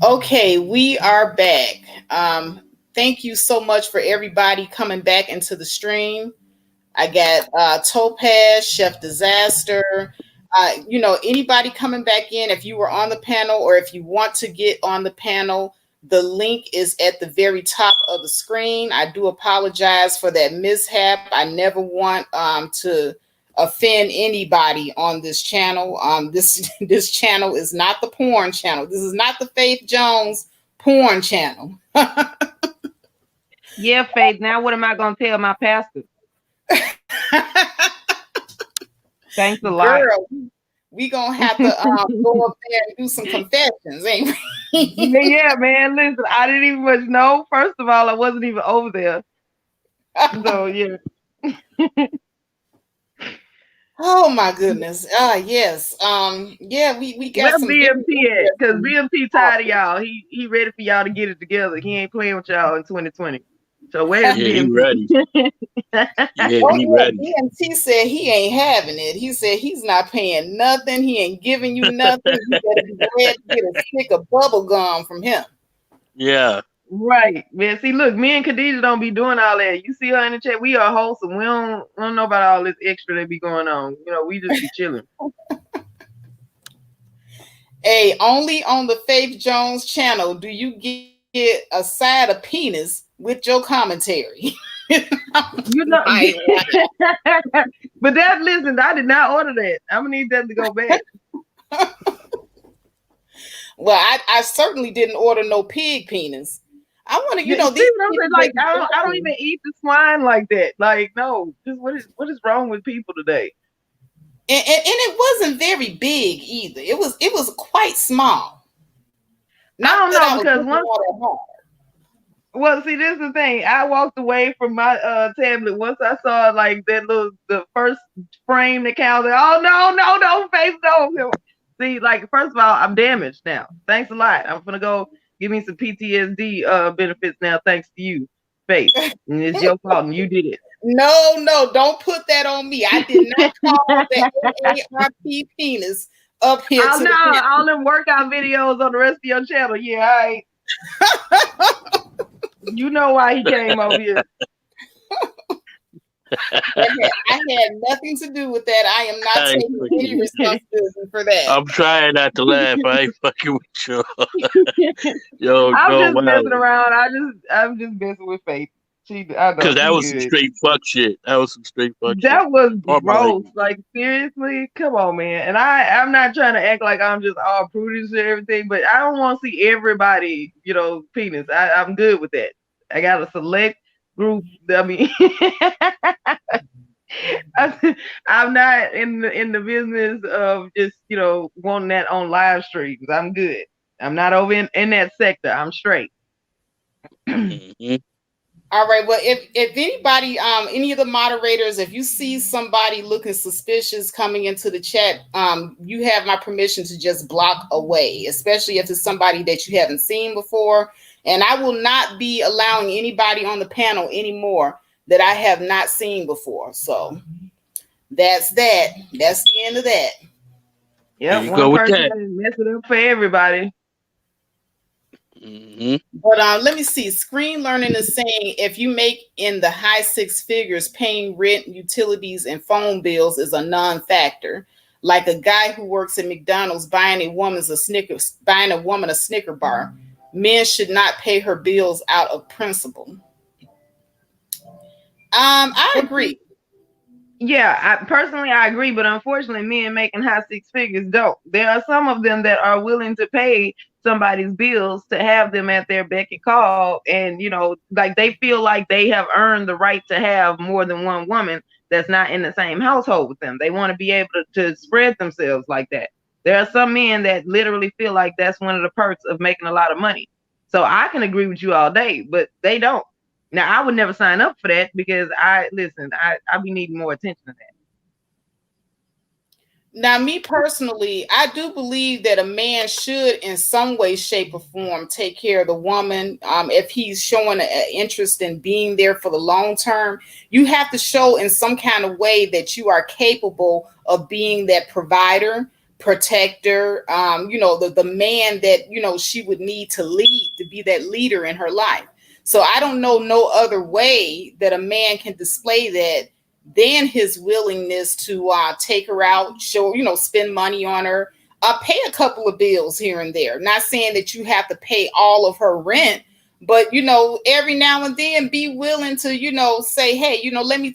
Okay, we are back. Thank you so much for everybody coming back into the stream. I got Topaz, Chef Disaster. Anybody coming back in, if you were on the panel or if you want to get on the panel, the link is at the very top of the screen. I do apologize for that mishap. I never want to offend anybody on this channel. This channel is not the porn channel. This is not the Faith Jones porn channel. Yeah, Faith. Now what am I going to tell my pastor? Thanks a lot. Girl, we gonna have to go up there and do some confessions, ain't we? Yeah, man. Listen, I didn't even much know. First of all, I wasn't even over there. So yeah. Oh my goodness. Yes. Yeah, we got Where some BMT at? Because BMT tired of y'all. He ready for y'all to get it together. He ain't playing with y'all in 2020. So where's BMT? He ready. He ready. BMT said he ain't having it. He said he's not paying nothing. He ain't giving you nothing. You better be glad to get a stick of bubble gum from him. Yeah. Right, man. See, look, me and Khadijah don't be doing all that. You see her in the chat. We are wholesome. We don't know about all this extra that be going on. We just be chilling. Hey, only on the Faith Jones channel do you get a side of penis with your commentary. But listen, I did not order that. I'm gonna need that to go back. Well, I certainly didn't order no pig penis. I want to, I don't even eat the swine like that. Like, no, just what is wrong with people today? And it wasn't very big either. It was quite small. I don't know, because well, see, this is the thing. I walked away from my tablet once I saw like the first frame that counted. Oh no, Faith, no. See, like, first of all, I'm damaged now. Thanks a lot. I'm gonna go give me some PTSD benefits now, thanks to you, Faith. And it's your fault, and you did it. No, don't put that on me. I did not call the AARP penis up here. Oh no, all them workout videos on the rest of your channel. Yeah, all right. You know why he came over here. I had nothing to do with that. I am not taking any responsibility for that. I'm trying not to laugh. I ain't fucking with you. Yo, I'm just messing around. I'm just messing with Faith. Because that was some straight fuck shit. That was some straight fuck shit. That was gross. Like, seriously? Come on, man. And I'm not trying to act like I'm just all prudish and everything, but I don't want to see everybody, penis. I'm good with that. I got a select group. I mean, I'm not in the business of just, wanting that on live streams. I'm good. I'm not over in that sector. I'm straight. Mm-hmm. All right. Well, if anybody, any of the moderators, if you see somebody looking suspicious coming into the chat, you have my permission to just block away, especially if it's somebody that you haven't seen before. And I will not be allowing anybody on the panel anymore that I have not seen before. So that's that. That's the end of that. Yeah, one person mess it up for everybody. Mm-hmm. But let me see. Screen Learning is saying if you make in the high six figures, paying rent, utilities, and phone bills is a non-factor. Like a guy who works at McDonald's buying a woman a Snicker bar. Men should not pay her bills out of principle. I agree. Yeah, I agree, but unfortunately, men making high six figures don't. There are some of them that are willing to pay somebody's bills to have them at their beck and call, and like they feel like they have earned the right to have more than one woman that's not in the same household with them. They want to be able to spread themselves like that. There are some men that literally feel like that's one of the perks of making a lot of money. So I can agree with you all day, but they don't. Now, I would never sign up for that because I be needing more attention to that. Now, me personally, I do believe that a man should, in some way, shape, or form, take care of the woman. If he's showing an interest in being there for the long term, you have to show in some kind of way that you are capable of being that provider, protector, the man that, she would need to lead, to be that leader in her life. So I don't know no other way that a man can display that than his willingness to take her out, show, spend money on her, pay a couple of bills here and there. Not saying that you have to pay all of her rent, but every now and then be willing to, say, hey, let me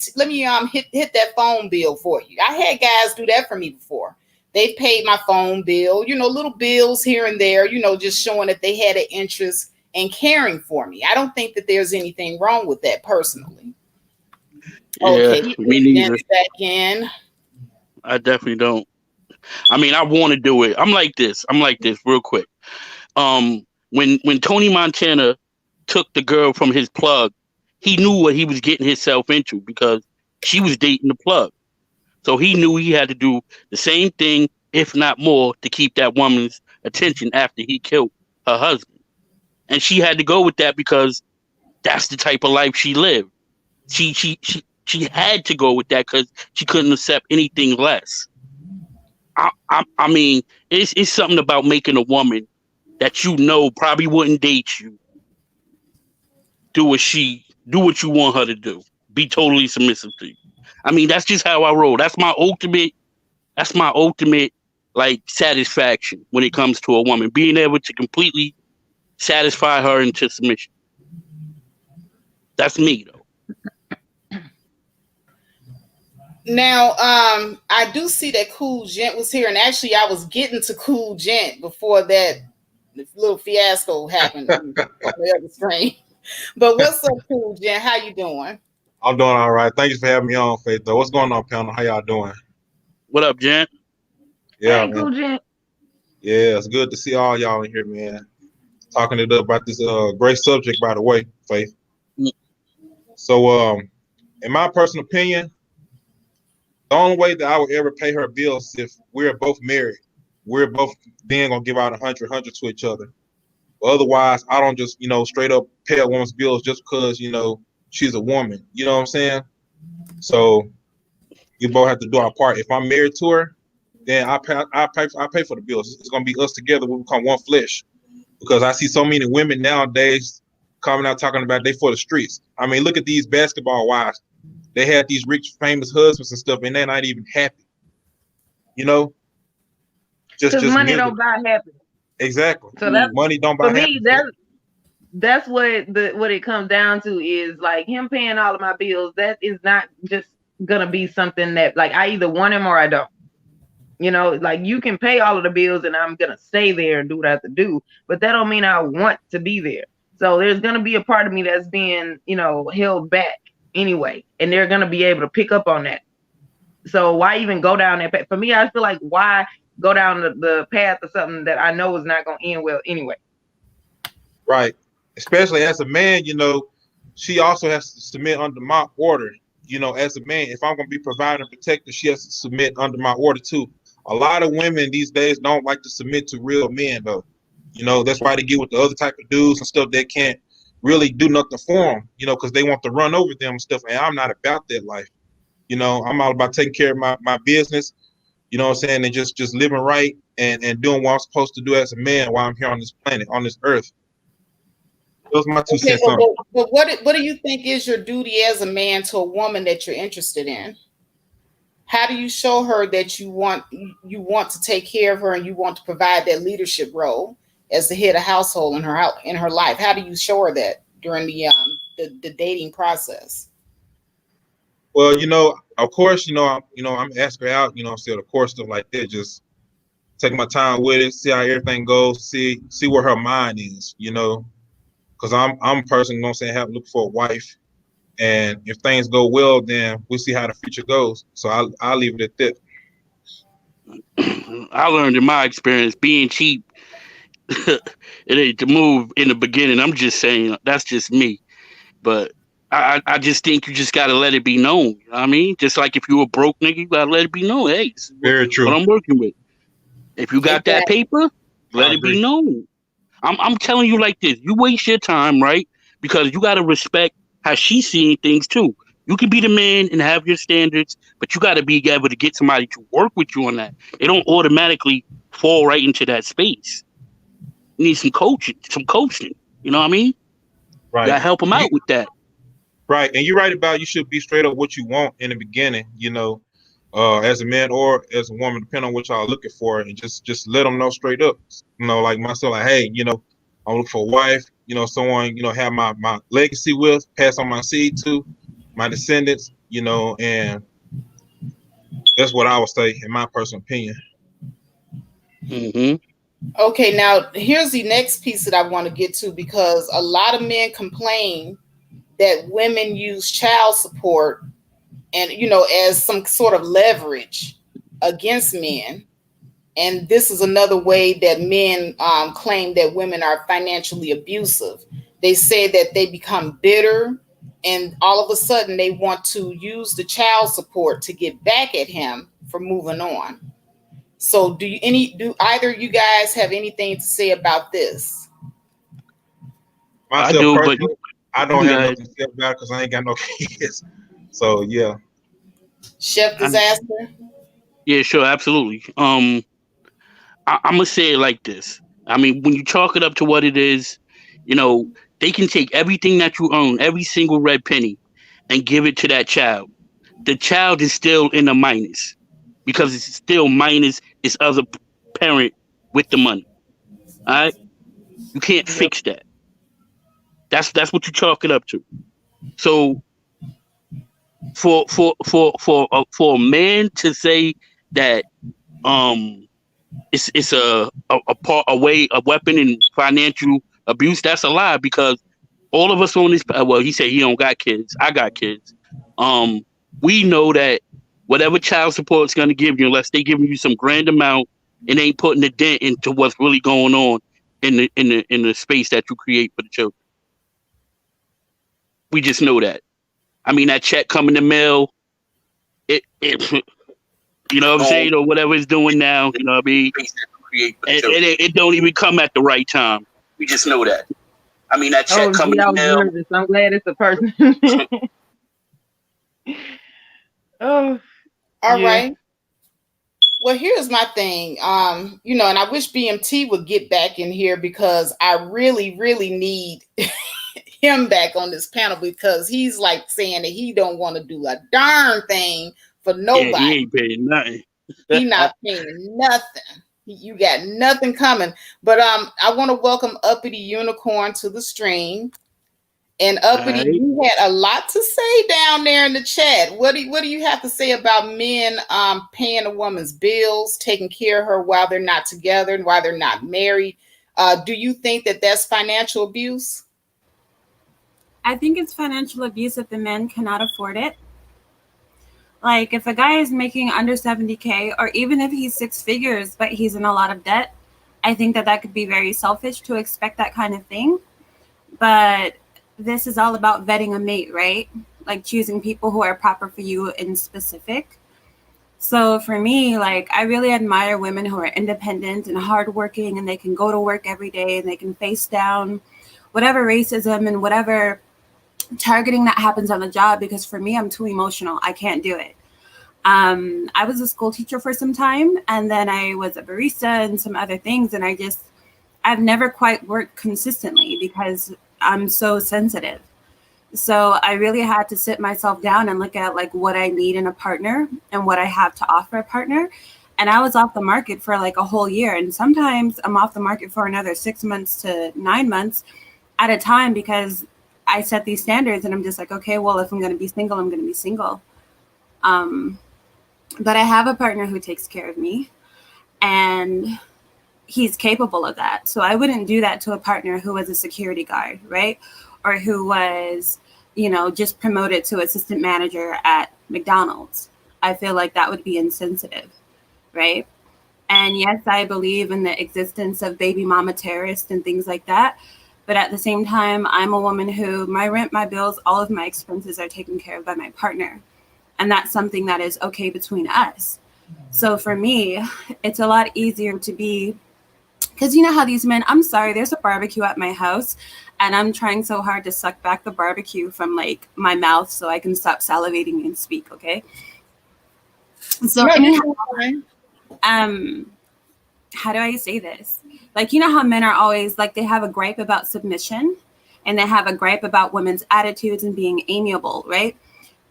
hit that phone bill for you. I had guys do that for me before. They paid my phone bill, little bills here and there, just showing that they had an interest in caring for me. I don't think that there's anything wrong with that personally. Yeah, Okay, me neither. back in. I definitely don't. I mean, I want to do it. I'm like this real quick. When Tony Montana took the girl from his plug, he knew what he was getting himself into because she was dating the plug. So he knew he had to do the same thing, if not more, to keep that woman's attention after he killed her husband. And she had to go with that because that's the type of life she lived. She had to go with that because she couldn't accept anything less. I mean, it's something about making a woman that probably wouldn't date you do what you want her to do. Be totally submissive to you. I mean, that's just how I roll. That's my ultimate like satisfaction when it comes to a woman, being able to completely satisfy her into submission. That's me though. Now, I do see that Cool Gent was here, and actually I was getting to Cool Gent before that little fiasco happened on the other screen. But what's up, Cool Gent? How you doing? I'm doing all right. Thank you for having me on, Faith. Though, what's going on, panel? How y'all doing? What up, Jen? Yeah, hey, man. Cool Gent. Yeah, it's good to see all y'all in here, man. Talking it up about this great subject, by the way, Faith. So, in my personal opinion, the only way that I would ever pay her bills is if we're both married. We're both then gonna give out 100 to each other. But otherwise, I don't just straight up pay a woman's bills just because she's a woman. You know what I'm saying? So you both have to do our part. If I'm married to her, then I pay for the bills. It's gonna be us together. We become one flesh. Because I see so many women nowadays coming out talking about they for the streets. I mean, look at these basketball wives. They had these rich, famous husbands and stuff, and they're not even happy. Just money miserable. don't buy happiness. Exactly. So that's money don't buy for me. happiness. That's what it comes down to is like him paying all of my bills. That is not just gonna be something that like I either want him or I don't. Like you can pay all of the bills and I'm gonna stay there and do what I have to do, but that don't mean I want to be there. So there's gonna be a part of me that's being held back anyway, and they're gonna be able to pick up on that. So why even go down that path? For me, I feel like why go down the path of something that I know is not gonna end well anyway. Right. Especially as a man, she also has to submit under my order. As a man, if I'm going to be providing and protected, she has to submit under my order too. A lot of women these days don't like to submit to real men, though. That's why they get with the other type of dudes and stuff that can't really do nothing for them, because they want to run over them and stuff. And I'm not about that life. I'm all about taking care of my business, what I'm saying, and just living right and doing what I'm supposed to do as a man while I'm here on this planet, on this earth. Those are my 2 cents on it. But what do you think is your duty as a man to a woman that you're interested in? How do you show her that you want to take care of her and you want to provide that leadership role as the head of household in her life? How do you show her that during the dating process? Well, of course, I'm asking her out, of course, stuff like that. Just take my time with it, see how everything goes, see where her mind is, because I'm a person, have look for a wife, and if things go well, then we'll see how the future goes. So I'll leave it at that. I learned in my experience being cheap, it ain't the move in the beginning. I'm just saying that's just me, but I just think you just gotta let it be known. You know what I mean? Just like if you a broke nigga, you gotta let it be known. Hey, this is Very true. what I'm working with. If you got that paper, let it be known. I'm telling you like this. You waste your time, right? Because you gotta respect how she's seeing things too. You can be the man and have your standards, but you got to be able to get somebody to work with you on that. They don't automatically fall right into that space. You need some coaching, You know what I mean? You got Right. to help them out with that. Right, and you're right about you should be straight up what you want in the beginning, as a man or as a woman, depending on what y'all looking for, and just let them know straight up, like myself, like, hey, I'm looking for a wife, someone, have my legacy with, pass on my seed to, my descendants, and that's what I would say in my personal opinion. Mm-hmm. Okay, now here's the next piece that I want to get to, because a lot of men complain that women use child support and as some sort of leverage against men. And this is another way that men claim that women are financially abusive. They say that they become bitter, and all of a sudden they want to use the child support to get back at him for moving on. So do either of you guys have anything to say about this? I Myself do, but personally, I don't you have got nothing to say about it because I ain't got no kids. So yeah. Chef Disaster? Yeah, sure, absolutely. I'm gonna say it like this. I mean, when you chalk it up to what it is, they can take everything that you own, every single red penny, and give it to that child. The child is still in the minus because it's still minus its other parent with the money. All right, you can't fix that. That's what you chalk it up to. So for a man to say that it's a weapon in financial abuse, that's a lie, because all of us on this, well, he said he don't got kids, I got kids. We know that whatever child support is going to give you, unless they giving you some grand amount, it ain't putting a dent into what's really going on in the space that you create for the children. We just know that. I mean, that check coming in the mail, it you know what I'm saying, or whatever it's doing now, you know what I mean? It don't even come at the right time. We just know that. I mean, that check Oh, coming gee, I in was the mail. nervous. I'm glad it's a person. Oh, All yeah. right. Well, here's my thing. And I wish BMT would get back in here, because I really, really need him back on this panel, because he's like saying that he don't want to do a darn thing for Yeah, he nobody. ain't paying nothing. He not paying nothing. You got nothing coming. But I want to welcome Uppity Unicorn to the stream. And Uppity, Right. you had a lot to say down there in the chat. What do you have to say about men paying a woman's bills, taking care of her while they're not together and while they're not married? Do you think that that's financial abuse? I think it's financial abuse if the men cannot afford it. Like, if a guy is making under 70K, or even if he's six figures but he's in a lot of debt, I think that could be very selfish to expect that kind of thing. But this is all about vetting a mate, right? Like, choosing people who are proper for you in specific. So for me, like, I really admire women who are independent and hardworking, and they can go to work every day and they can face down whatever racism and whatever targeting that happens on the job, because for me, I'm too emotional. I can't do it. I was a school teacher for some time, and then I was a barista and some other things, and I've never quite worked consistently because I'm so sensitive. So I really had to sit myself down and look at like what I need in a partner and what I have to offer a partner. And I was off the market for like a whole year, and sometimes I'm off the market for another 6 months to 9 months at a time, because I set these standards and I'm just like, okay, well, if I'm going to be single, I'm going to be single. But I have a partner who takes care of me, and he's capable of that. So I wouldn't do that to a partner who was a security guard, right? Or who was, just promoted to assistant manager at McDonald's. I feel like that would be insensitive, right? And yes, I believe in the existence of baby mama terrorists and things like that. But at the same time, I'm a woman who my rent, my bills, all of my expenses are taken care of by my partner. And that's something that is okay between us. So for me, it's a lot easier to be Because you know how these men, I'm sorry, there's a barbecue at my house and I'm trying so hard to suck back the barbecue from like my mouth so I can stop salivating and speak, okay? So No, anyhow, you're fine. how do I say this? Like, you know how men are always like, they have a gripe about submission and they have a gripe about women's attitudes and being amiable, right?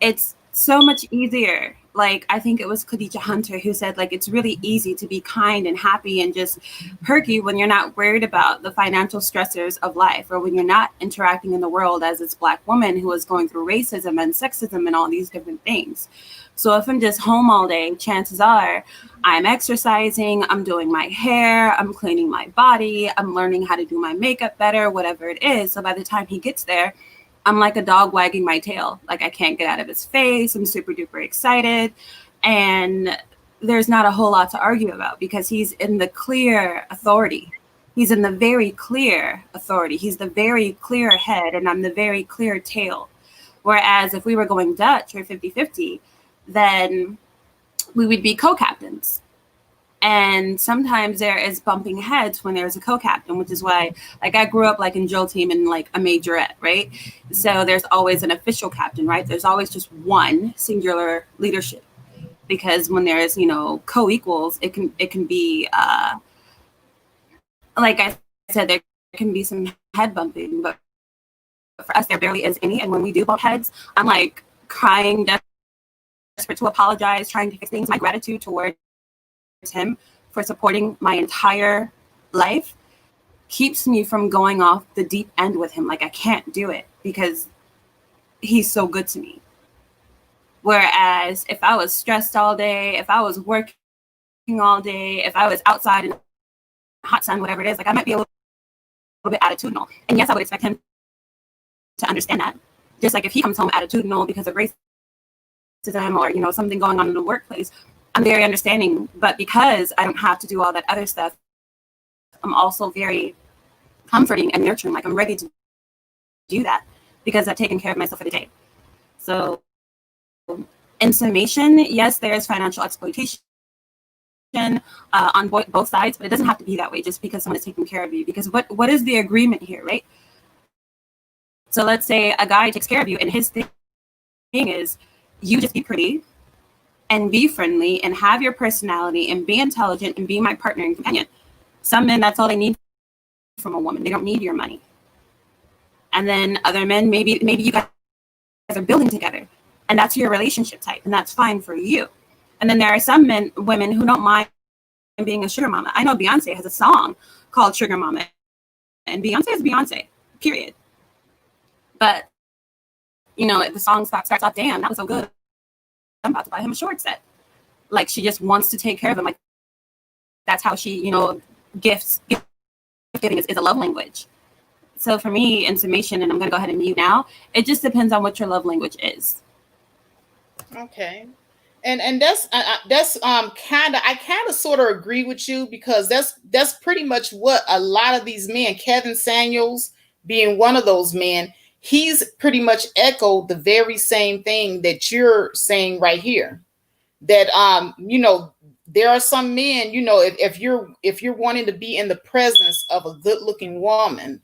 It's so much easier. Like, I think it was Khadija Hunter who said, like, it's really easy to be kind and happy and just perky when you're not worried about the financial stressors of life, or when you're not interacting in the world as this Black woman who is going through racism and sexism and all these different things. So if I'm just home all day, chances are I'm exercising, I'm doing my hair, I'm cleaning my body, I'm learning how to do my makeup better, whatever it is. So by the time he gets there, I'm like a dog wagging my tail. Like, I can't get out of his face. I'm super duper excited. And there's not a whole lot to argue about because he's in the clear authority. He's in the very clear authority. He's the very clear head and I'm the very clear tail. Whereas if we were going Dutch or 50-50, then we would be co-captains. And sometimes there is bumping heads when there's a co-captain, which is why, like, I grew up like in drill team and like a majorette, right? So there's always an official captain, right? There's always just one singular leadership, because when there's, you know, co-equals, it can be like I said, there can be some head bumping, but for us there barely is any. And when we do bump heads, I'm like crying, desperate to apologize, trying to fix things. My gratitude towards him for supporting my entire life keeps me from going off the deep end with him. Like, I can't do it because he's so good to me. Whereas if I was stressed all day, if I was working all day, if I was outside in the hot sun, whatever it is, like, I might be a little bit attitudinal. And yes, I would expect him to understand that. Just like if he comes home attitudinal because of racism or, you know, something going on in the workplace, I'm very understanding. But because I don't have to do all that other stuff, I'm also very comforting and nurturing. Like, I'm ready to do that because I've taken care of myself for the day. So in summation, yes, there is financial exploitation on both sides, but it doesn't have to be that way just because someone is taking care of you. Because what is the agreement here, right? So let's say a guy takes care of you and his thing is you just be pretty and be friendly and have your personality and be intelligent and be my partner and companion. Some men, that's all they need from a woman. They don't need your money. And then other men, maybe you guys are building together and that's your relationship type and that's fine for you. And then there are some women who don't mind being a sugar mama. I know Beyonce has a song called Sugar Mama, and Beyonce is Beyonce, period. But, you know, if the song starts off, damn, that was so good, I'm about to buy him a short set. Like, she just wants to take care of him. Like, that's how she, you know, gift giving is a love language. So for me, in summation, and I'm going to go ahead and mute now, it just depends on what your love language is. Okay. And that's kind of sort of agree with you, because that's pretty much what a lot of these men, Kevin Samuels being one of those men, he's pretty much echoed the very same thing that you're saying right here. That you know, there are some men, you know, if you're wanting to be in the presence of a good-looking woman,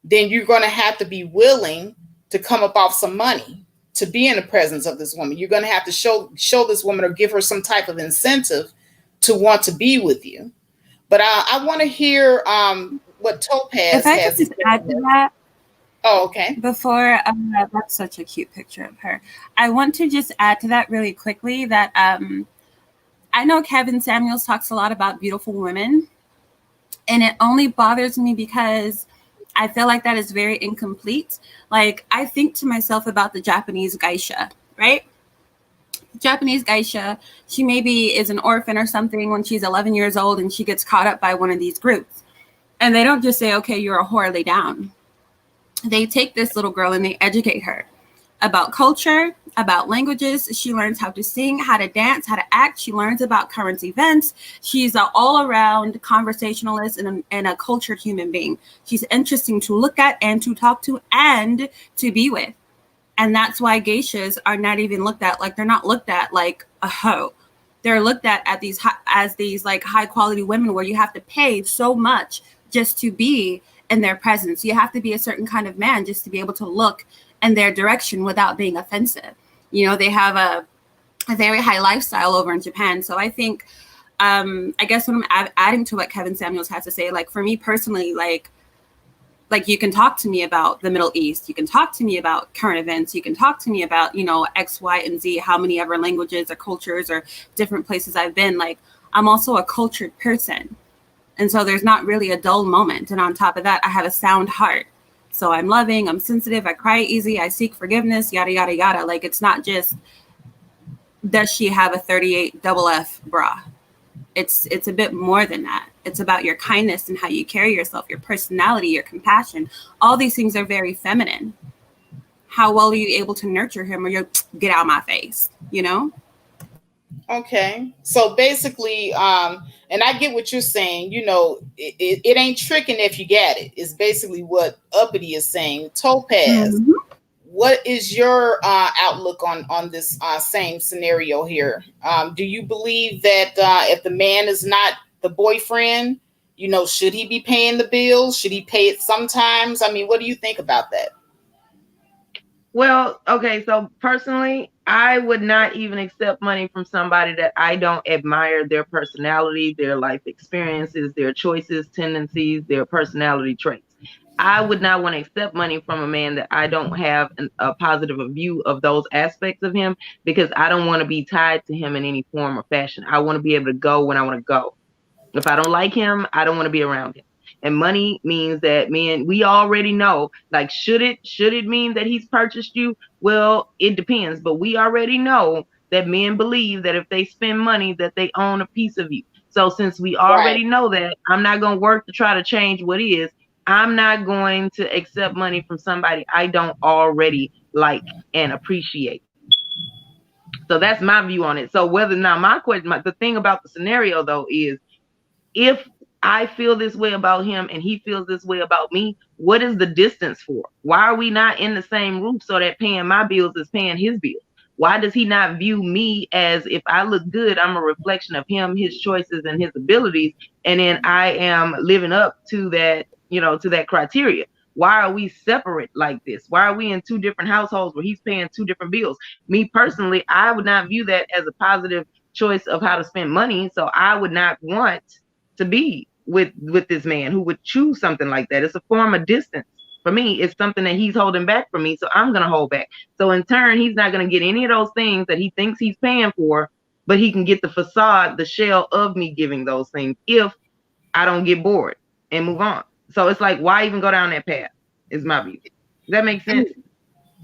then you're going to have to be willing to come up off some money to be in the presence of this woman. You're going to have to show this woman or give her some type of incentive to want to be with you. But I want to hear what Topaz if I has could just add to that. Oh, okay. Before, that's such a cute picture of her. I want to just add to that really quickly that I know Kevin Samuels talks a lot about beautiful women, and it only bothers me because I feel like that is very incomplete. Like, I think to myself about the Japanese geisha, right? Japanese geisha, she maybe is an orphan or something when she's 11 years old and she gets caught up by one of these groups. And they don't just say, okay, you're a whore, lay down. They take this little girl and they educate her about culture, about languages. She learns how to sing, how to dance, how to act. She learns about current events. She's an all-around conversationalist and a cultured human being. She's interesting to look at and to talk to and to be with. And that's why geishas are not even looked at like, they're not looked at like a hoe. they're looked at these as these like high quality women where you have to pay so much just to be in their presence. You have to be a certain kind of man just to be able to look in their direction without being offensive. You know, they have a very high lifestyle over in Japan. So I think, I guess when I'm adding to what Kevin Samuels has to say, like for me personally, like you can talk to me about the Middle East. You can talk to me about current events. You can talk to me about, you know, X, Y, and Z, how many ever languages or cultures or different places I've been. Like, I'm also a cultured person. And so there's not really a dull moment. And on top of that, I have a sound heart. So I'm loving, I'm sensitive, I cry easy, I seek forgiveness, yada, yada, yada. Like, it's not just, does she have a 38 double F bra? It's a bit more than that. It's about your kindness and how you carry yourself, your personality, your compassion. All these things are very feminine. How well are you able to nurture him, or you get out of my face, you know? Okay. So basically, and I get what you're saying, you know, it ain't tricking if you get it. It's basically what Uppity is saying. Topaz, Mm-hmm. what is your outlook on this same scenario here? Do you believe that if the man is not the boyfriend, you know, should he be paying the bills? Should he pay it sometimes? I mean, what do you think about that? Well, okay, so personally, I would not even accept money from somebody that I don't admire their personality, their life experiences, their choices, tendencies, their personality traits. I would not want to accept money from a man that I don't have a positive view of those aspects of him, because I don't want to be tied to him in any form or fashion. I want to be able to go when I want to go. If I don't like him, I don't want to be around him. And money means that, man, we already know, like, should it mean that he's purchased you? Well, it depends. But we already know that men believe that if they spend money, that they own a piece of you. So since we already Right. know that, I'm not going to work to try to change what is. I'm not going to accept money from somebody I don't already like and appreciate. So that's my view on it. So whether or not my question, the thing about the scenario though is, if I feel this way about him and he feels this way about me, what is the distance for? Why are we not in the same roof so that paying my bills is paying his bills? Why does he not view me as, if I look good, I'm a reflection of him, his choices, and his abilities, and then I am living up to that, you know, to that criteria? Why are we separate like this? Why are we in two different households where he's paying two different bills? Me personally, I would not view that as a positive choice of how to spend money. So I would not want to be with this man who would choose something like that. It's a form of distance. For me, it's something that he's holding back from me, so I'm going to hold back. So in turn, he's not going to get any of those things that he thinks he's paying for, but he can get the facade, the shell of me giving those things if I don't get bored and move on. So it's like, why even go down that path, is my view. Does that make sense?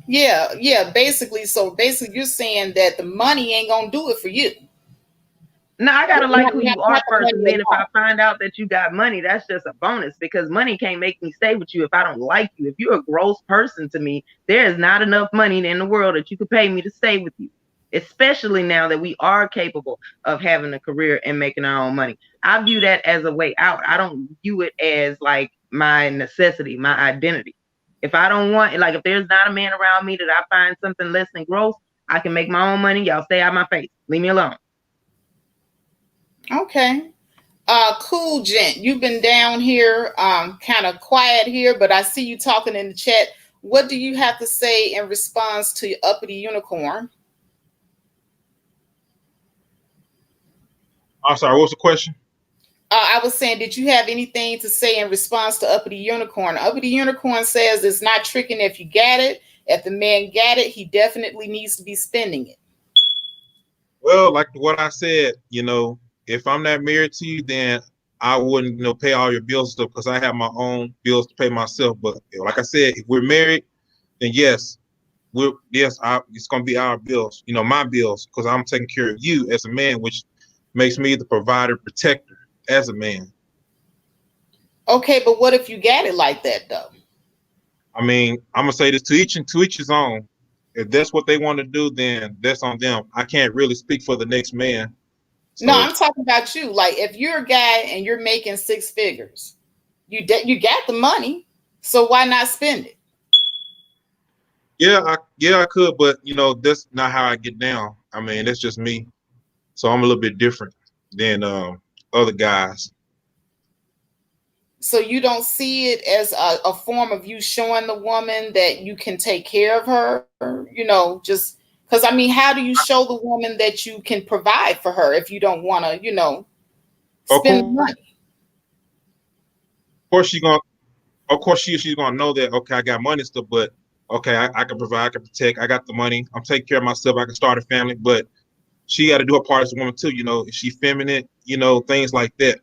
Yeah. Basically, you're saying that the money ain't gonna do it for you. No, I gotta like who Not, you not are the first, and money then if I alone. find out that you got money, that's just a bonus, because money can't make me stay with you if I don't like you. If you're a gross person to me, there is not enough money in the world that you could pay me to stay with you. Especially now that we are capable of having a career and making our own money. I view that as a way out. I don't view it as like my necessity, my identity. If I don't want, like, if there's not a man around me that I find something less than gross, I can make my own money. Y'all stay out of my face. Leave me alone. Okay. Cool, gent. You've been down here, kind of quiet here, but I see you talking in the chat. What do you have to say in response to Uppity Unicorn? I'm sorry, what's the question? I was saying, did you have anything to say in response to Uppity Unicorn? Uppity Unicorn says it's not tricking if you got it. If the man got it, he definitely needs to be spending it. Well, like what I said, you know, if I'm not married to you, then I wouldn't, you know, pay all your bills stuff, because I have my own bills to pay myself. But like I said, if we're married, then yes, it's gonna be our bills, you know, my bills, because I'm taking care of you as a man, which makes me the provider, protector as a man. Okay, but what if you got it like that though? I mean, I'm gonna say this, to each his own. If that's what they want to do, then that's on them. I can't really speak for the next man. No, So I'm talking about you. Like, if you're a guy and you're making six figures, you got the money, so why not spend it? yeah, I could, but you know, that's not how I get down. I mean, that's just me. So I'm a little bit different than other guys. So you don't see it as a form of you showing the woman that you can take care of her, just because I mean, how do you show the woman that you can provide for her if you don't want to, Of spend the money? course, she's gonna know that, okay, I got money and stuff, but okay, I can provide, I can protect, I got the money, I'm taking care of myself, I can start a family, but she got to do her part as a woman too. Is she feminine? Things like that.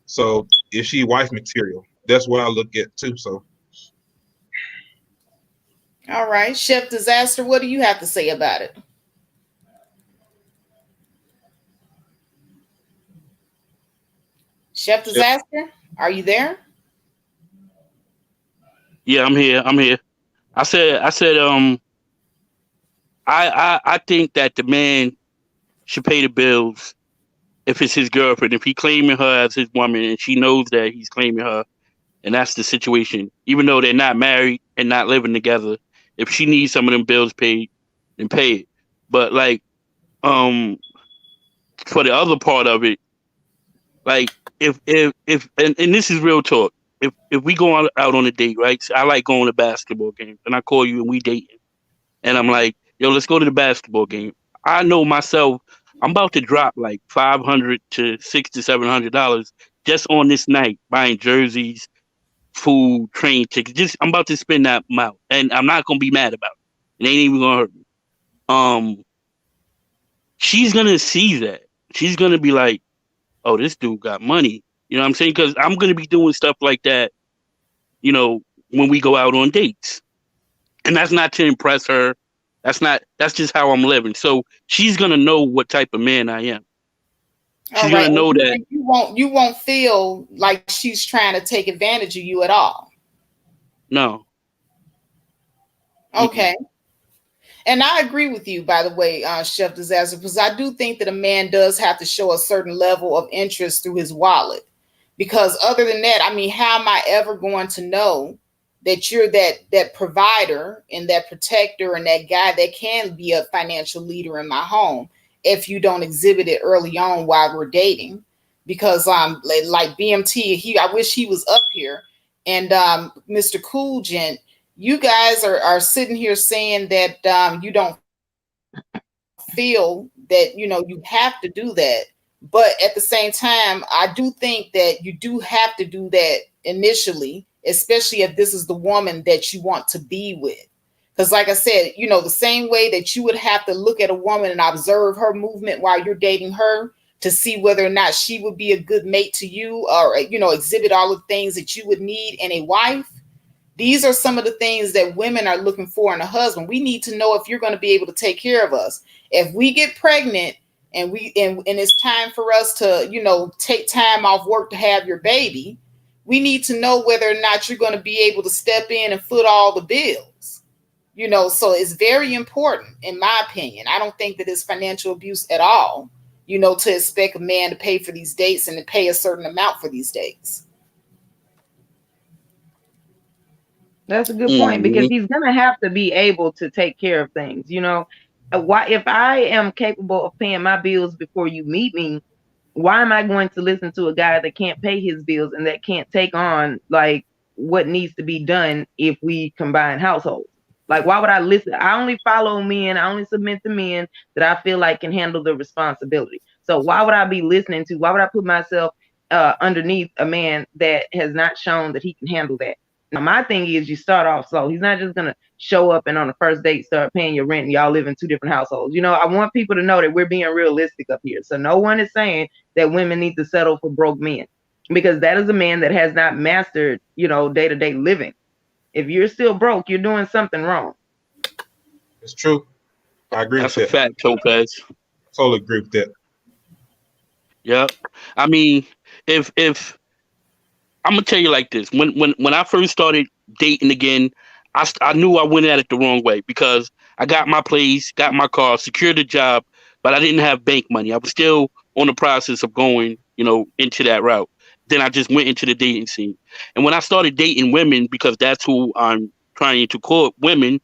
So is she wife material? That's what I look at too. So All right, Chef Disaster, what do you have to say about it? Chef Disaster, are you there? Yeah, I'm here. I'm here. I said, I think that the man should pay the bills if it's his girlfriend. If he claiming her as his woman and she knows that he's claiming her, and that's the situation. Even though they're not married and not living together, if she needs some of them bills paid, then pay it. But like, um, for the other part of it, like if and this is real talk. If we go out on a date, right? So I like going to basketball games, and I call you and we dating, and I'm like, yo, let's go to the basketball game. I know myself, I'm about to drop like $500 to $600 to $700 just on this night buying jerseys, food, train tickets. Just I'm about to spend that amount, and I'm not gonna be mad about it. It ain't even gonna hurt me. Um, she's gonna see that. She's gonna be like, "Oh, this dude got money." You know what I'm saying? Because I'm gonna be doing stuff like that. You know, when we go out on dates, and that's not to impress her. That's not. That's just how I'm living. So she's gonna know what type of man I am. All She's right, gonna and know that. you won't feel like she's trying to take advantage of you at all. No. Mm-mm. Okay. And I agree with you, by the way, Chef Disaster, because I do think that a man does have to show a certain level of interest through his wallet. Because other than that, I mean, how am I ever going to know that you're that provider and that protector and that guy that can be a financial leader in my home if you don't exhibit it early on while we're dating? Because like BMT, I wish he was up here, and Mr. Cool Gent, you guys are sitting here saying that you don't feel that you have to do that, but at the same time I do think that you do have to do that initially, especially if this is the woman that you want to be with. Because like I said, the same way that you would have to look at a woman and observe her movement while you're dating her to see whether or not she would be a good mate to you, or exhibit all the things that you would need in a wife. These are some of the things that women are looking for in a husband. We need to know if you're going to be able to take care of us. If we get pregnant and it's time for us to, take time off work to have your baby, we need to know whether or not you're going to be able to step in and foot all the bills. So it's very important, in my opinion. I don't think that it's financial abuse at all, to expect a man to pay for these dates and to pay a certain amount for these dates. That's a good point, because Mm-hmm. he's gonna have to be able to take care of things. Why, if I am capable of paying my bills before you meet me, why am I going to listen to a guy that can't pay his bills and that can't take on like what needs to be done if we combine households? Like, why would I listen? I only follow men, I only submit to men that I feel like can handle the responsibility. So why would I be listening to? Why would I put myself underneath a man that has not shown that he can handle that? Now, my thing is, you start off slow. He's not just gonna show up and on the first date start paying your rent and y'all live in two different households. I want people to know that we're being realistic up here. So no one is saying that women need to settle for broke men, because that is a man that has not mastered, day-to-day living. If you're still broke, you're doing something wrong. it's true. I agree with That's a that. fact, Topaz. Totally agree with that. Yep. I mean, if I'm gonna tell you like this, when I first started dating again, I knew I went at it the wrong way, because I got my place, got my car, secured a job, but I didn't have bank money. I was still on the process of going, into that route. Then I just went into the dating scene, and when I started dating women, because that's who I'm trying to court, women,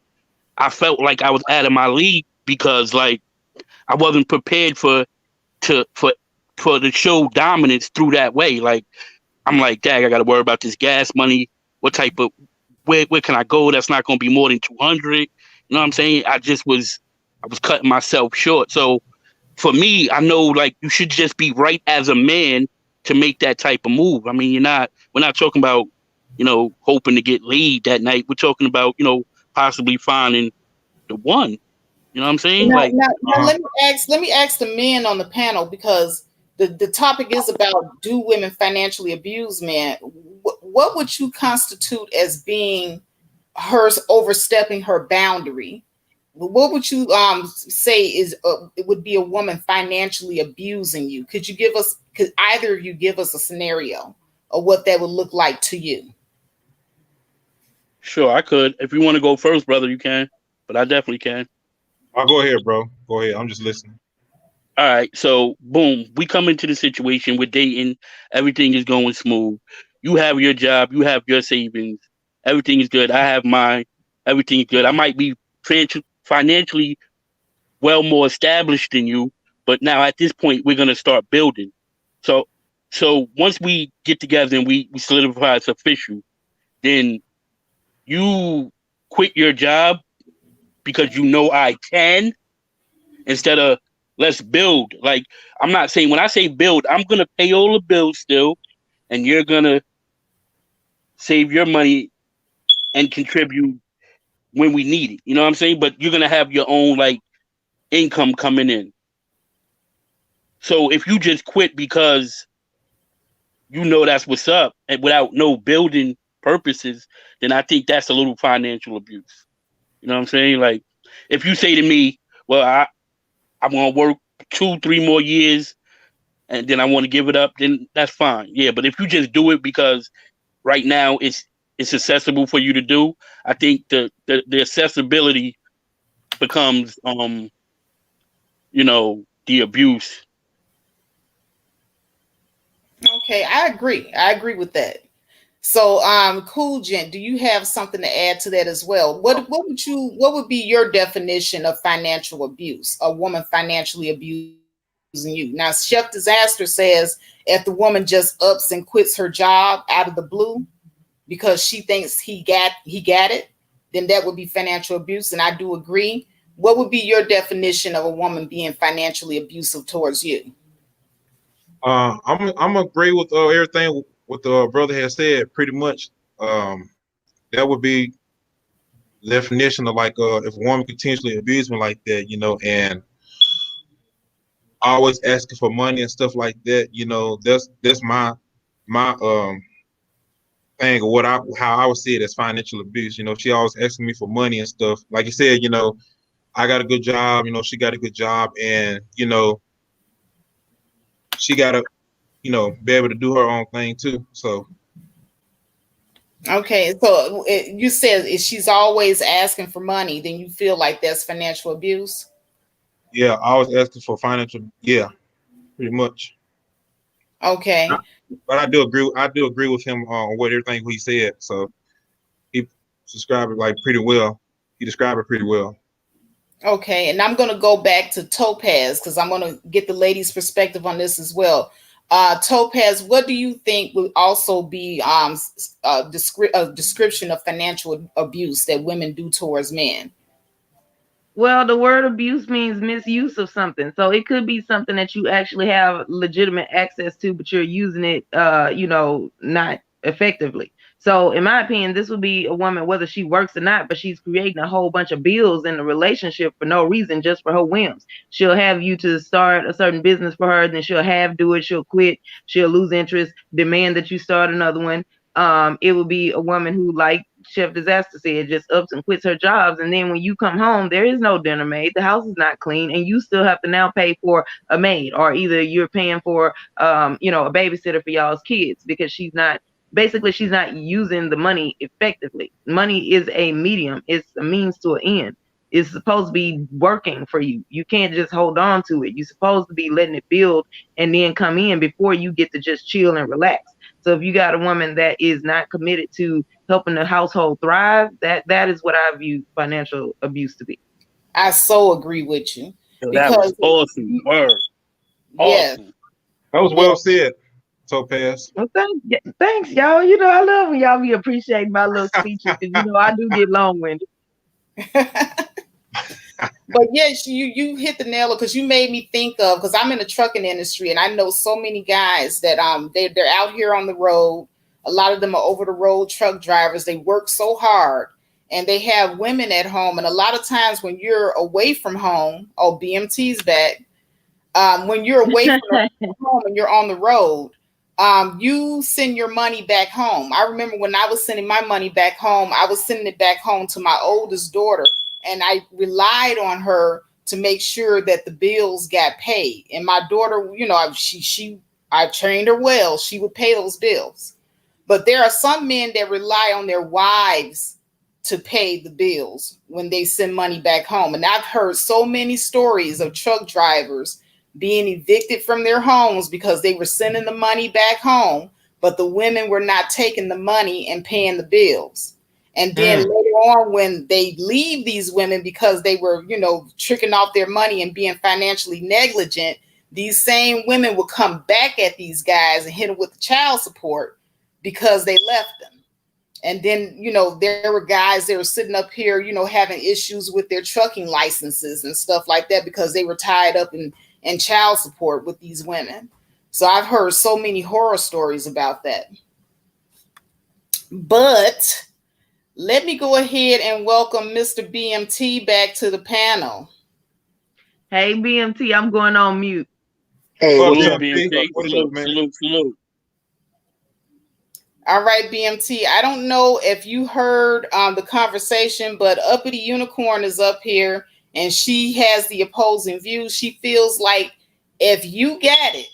I felt like I was out of my league, because like I wasn't prepared for to to show dominance through that way. Like I'm like, dang, I got to worry about this gas money. What type of where can I go? That's not going to be more than 200. You know what I'm saying? I was cutting myself short. So for me, I know like you should just be right as a man to make that type of move. I mean, we're not talking about, hoping to get laid that night. We're talking about, possibly finding the one. You know what I'm saying? Now, Like, now let me ask the men on the panel, because the topic is about, do women financially abuse men? What would you constitute as being her overstepping her boundary? What would you say is it would be a woman financially abusing you? Could either of you give us a scenario of what that would look like to you? sure, I could. If you want to go first, brother, you can. But I definitely can. I'll go ahead, bro. Go ahead. I'm just listening. All right, so boom, we come into the situation, we're dating, everything is going smooth. You have your job, you have your savings, everything is good. I have mine, everything is good. I might be financially well more established than you, but now at this point we're gonna start building. So, so once we get together and we solidify it's official, then you quit your job because you know I can, instead of let's build. Like I'm not saying, when I say build, I'm gonna pay all the bills still, and you're gonna save your money and contribute when we need it. You know what I'm saying? But you're gonna have your own like income coming in. So if you just quit because you know that's what's up and without no building purposes, then I think that's a little financial abuse. You know what I'm saying? Like if you say to me, well, I'm gonna work 2-3 more years and then I want to give it up, then that's fine. Yeah, but if you just do it because right now it's accessible for you to do, I think the accessibility becomes the abuse. Okay, I agree. I agree with that. So, Cool Gent, do you have something to add to that as well? What would be your definition of financial abuse? A woman financially abusing you. Now, Chef Disaster says if the woman just ups and quits her job out of the blue because she thinks he got it, then that would be financial abuse. And I do agree. What would be your definition of a woman being financially abusive towards you? I'm agree with everything what the brother has said. Pretty much, that would be the definition of like if a woman continuously abuse me like that, and always asking for money and stuff like that. That's my thing of how I would see it as financial abuse. She always asking me for money and stuff. Like you said, I got a good job. She got a good job, and she got to be able to do her own thing too. So Okay, so you said if she's always asking for money, then you feel like that's financial abuse? yeah, I was asking for financial. Yeah, pretty much. Okay. But I do agree. I do agree with him on what everything he said. So he described it like pretty well. He described it pretty well. Okay, and I'm going to go back to Topaz because I'm going to get the ladies' perspective on this as well. Topaz, what do you think would also be a description of financial abuse that women do towards men? Well, the word abuse means misuse of something. So it could be something that you actually have legitimate access to, but you're using it, not effectively. So in my opinion, this would be a woman, whether she works or not, but she's creating a whole bunch of bills in the relationship for no reason, just for her whims. She'll have you to start a certain business for her, then she'll do it, she'll quit, she'll lose interest, demand that you start another one. It would be a woman who, like Chef Disaster said, just ups and quits her jobs, and then when you come home, there is no dinner made, the house is not clean, and you still have to now pay for a maid, or either you're paying for a babysitter for y'all's kids, because she's not using the money effectively. Money is a medium, it's a means to an end. It's supposed to be working for you. You can't just hold on to it. You're supposed to be letting it build and then come in before you get to just chill and relax. So if you got a woman that is not committed to helping the household thrive, that is what I view financial abuse to be. I so agree with you So that was because awesome. Word. Yes. Awesome. That was well said, Topaz. Well, thanks, y'all. I love when y'all be appreciating my little speeches because I do get long winded. But yes, you hit the nail because you made me think of, because I'm in the trucking industry and I know so many guys that they're out here on the road. A lot of them are over the road truck drivers. They work so hard and they have women at home. And a lot of times when you're away from home, oh, BMT's back. When you're away from home and you're on the road, you send your money back home. I remember when I was sending my money back home, I was sending it back home to my oldest daughter, and I relied on her to make sure that the bills got paid. And my daughter, I trained her well. She would pay those bills. But there are some men that rely on their wives to pay the bills when they send money back home. And I've heard so many stories of truck drivers being evicted from their homes because they were sending the money back home, but the women were not taking the money and paying the bills. And then later on, when they leave these women because they were, tricking off their money and being financially negligent, these same women would come back at these guys and hit them with the child support because they left them. And then, there were guys that were sitting up here, having issues with their trucking licenses and stuff like that because they were tied up in child support with these women. So I've heard so many horror stories about that. But let me go ahead and welcome Mr. BMT back to the panel. Hey, BMT, I'm going on mute. Hey, Salute, BMT. What it do, man? Salute. All right, BMT. I don't know if you heard the conversation, but Uppity Unicorn is up here and she has the opposing view. She feels like if you got it,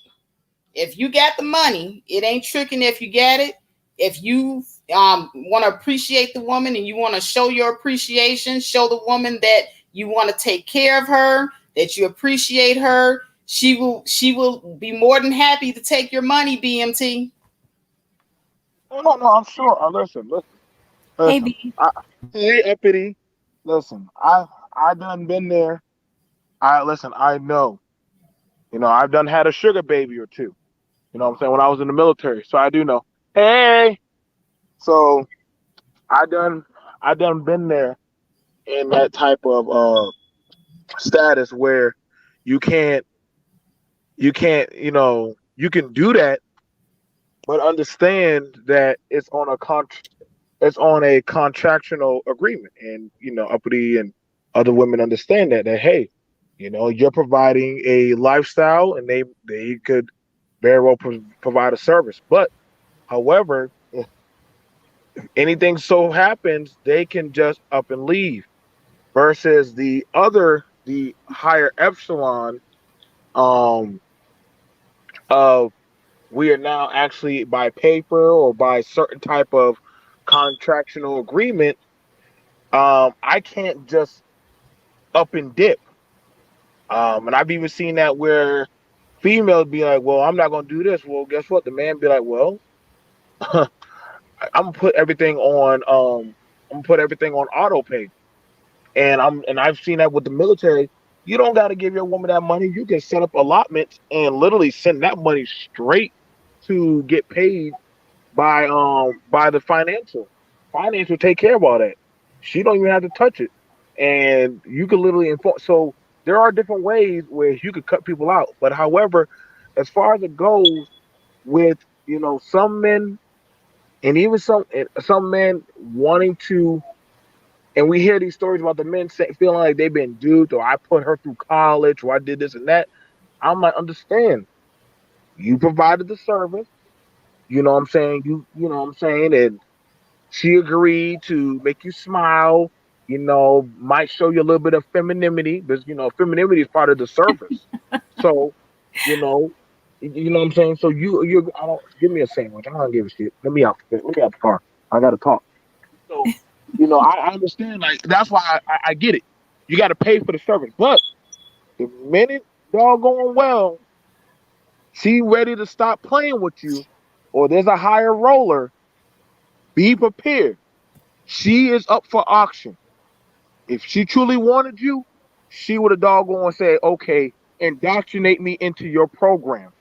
if you got the money, it ain't tricking if you got it. If you want to appreciate the woman and you want to show your appreciation, show the woman that you want to take care of her, that you appreciate her, she will be more than happy to take your money, BMT. No, I'm sure. Listen. Hey, B. Hey, Uppity. Listen, I done been there. I know. I've done had a sugar baby or two. You know what I'm saying? When I was in the military, so I do know. Hey, so I done been there in that type of status where you can't, you can do that, but understand that it's on a contractual agreement, and Uppity and other women understand that hey, you're providing a lifestyle, and they could very well provide a service. But however, if anything so happens, they can just up and leave. Versus the higher epsilon um of we are now actually by paper or by certain type of contractual agreement. I can't just up and dip. And I've even seen that where females be like, "Well, I'm not gonna do this." Well, guess what? The man be like, "Well, I'm gonna put everything on auto pay." And I've seen that with the military. You don't got to give your woman that money. You can set up allotments and literally send that money straight to get paid by the financial. Financial take care of all that. She don't even have to touch it, and you can literally inform. So there are different ways where you could cut people out. But however, as far as it goes with some men and even some men wanting to, and we hear these stories about the men feeling like they've been duped, or I put her through college, or I did this and that. I'm like, understand, you provided the service. You know what I'm saying? You know what I'm saying? And she agreed to make you smile, might show you a little bit of femininity, because femininity is part of the service. So, you know, you know what I'm saying? So I don't give me a sandwich. I don't give a shit. Let me out the car. I gotta talk. So, I understand. Like that's why I get it. You got to pay for the service, but the minute y'all going well, she ready to stop playing with you, or there's a higher roller. Be prepared. She is up for auction. If she truly wanted you, she would have doggone said, "Okay, indoctrinate me into your program.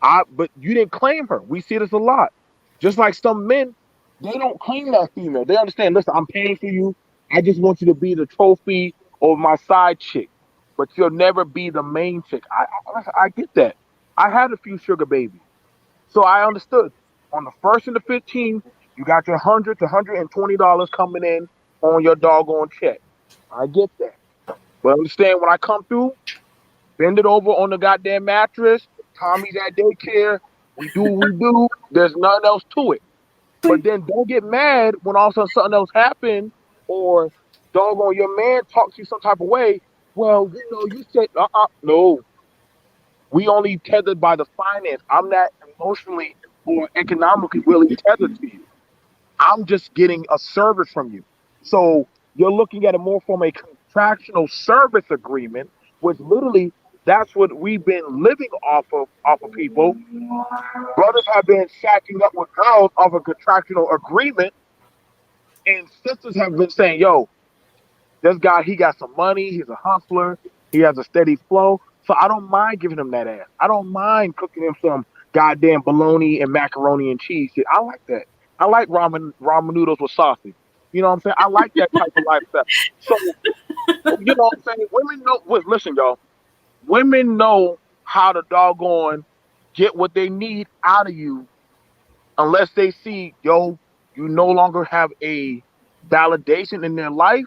But you didn't claim her. We see this a lot. Just like some men, they don't claim that female. They understand, listen, I'm paying for you. I just want you to be the trophy or my side chick, but you'll never be the main chick. I get that. I had a few sugar babies. So I understood. On the 1st and the 15th, you got your $100 to $120 coming in on your doggone check. I get that. But understand when I come through, bend it over on the goddamn mattress. Tommy's at daycare. We do what we do. There's nothing else to it. But then don't get mad when all of a sudden something else happened or doggone your man talks to you some type of way. Well, you said, no. We only tethered by the finance. I'm not emotionally or economically really tethered to you. I'm just getting a service from you. So you're looking at it more from a contractual service agreement, which literally that's what we've been living off of people. Brothers have been shacking up with girls off a contractual agreement, and sisters have been saying, yo, this guy, he got some money, he's a hustler, he has a steady flow. So I don't mind giving him that ass. I don't mind cooking him some goddamn bologna and macaroni and cheese shit. I like that. I like ramen noodles with sausage. You know what I'm saying? I like that type of lifestyle. So, you know what I'm saying? Women know, listen, y'all, women know how to doggone get what they need out of you unless they see, yo, you no longer have a validation in their life,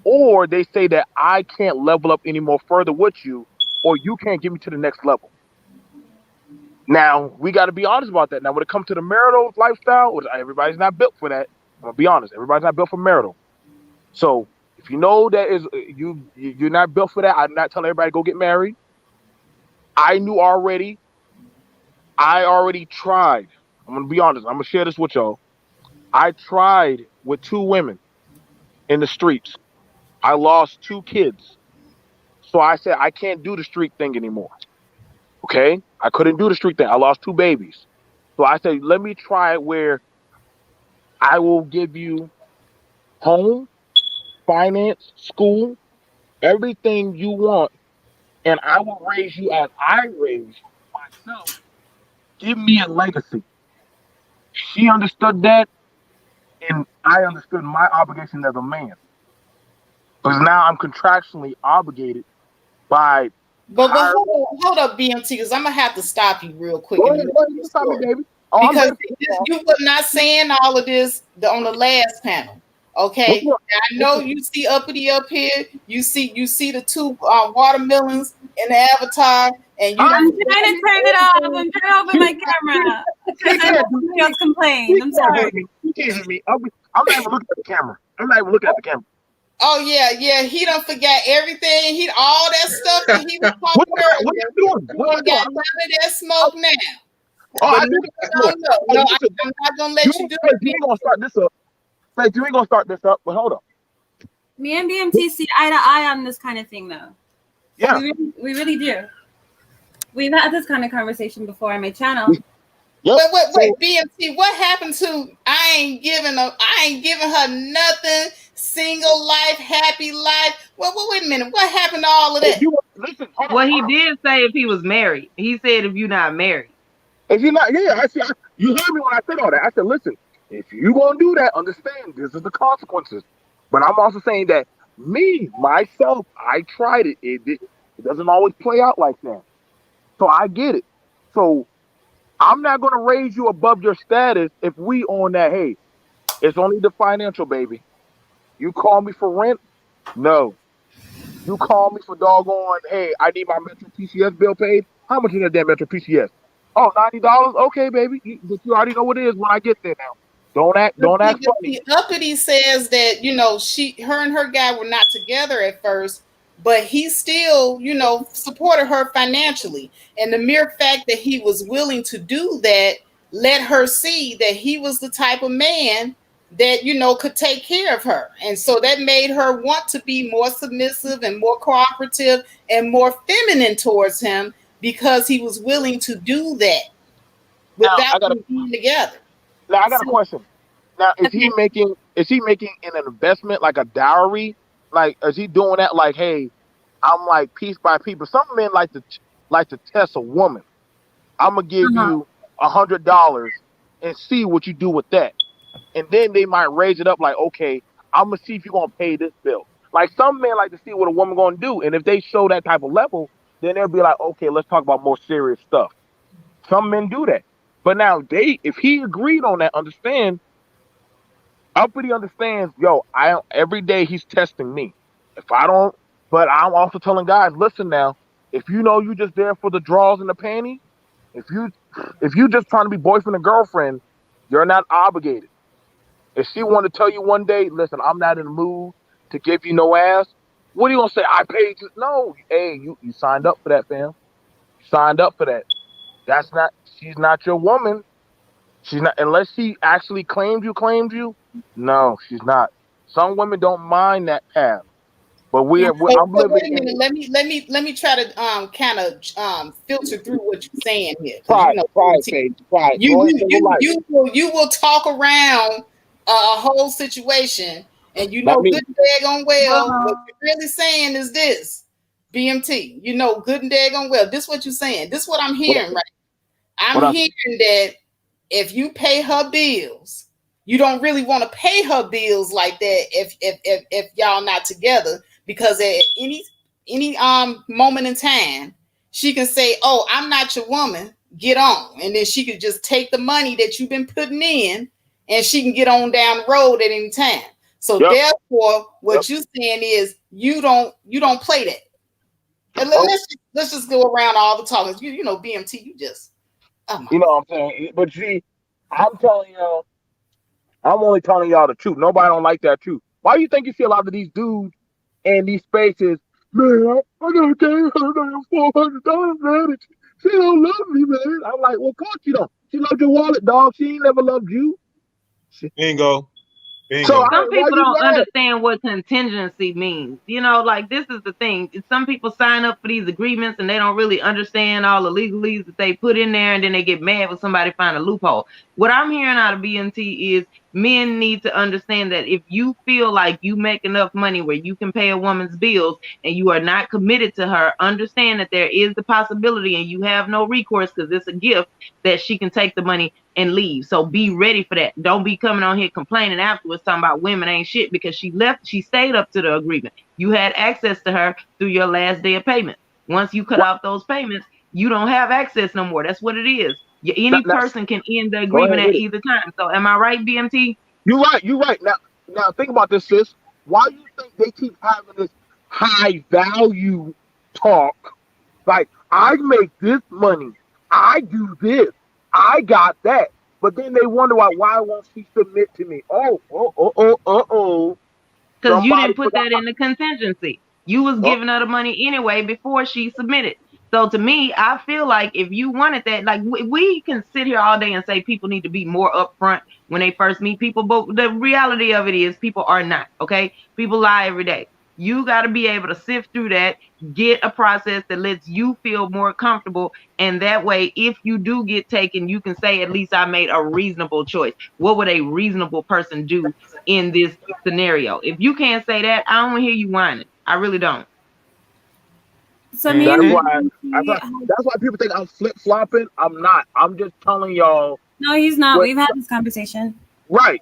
or they say that I can't level up any more further with you, or you can't get me to the next level. Now, we got to be honest about that. Now, when it comes to the marital lifestyle, everybody's not built for that. I'm going to be honest. Everybody's not built for marital. So if you know that is you're not built for that, I'm not telling everybody to go get married. I knew already. I already tried. I'm going to be honest. I'm going to share this with y'all. I tried with 2 women in the streets. I lost 2 kids. So I said, I can't do the street thing anymore. Okay? I couldn't do the street thing. I lost 2 babies. So I said, let me try it where I will give you home, finance, school, everything you want, and I will raise you as I raised myself. Give me a legacy. She understood that, and I understood my obligation as a man. Because now I'm contractually obligated by. But hold up, BMT, because I'm gonna have to stop you real quick. Go ahead, stop me, baby. Oh, because you were not saying all of this on the last panel. Okay, now, I know you see uppity up here. You see the 2 watermelons in the avatar, and you. I'm trying to turn it off and turn over my camera because I know somebody else complained. I'm sorry. You can't hear me. I'm not even looking at the camera. I'm not even looking at the camera. Oh yeah. He done forgot everything. All that stuff that he was talking earlier. What you doing? What you got none of that smoke now. Oh, I no, I'm not gonna let you do it. You ain't gonna start this up. Faith, you ain't gonna start this up, but hold up. Me and BMT see eye to eye on this kind of thing, though. Yeah, we really do. We've had this kind of conversation before on my channel. Yep. Wait, BMT, what happened to I ain't giving her nothing, single life, happy life? Well, wait a minute, what happened to all of that? Listen, well, he did say if he was married. He said if you're not married. If you're not, you heard me when I said all that. I said, listen, if you gonna do that, understand this is the consequences. But I'm also saying that myself, I tried it. It doesn't always play out like that. So I get it. So I'm not going to raise you above your status if we on that, hey, it's only the financial, baby. You call me for rent? No. You call me for doggone, hey, I need my Metro PCS bill paid? How much is that damn Metro PCS? Oh, $90? Okay, baby. But you already know what it is when I get there now. Don't act funny. Uppity says that, her and her guy were not together at first, but he still, supported her financially. And the mere fact that he was willing to do that let her see that he was the type of man that, could take care of her. And so that made her want to be more submissive and more cooperative and more feminine towards him because he was willing to do that without them being together. Now I got a question. Now is he making an investment like a dowry? Like is he doing that like, hey, I'm like piece by piece. But some men like to test a woman. I'm gonna give you $100 and see what you do with that, and then they might raise it up like, okay, I'm gonna see if you're gonna pay this bill. Like some men like to see what a woman gonna do, and if they show that type of level, then they'll be like, okay, let's talk about more serious stuff. Some men do that, but now if he agreed on that, understand, Uppity understands. Yo, every day he's testing me. If I don't, but I'm also telling guys, listen now, if you know you just there for the draws and the panties, if you just trying to be boyfriend and girlfriend, you're not obligated. If she want to tell you one day, listen, I'm not in the mood to give you no ass, what are you gonna say? I paid you? No, hey, you signed up for that, fam. You signed up for that. She's not your woman. She's not, unless she actually claimed you. No, she's not. Some women don't mind that path, but I'm So living wait a in minute. Let me try to kind of filter through what you're saying here, because pride, baby, pride. Join single life. you will talk around a whole situation, and Not me. good and daggone well what you're really saying is this, BMT. Good and daggone well. This what you're saying. This what I'm hearing, right? I'm hearing that if you pay her bills, you don't really want to pay her bills like that if y'all not together, because at any moment in time she can say, oh, I'm not your woman, get on, and then she could just take the money that you've been putting in and she can get on down the road at any time. So therefore what you're saying is you don't play that. And let's just go around all the talking. BMT, you just you know what I'm saying? But see, I'm telling y'all, I'm only telling y'all the truth. Nobody don't like that truth. Why do you think you see a lot of these dudes in these spaces? Man, I gotta pay her $400, man. She don't love me, man. I'm like, well, of course she don't. She loved your wallet, dog. She ain't never loved you. Bingo. So some people don't understand what contingency means. Like this is the thing. Some people sign up for these agreements and they don't really understand all the legalese that they put in there, and then they get mad when somebody find a loophole. What I'm hearing out of BMT is men need to understand that if you feel like you make enough money where you can pay a woman's bills and you are not committed to her, understand that there is the possibility, and you have no recourse because it's a gift, that she can take the money and leave. So be ready for that. Don't be coming on here complaining afterwards talking about women ain't shit because she stayed up to the agreement. You had access to her through your last day of payment. Once you cut off those payments, you don't have access no more. That's what it is. Any person can end the agreement at either time. So am I right, BMT? You're right. Now think about this, sis. Why do you think they keep having this high value talk? Like, I make this money, I do this, I got that. But then they wonder why won't she submit to me? Because you didn't put that in the contingency. You was giving her the money anyway before she submitted. So to me, I feel like if you wanted that, like we can sit here all day and say people need to be more upfront when they first meet people, but the reality of it is people are not, okay? People lie every day. You got to be able to sift through that, get a process that lets you feel more comfortable. And that way, if you do get taken, you can say, at least I made a reasonable choice. What would a reasonable person do in this scenario? If you can't say that, I don't want to hear you whining. I really don't. So that's why people think I'm flip-flopping. I'm not. I'm just telling y'all. No, he's not. We've had this conversation. Right.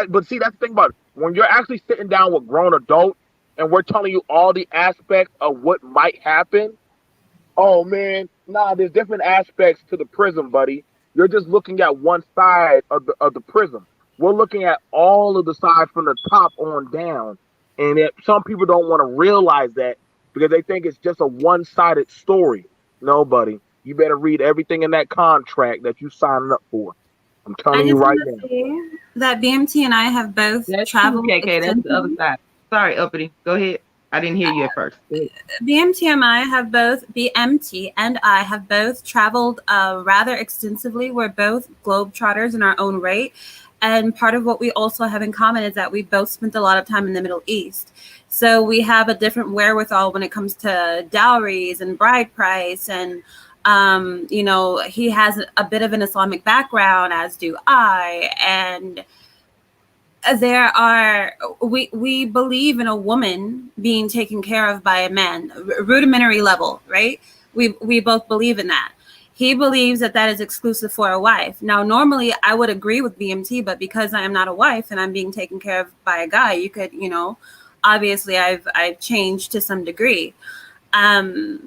But see, that's the thing about it. When you're actually sitting down with grown adults and we're telling you all the aspects of what might happen, oh man, there's different aspects to the prism, buddy. You're just looking at one side of the prism. We're looking at all of the sides from the top on down. And some people don't want to realize that because they think it's just a one-sided story. No, buddy. You better read everything in that contract that you signed up for. I'm telling you right now. That BMT and I have both traveled. KK, that's the other side. Sorry, Uppity. Go ahead. I didn't hear you at first. BMT and I have both traveled rather extensively. We're both globetrotters in our own right. And part of what we also have in common is that we both spent a lot of time in the Middle East. So we have a different wherewithal when it comes to dowries and bride price. And, he has a bit of an Islamic background, as do I. And we believe in a woman being taken care of by a man, rudimentary level, right? We both believe in that. He believes that that is exclusive for a wife. Now, normally I would agree with BMT, but because I am not a wife and I'm being taken care of by a guy, you could, obviously I've changed to some degree. My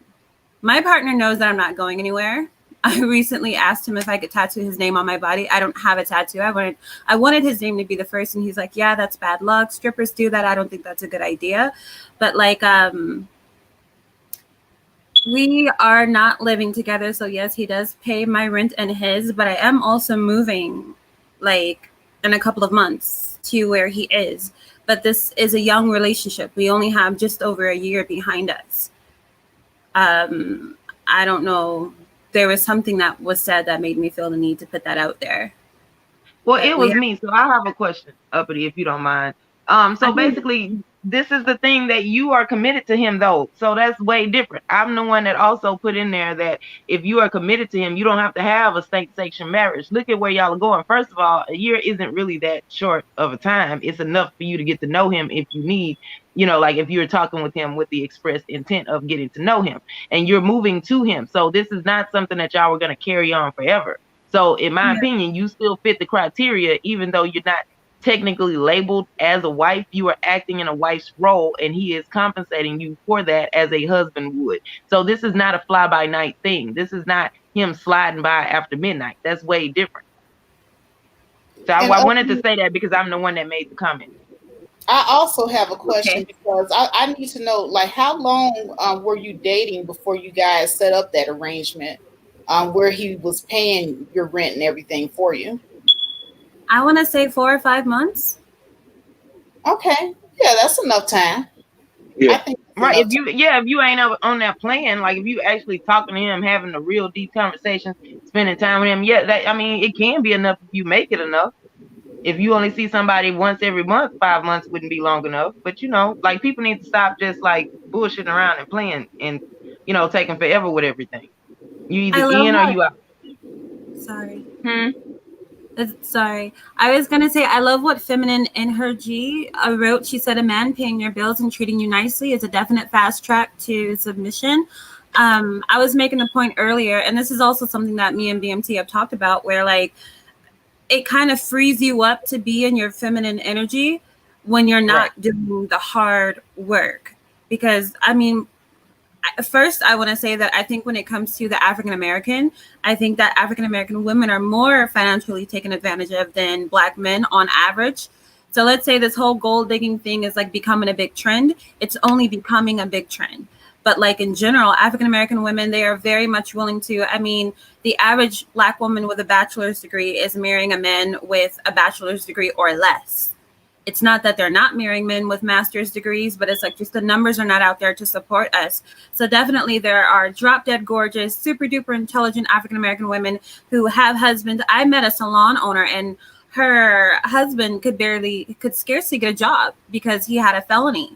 partner knows that I'm not going anywhere. I recently asked him if I could tattoo his name on my body. I don't have a tattoo. I wanted his name to be the first, and he's like, yeah, that's bad luck. Strippers do that. I don't think that's a good idea. But we are not living together. So yes, he does pay my rent and his, but I am also moving in a couple of months to where he is. But this is a young relationship. We only have just over a year behind us. I don't know. There was something that was said that made me feel the need to put that out there. Well, it was me. So I have a question, Uppity, if you don't mind. So basically, this is the thing that you are committed to him, though. So that's way different. I'm the one that also put in there that if you are committed to him, you don't have to have a state-sanctioned marriage. Look at where y'all are going. First of all, a year isn't really that short of a time. It's enough for you to get to know him if you need, if you're talking with him with the express intent of getting to know him, and you're moving to him. So this is not something that y'all were going to carry on forever. So in my opinion, you still fit the criteria, even though you're not technically labeled as a wife. You are acting in a wife's role, and he is compensating you for that as a husband would. So this is not a fly-by-night thing. This is not him sliding by after midnight. That's way different. So I wanted to say that because I'm the one that made the comment. I also have a question because I need to know, how long were you dating before you guys set up that arrangement where he was paying your rent and everything for you? I want to say 4 or 5 months. Okay. Yeah, that's enough time. Yeah. I think right. If you ain't on that plan, if you actually talking to him, having a real deep conversation, spending time with him, it can be enough if you make it enough. If you only see somebody once every month, 5 months wouldn't be long enough. But people need to stop just bullshitting around and playing and taking forever with everything. You either in or you out. Sorry. Sorry. I was going to say, I love what Feminine in her G wrote. She said, a man paying your bills and treating you nicely is a definite fast track to submission. I was making a point earlier, and this is also something that me and BMT have talked about, where it kind of frees you up to be in your feminine energy when you're not doing the hard work. Because, first, I want to say that I think when it comes to the African American, I think that African American women are more financially taken advantage of than Black men on average. So let's say this whole gold digging thing is becoming a big trend. It's only becoming a big trend. But in general, African American women, they are very much willing to, the average Black woman with a bachelor's degree is marrying a man with a bachelor's degree or less. It's not that they're not marrying men with master's degrees, but it's just the numbers are not out there to support us. So definitely there are drop dead gorgeous, super duper intelligent African American women who have husbands. I met a salon owner, and her husband could scarcely get a job because he had a felony.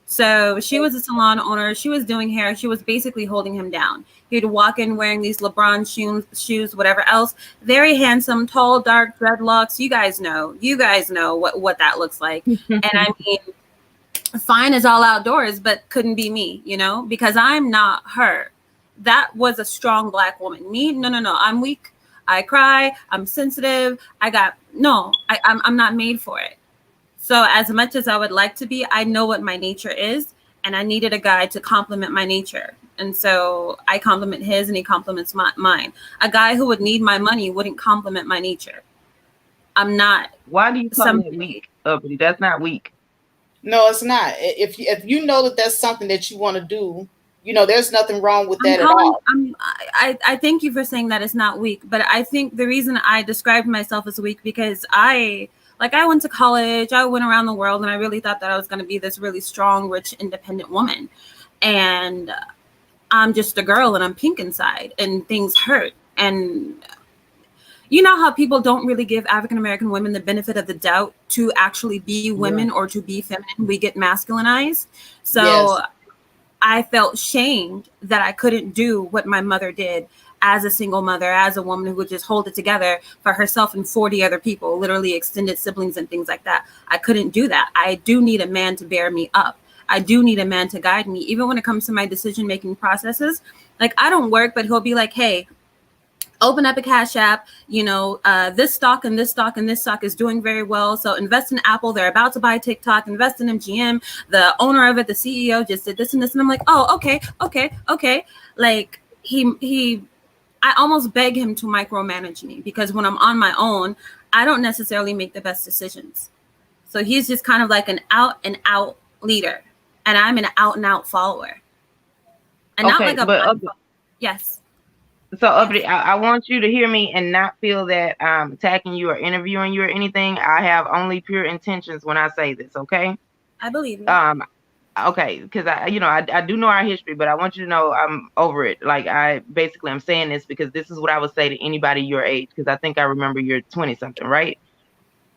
So she was a salon owner. She was doing hair. She was basically holding him down. He'd walk in wearing these LeBron shoes, whatever else. Very handsome, tall, dark, dreadlocks. You guys know what that looks like. And fine as all outdoors, but couldn't be me, because I'm not her. That was a strong Black woman. Me, no. I'm weak. I cry. I'm sensitive. I'm not made for it. So as much as I would like to be, I know what my nature is, and I needed a guy to complement my nature. And so I compliment his, and he compliments mine. A guy who would need my money wouldn't complement my nature. I'm not. Why do you call it weak, Uppity? That's not weak. No, it's not. If you know that that's something that you want to do, there's nothing wrong with that at all. I thank you for saying that it's not weak, but I think the reason I described myself as weak because I went to college, I went around the world, and I really thought that I was going to be this really strong, rich, independent woman. And I'm just a girl, and I'm pink inside, and things hurt. And you know how people don't really give African American women the benefit of the doubt to actually be women or to be feminine. We get masculinized. So yes. I felt shamed that I couldn't do what my mother did. as a single mother, as a woman who would just hold it together for herself and 40 other people, literally extended siblings and things like that. I couldn't do that. I do need a man to bear me up. I do need a man to guide me, even when it comes to my decision-making processes. Like, I don't work, but he'll be like, hey, open up a Cash App, this stock and this stock and this stock is doing very well. So invest in Apple. They're about to buy TikTok. Invest in MGM. The owner of it, the CEO, just did this and this. And I'm like, oh, okay. Like, I almost beg him to micromanage me, because when I'm on my own, I don't necessarily make the best decisions. So he's just kind of like an out and out leader, and I'm an out and out follower. And okay, not like a yes. So, Uppity, I want you to hear me and not feel that I'm attacking you or interviewing you or anything. I have only pure intentions when I say this, okay? I believe you. Okay, because I do know our history, but I want you to know I'm over it. Like, I'm saying this because this is what I would say to anybody your age, because I think I remember you're 20-something, right?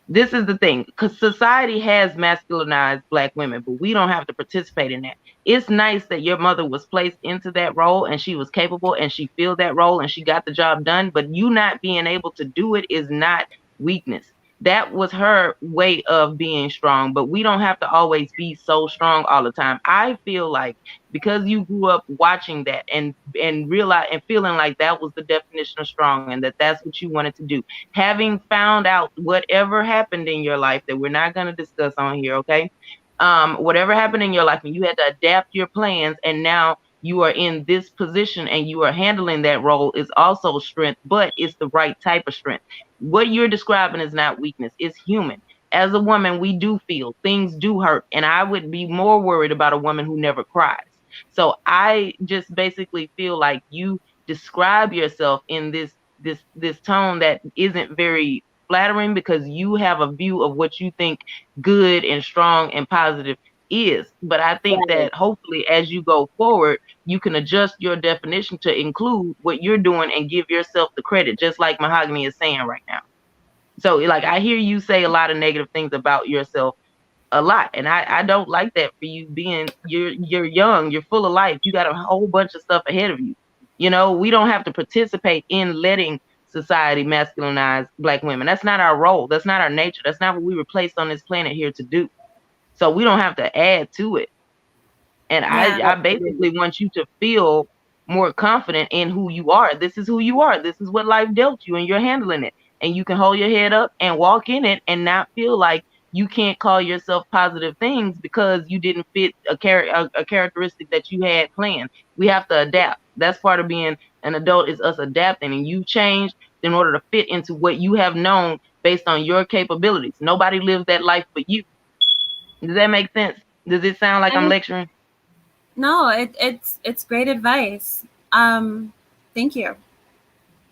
This is the thing, because society has masculinized Black women, but we don't have to participate in that. It's nice that your mother was placed into that role and she was capable and she filled that role and she got the job done, but you not being able to do it is not weakness. That was her way of being strong, but we don't have to always be so strong all the time. I feel like because you grew up watching that and realize and feeling like that was the definition of strong and that that's what you wanted to do, having found out whatever happened in your life that we're not going to discuss on here, okay? Whatever happened in your life and you had to adapt your plans, and now you are in this position and you are handling that role, is also strength, but it's the right type of strength. What you're describing is not weakness, it's human. As a woman, we do feel things do hurt, and I would be more worried about a woman who never cries. So I just basically feel like you describe yourself in this tone that isn't very flattering, because you have a view of what you think good and strong and positive is. But I think that hopefully as you go forward, you can adjust your definition to include what you're doing and give yourself the credit, just like Mahogany is saying right now. So, like, I hear you say a lot of negative things about yourself a lot, and I don't like that for you. Being you're young, you're full of life, you got a whole bunch of stuff ahead of you. We don't have to participate in letting society masculinize Black women. That's not our role. That's not our nature. That's not what we were placed on this planet here to do. So we don't have to add to it. And I basically want you to feel more confident in who you are. This is who you are. This is what life dealt you, and you're handling it. And you can hold your head up and walk in it and not feel like you can't call yourself positive things because you didn't fit a characteristic that you had planned. We have to adapt. That's part of being an adult, is us adapting. And you changed in order to fit into what you have known based on your capabilities. Nobody lives that life but you. Does that make sense? Does it sound like I'm lecturing? No, it's great advice. Thank you.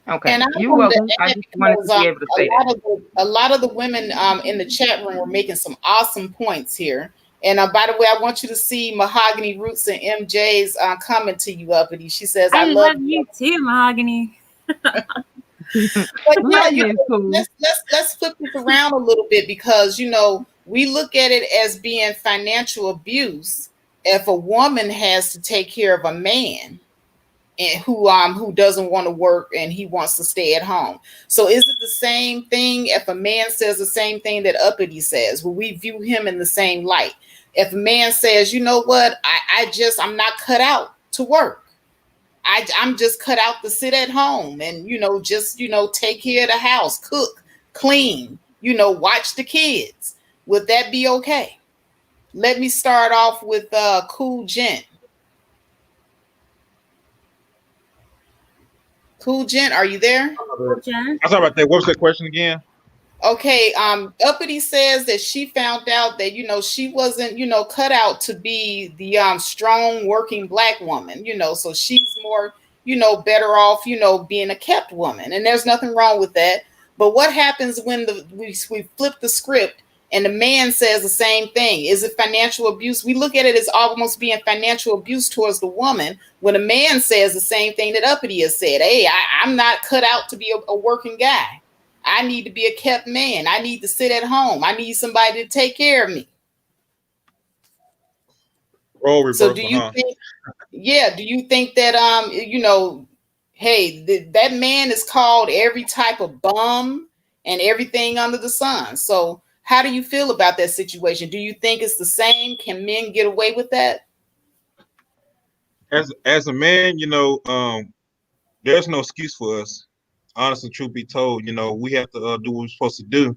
Okay, And you're welcome. I just wanted to be able to say that. A lot of the women in the chat room were making some awesome points here. And by the way, I want you to see Mahogany Roots and MJ's comment to you, Uppity. She says, I love you too, Mahogany. But yeah, let's flip this around a little bit, because we look at it as being financial abuse if a woman has to take care of a man and who doesn't want to work and he wants to stay at home. So is it the same thing if a man says the same thing that Uppity says? Will we view him in the same light? If a man says, you know what, I'm not cut out to work. I'm just cut out to sit at home and, just take care of the house, cook, clean, watch the kids. Would that be okay? Let me start off with Cool Gent. Cool Gent, are you there? Cool Gent. I'm sorry about that. What was that question again? Okay, Uppity says that she found out that, she wasn't, cut out to be the strong working Black woman, so she's more, better off, being a kept woman. And there's nothing wrong with that. But what happens when we flip the script and the man says the same thing? Is it financial abuse? We look at it as almost being financial abuse towards the woman when a man says the same thing that Uppity has said. Hey, I'm not cut out to be a working guy. I need to be a kept man. I need to sit at home. I need somebody to take care of me. Role reversal, so do you think? Yeah, do you think that hey, that man is called every type of bum and everything under the sun. So how do you feel about that situation? Do you think it's the same? Can men get away with that? As a man, there's no excuse for us. Honestly, truth be told, we have to do what we're supposed to do.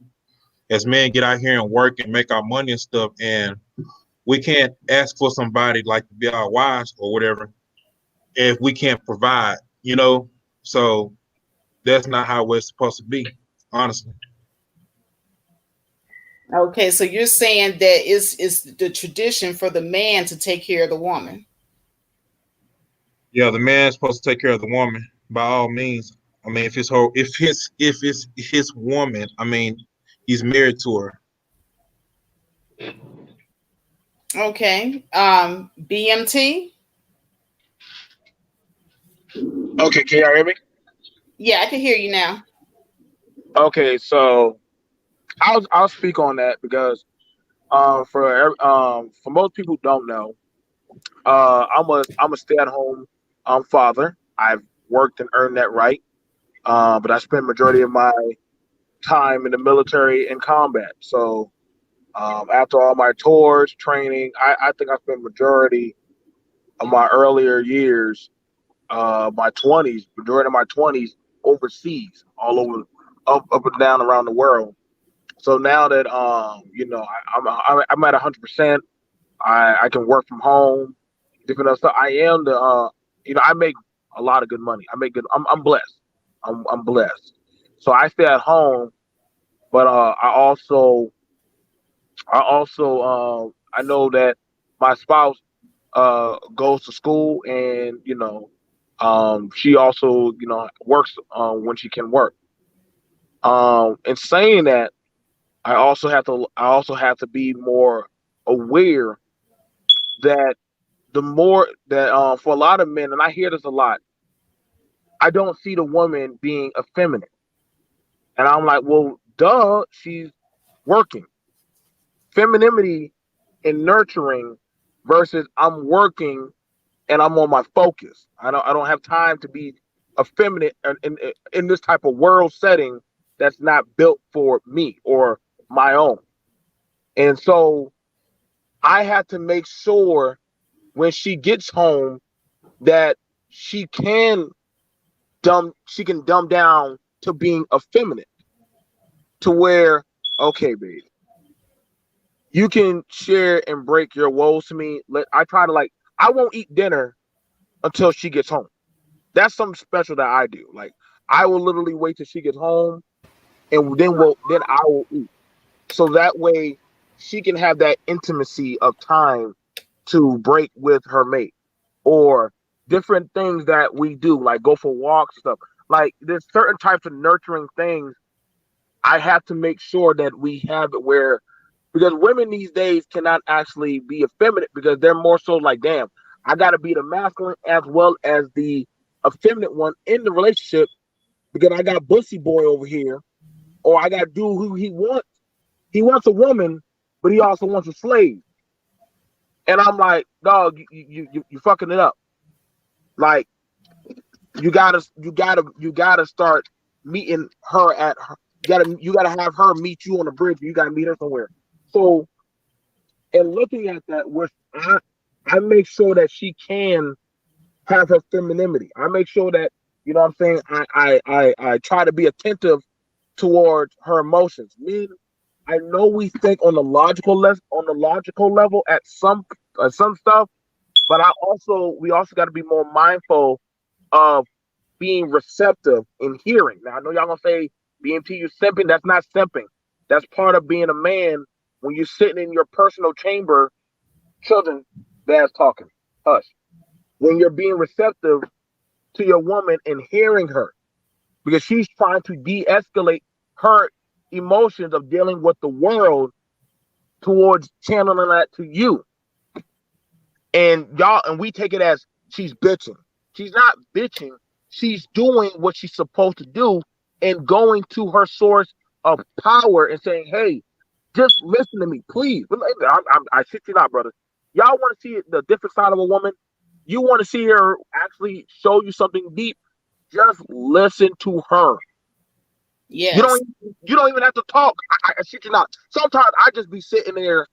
As men, get out here and work and make our money and stuff, and we can't ask for somebody like to be our wives or whatever if we can't provide. So that's not how we're supposed to be, honestly. Okay, so you're saying that it's the tradition for the man to take care of the woman. Yeah, the man's supposed to take care of the woman by all means. I mean, if it's his woman, I mean, he's married to her. Okay. BMT? Okay, can y'all hear me? Yeah, I can hear you now. Okay, so I'll speak on that because for most people who don't know, I'm a stay at home father. I've worked and earned that right, but I spent majority of my time in the military in combat. So after all my tours, training, I think I spent majority of my earlier years, majority of my 20s overseas, all over, up and down around the world. So now that I'm at 100%, I can work from home, different other stuff. I am I make a lot of good money. I make good. I'm blessed. I'm blessed. So I stay at home, but I know that my spouse goes to school, and she also works when she can work. In saying that, I also have to be more aware that the more that for a lot of men, and I hear this a lot, I don't see the woman being effeminate, and I'm like, well, duh, she's working. Femininity and nurturing versus I'm working and I'm on my focus. I don't have time to be effeminate in this type of world setting that's not built for me or my own. And so I have to make sure when she gets home that she can dumb down to being effeminate, to where, okay, babe, you can share and break your woes to me. I try to, like, I won't eat dinner until she gets home. That's something special that I do. Like, I will literally wait till she gets home, and then I will eat. So that way she can have that intimacy of time to break with her mate, or different things that we do, like go for walks, stuff. Like, there's certain types of nurturing things I have to make sure that we have it where, because women these days cannot actually be effeminate because they're more so like, damn, I got to be the masculine as well as the effeminate one in the relationship because I got Bussy Boy over here, or I got dude who he wants. He wants a woman, but he also wants a slave. And I'm like, dog, you fucking it up. Like, you gotta start meeting her at her. You gotta have her meet you on the bridge. You gotta meet her somewhere. So, and looking at that, I make sure that she can have her femininity. I make sure that, you know what I'm saying, I try to be attentive towards her emotions. Men, I know we think on the logical level at some stuff, but we also got to be more mindful of being receptive in hearing. Now I know y'all gonna say BMT, you simping. That's not simping. That's part of being a man. When you're sitting in your personal chamber, children, dad's talking, hush. When you're being receptive to your woman and hearing her, because she's trying to de-escalate her emotions of dealing with the world towards channeling that to you. And we take it as she's bitching. She's not bitching. She's doing what she's supposed to do and going to her source of power and saying, hey, just listen to me, please. I shit you not, brother. Y'all want to see the different side of a woman? You want to see her actually show you something deep? Just listen to her. Yes. You don't even have to talk. I shit you not. Sometimes I just be sitting there.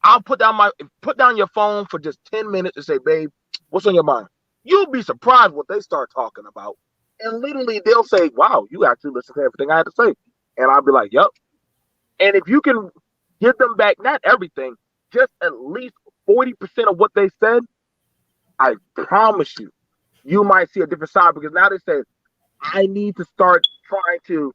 I'll put down your phone for just 10 minutes and say, babe, what's on your mind? You'll be surprised what they start talking about. And literally they'll say, wow, you actually listen to everything I had to say. And I'll be like, yep. And if you can give them back, not everything, just at least 40% of what they said, I promise you, you might see a different side, because now they say, I need to start trying to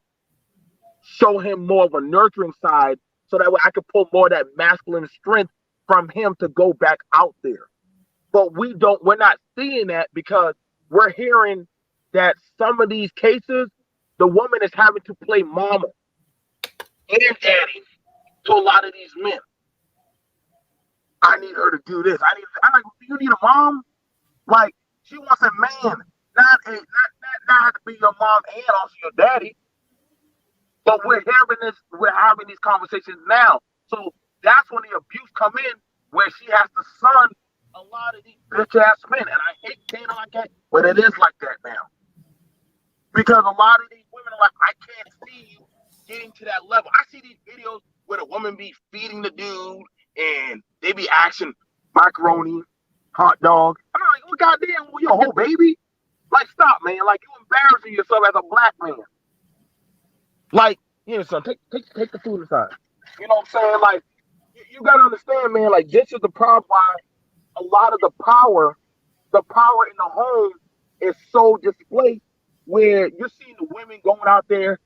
show him more of a nurturing side so that way I can pull more of that masculine strength from him to go back out there. But we're not seeing that, because we're hearing that some of these cases, the woman is having to play mama and daddy to a lot of these men. I need her to do this. I'm like, you need a mom? Like, she wants a man, not have to be your mom and also your daddy. But we're having these conversations now. So that's when the abuse come in, where she has to son a lot of these bitch ass men. And I hate saying it like that, but it is like that now. Because a lot of these women are like, I can't see you getting to that level. I see these videos where the woman be feeding the dude and they be asking macaroni, hot dog. I'm like, oh goddamn, well, you a whole baby? Like, stop, man. Like, you embarrassing yourself as a black man. Like, you know, son, take the food aside. You know what I'm saying? Like, you gotta understand, man, like, this is the problem why a lot of the power in the home is so displaced, where you're seeing the women going out there,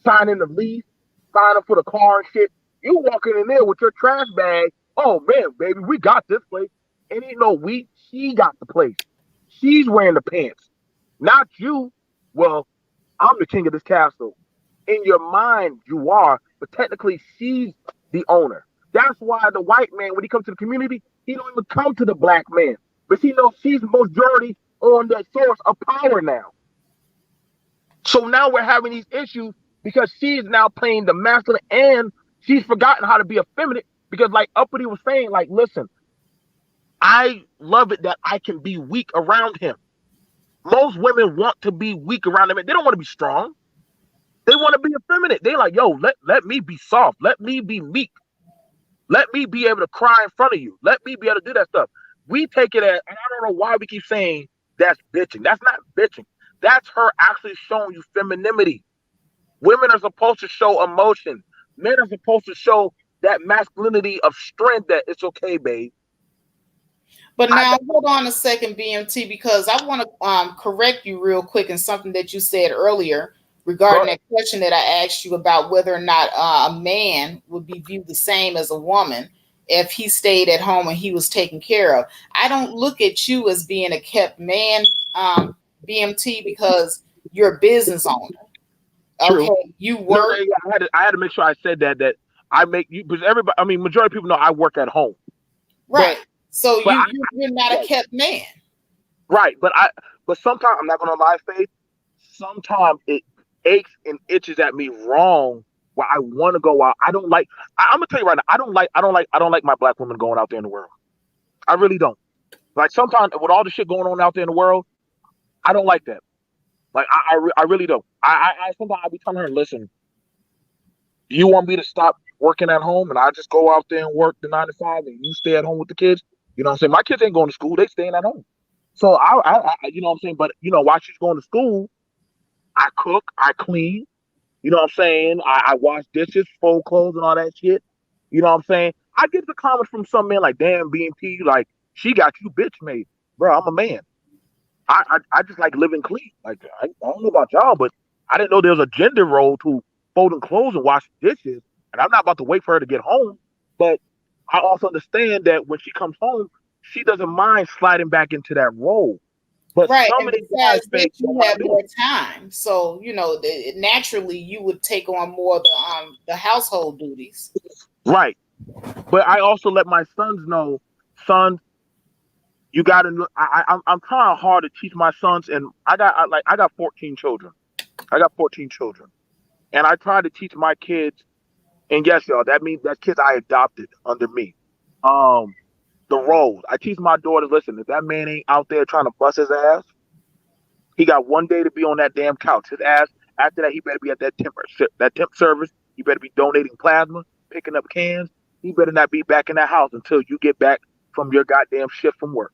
signing the lease, signing for the car and shit. You walking in there with your trash bag. Oh man, baby, we got this place. And ain't no we. She got the place. She's wearing the pants, not you. Well, I'm the king of this castle. In your mind, you are, but technically, she's the owner. That's why the white man, when he comes to the community, he don't even come to the black man, but he knows she's majority on the source of power now. So now we're having these issues because she's now playing the masculine, and she's forgotten how to be a feminine. Because, like Uppity was saying, like, listen, I love it that I can be weak around him. Most women want to be weak around him. They don't want to be strong. They want to be effeminate. They like, yo, let me be soft. Let me be meek. Let me be able to cry in front of you. Let me be able to do that stuff. We take it as, and I don't know why we keep saying that's bitching. That's not bitching. That's her actually showing you femininity. Women are supposed to show emotion. Men are supposed to show that masculinity of strength, that it's okay, babe. But now, hold on a second, BMT, because I want to correct you real quick in something that you said earlier regarding that question that I asked you about whether or not a man would be viewed the same as a woman if he stayed at home and he was taken care of. I don't look at you as being a kept man, BMT, because you're a business owner. True. Okay, you work. No, I had to make sure I said that I make you, because everybody, I mean, majority of people know I work at home. Right. So you're not a kept man. Right. But sometimes, I'm not gonna lie, Faith, sometimes it aches and itches at me wrong, where I want to go out. I don't like, I'm gonna tell you right now, I don't like my black women going out there in the world. I really don't. Like, sometimes with all the shit going on out there in the world, I don't like that. Like, I really don't. I sometimes I be telling her, listen, do you want me to stop working at home and I just go out there and work the 9 to 5 and you stay at home with the kids? You know what I'm saying? My kids ain't going to school; they staying at home. So I you know what I'm saying. But you know, while she's going to school, I cook, I clean. You know what I'm saying? I wash dishes, fold clothes, and all that shit. You know what I'm saying? I get the comments from some men like, "Damn, BMP, like she got you bitch made, bro. I'm a man. I just like living clean. Like, I don't know about y'all, but I didn't know there was a gender role to folding clothes and washing dishes. And I'm not about to wait for her to get home. But I also understand that when she comes home, she doesn't mind sliding back into that role. But right, some and of these guys besides that, you have more time, so you know naturally you would take on more of the household duties. Right, but I also let my sons know, son, you got to. I'm trying hard to teach my sons, and I got 14 children. I got 14 children, and I try to teach my kids. And yes, y'all, that means that kids I adopted under me. The roles. I teach my daughters, listen, if that man ain't out there trying to bust his ass, He got 1 day to be on that damn couch. His ass, after that, he better be at that temp service. He better be donating plasma, picking up cans. He better not be back in that house until you get back from your goddamn shift from work.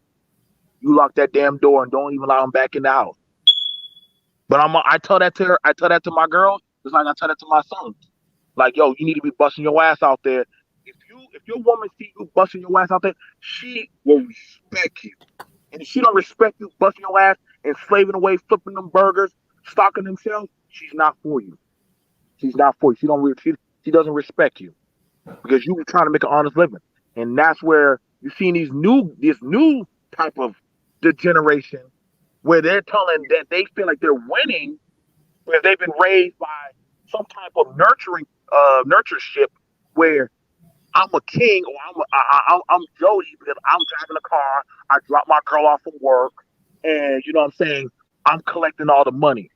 You lock that damn door and don't even allow him back in the house. But I tell that to her. I tell that to my girl. Just like I tell that to my son. Like, yo, you need to be busting your ass out there. If your woman see you busting your ass out there, she will respect you. And if she don't respect you busting your ass and slaving away, flipping them burgers, stocking themselves, she's not for you. She's not for you. She doesn't respect you because you were trying to make an honest living. And that's where you see this new type of degeneration where they're telling that they feel like they're winning because they've been raised by some type of nurtureship where I'm a king or I'm Jody because I'm driving a car. I drop my girl off from work, and you know what I'm saying. I'm collecting all the money,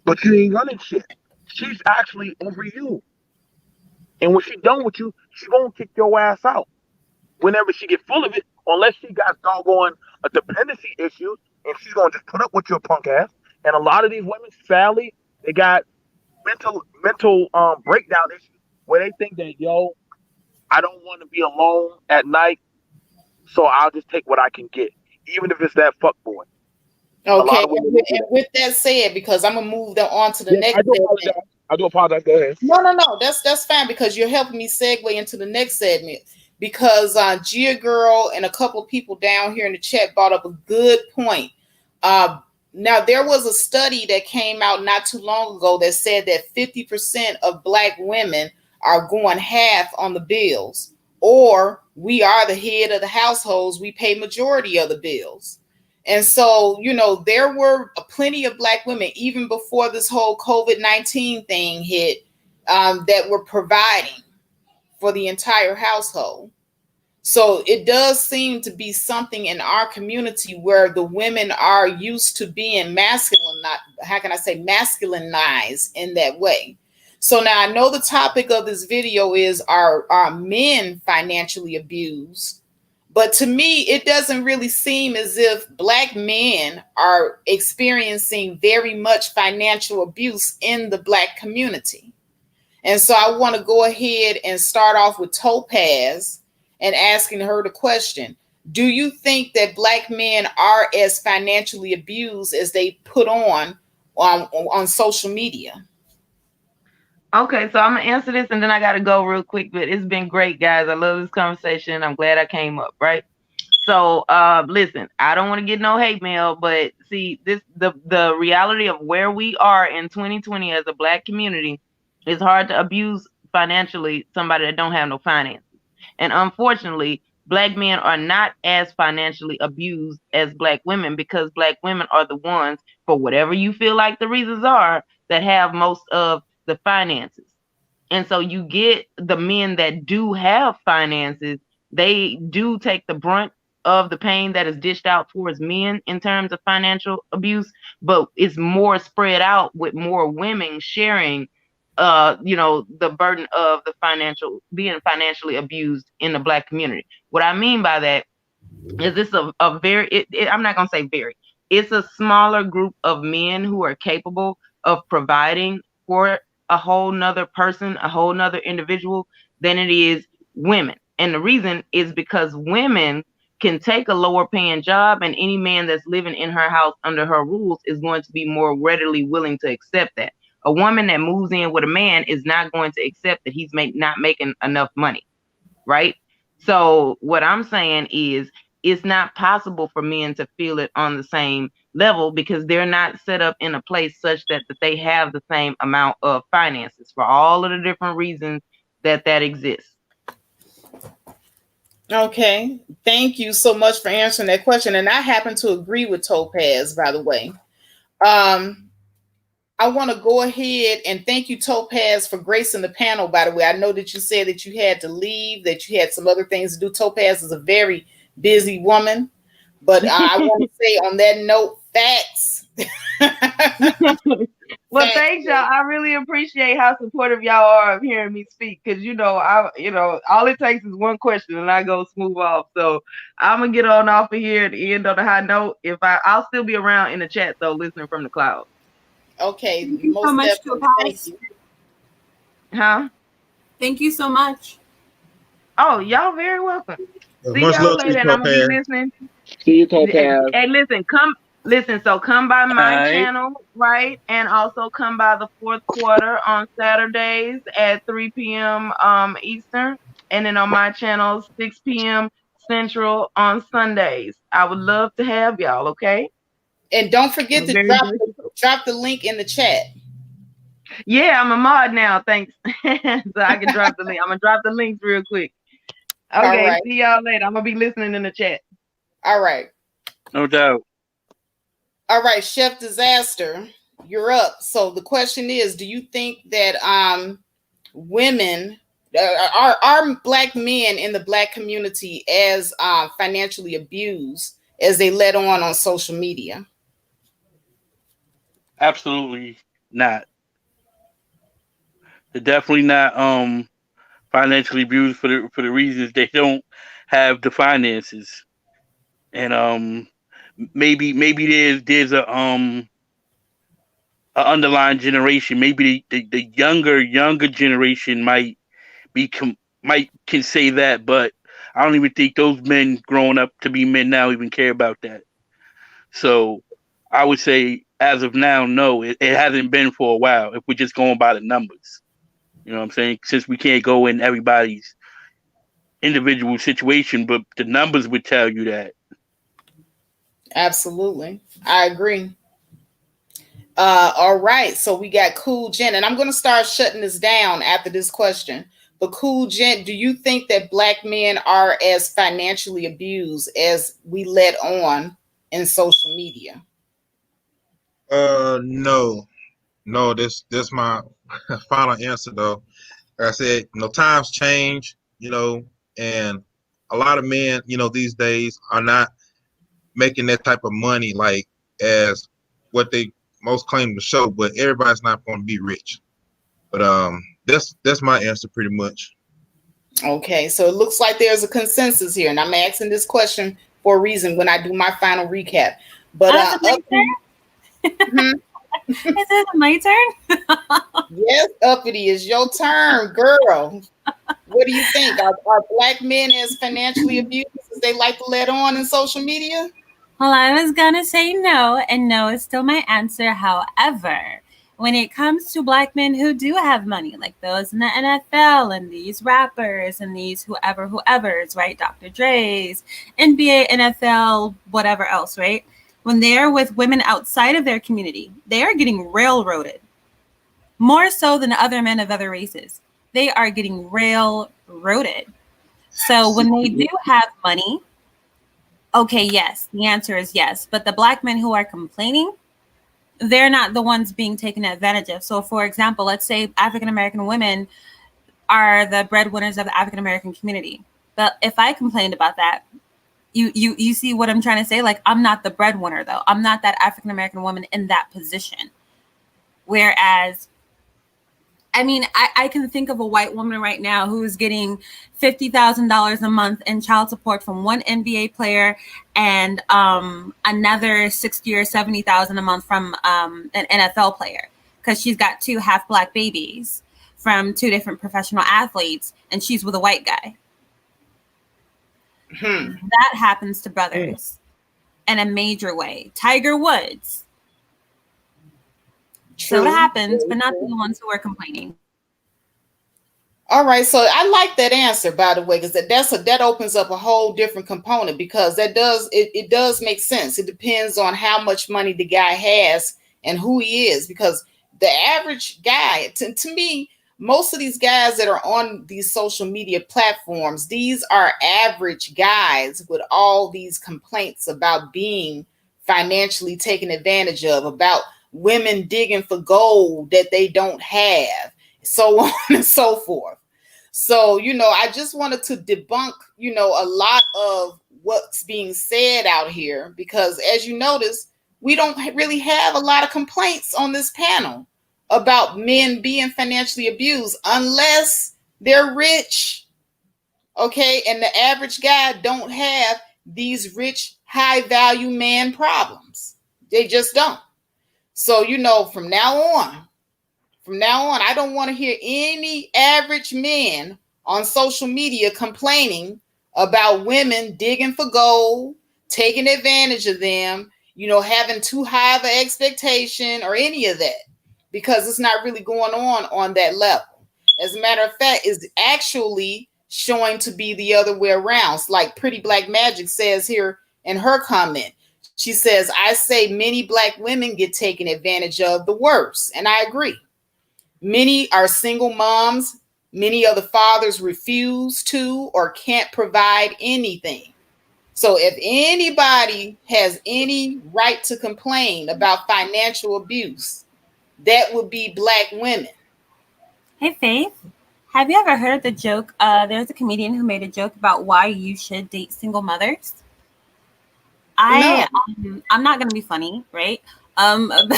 but you ain't running shit. She's actually over you, and when she done with you, she gonna kick your ass out. Whenever she get full of it, unless she got doggone a dependency issue, and she's gonna just put up with your punk ass. And a lot of these women, sadly, they got mental breakdown issues where they think that, yo, I don't want to be alone at night, so I'll just take what I can get, even if it's that fuck boy. Okay, and with that said, because I'm gonna move on to the next. I do apologize. Go ahead. No, that's fine because you're helping me segue into the next segment. Because Gia Girl and a couple of people down here in the chat brought up a good point. Now, there was a study that came out not too long ago that said that 50% of Black women are going half on the bills, or we are the head of the households. We pay majority of the bills. And so, you know, there were plenty of Black women, even before this whole COVID-19 thing hit, that were providing for the entire household. So it does seem to be something in our community where the women are used to being masculinized in that way. So now I know the topic of this video is are men financially abused? But to me, it doesn't really seem as if Black men are experiencing very much financial abuse in the Black community. And so I want to go ahead and start off with Topaz and asking her the question. Do you think that Black men are as financially abused as they put on social media? Okay, so I'm going to answer this and then I got to go real quick, but it's been great, guys. I love this conversation. I'm glad I came up, right? So, listen, I don't want to get no hate mail, but see, the reality of where we are in 2020 as a Black community, it's hard to abuse financially somebody that don't have no finances. And unfortunately, Black men are not as financially abused as Black women because Black women are the ones, for whatever you feel like the reasons are, that have most of the finances. And so you get the men that do have finances, they do take the brunt of the pain that is dished out towards men in terms of financial abuse, but it's more spread out with more women sharing the burden of being financially abused in the Black community. What I mean by that is this a very, I'm not going to say very, it's a smaller group of men who are capable of providing for a whole nother person, a whole nother individual than it is women. And the reason is because women can take a lower paying job and any man that's living in her house under her rules is going to be more readily willing to accept that. A woman that moves in with a man is not going to accept that he's not making enough money, right? So what I'm saying is it's not possible for men to feel it on the same level because they're not set up in a place such that they have the same amount of finances for all of the different reasons that exists. Okay, thank you so much for answering that question. And I happen to agree with Topaz, by the way. I want to go ahead and thank you, Topaz, for gracing the panel, by the way. I know that you said that you had to leave, that you had some other things to do. Topaz is a very busy woman. But I want to say on that note, facts Well, thanks, y'all. I really appreciate how supportive y'all are of hearing me speak, because all it takes is one question and I go smooth off. So I'm gonna get on off of here and end on a high note. I'll still be around in the chat though, listening from the cloud. Okay, Thank you so most much, definitely. Thank Topaz. you. Huh? Thank you so much. Oh, y'all very welcome. See Much y'all love to you, later, and I'm gonna be Topaz. listening. See you, Topaz. Hey, listen. So come by my Alright. channel, right, and also come by the fourth quarter on Saturdays at 3 p.m. Eastern, and then on my channel 6 p.m. Central on Sundays. I would love to have y'all. Okay. And don't forget I'm to very grateful. drop the link in the chat. Yeah, I'm a mod now. Thanks. So I can drop the link. I'm gonna drop the links real quick. All Okay. right. See y'all later. I'm gonna be listening in the chat. All right. No doubt. All right, Chef Disaster, you're up. So the question is, do you think that women are black men in the black community as financially abused as they let on social media? Absolutely not. They're definitely not financially abused for the reasons they don't have the finances. And maybe there's a underlying generation. Maybe the younger generation might can say that, but I don't even think those men growing up to be men now even care about that. So I would say as of now, no, it hasn't been for a while. If we're just going by the numbers, you know what I'm saying? Since we can't go in everybody's individual situation, but the numbers would tell you that. Absolutely. I agree. All right. So we got Cool Jen, and I'm going to start shutting this down after this question. But Cool Jen, do you think that black men are as financially abused as we let on in social media? No. This my final answer though. Like I said, times change, and a lot of men, these days are not making that type of money like as what they most claim to show, but everybody's not going to be rich. But that's my answer pretty much. Okay, so it looks like there's a consensus here, and I'm asking this question for a reason when I do my final recap. But Is it my turn? Yes, Uppity, is your turn, girl. What do you think? Are black men as financially abused as they like to let on in social media? Well, I was gonna say no, and no is still my answer. However, when it comes to black men who do have money, like those in the NFL and these rappers and these whoever's, right? Dr. Dre's, NBA, NFL, whatever else, right? When they're with women outside of their community, they are getting railroaded. More so than other men of other races. They are getting railroaded. So when they do have money, okay, yes, the answer is yes. But the black men who are complaining, they're not the ones being taken advantage of. So, for example, let's say African American women are the breadwinners of the African American community. But if I complained about that, you see what I'm trying to say? Like, I'm not the breadwinner, though. I'm not that African American woman in that position. Whereas, I mean, I can think of a white woman right now who is getting $50,000 a month in child support from one NBA player and another $60,000 or $70,000 a month from an NFL player, because she's got two half black babies from two different professional athletes, and she's with a white guy. That happens to brothers in a major way. Tiger Woods. True. So it happens, but not the ones who are complaining. All right, so I like that answer, by the way, because that opens up a whole different component, because it does make sense. It depends on how much money the guy has and who he is, because the average guy, to me, most of these guys that are on these social media platforms, these are average guys with all these complaints about being financially taken advantage of, about women digging for gold that they don't have, so on and so forth. So, I just wanted to debunk, a lot of what's being said out here, because as you notice, we don't really have a lot of complaints on this panel about men being financially abused unless they're rich. Okay, and the average guy don't have these rich, high value man problems. They just don't. So, from now on, I don't want to hear any average men on social media complaining about women digging for gold, taking advantage of them, having too high of an expectation or any of that, because it's not really going on that level. As a matter of fact, it's actually showing to be the other way around. It's like Pretty Black Magic says here in her comment. She says, I say many black women get taken advantage of the worst. And I agree. Many are single moms. Many of the fathers refuse to or can't provide anything. So if anybody has any right to complain about financial abuse, that would be black women. Hey, Faith, have you ever heard the joke? There's a comedian who made a joke about why you should date single mothers. I'm not going to be funny, right? But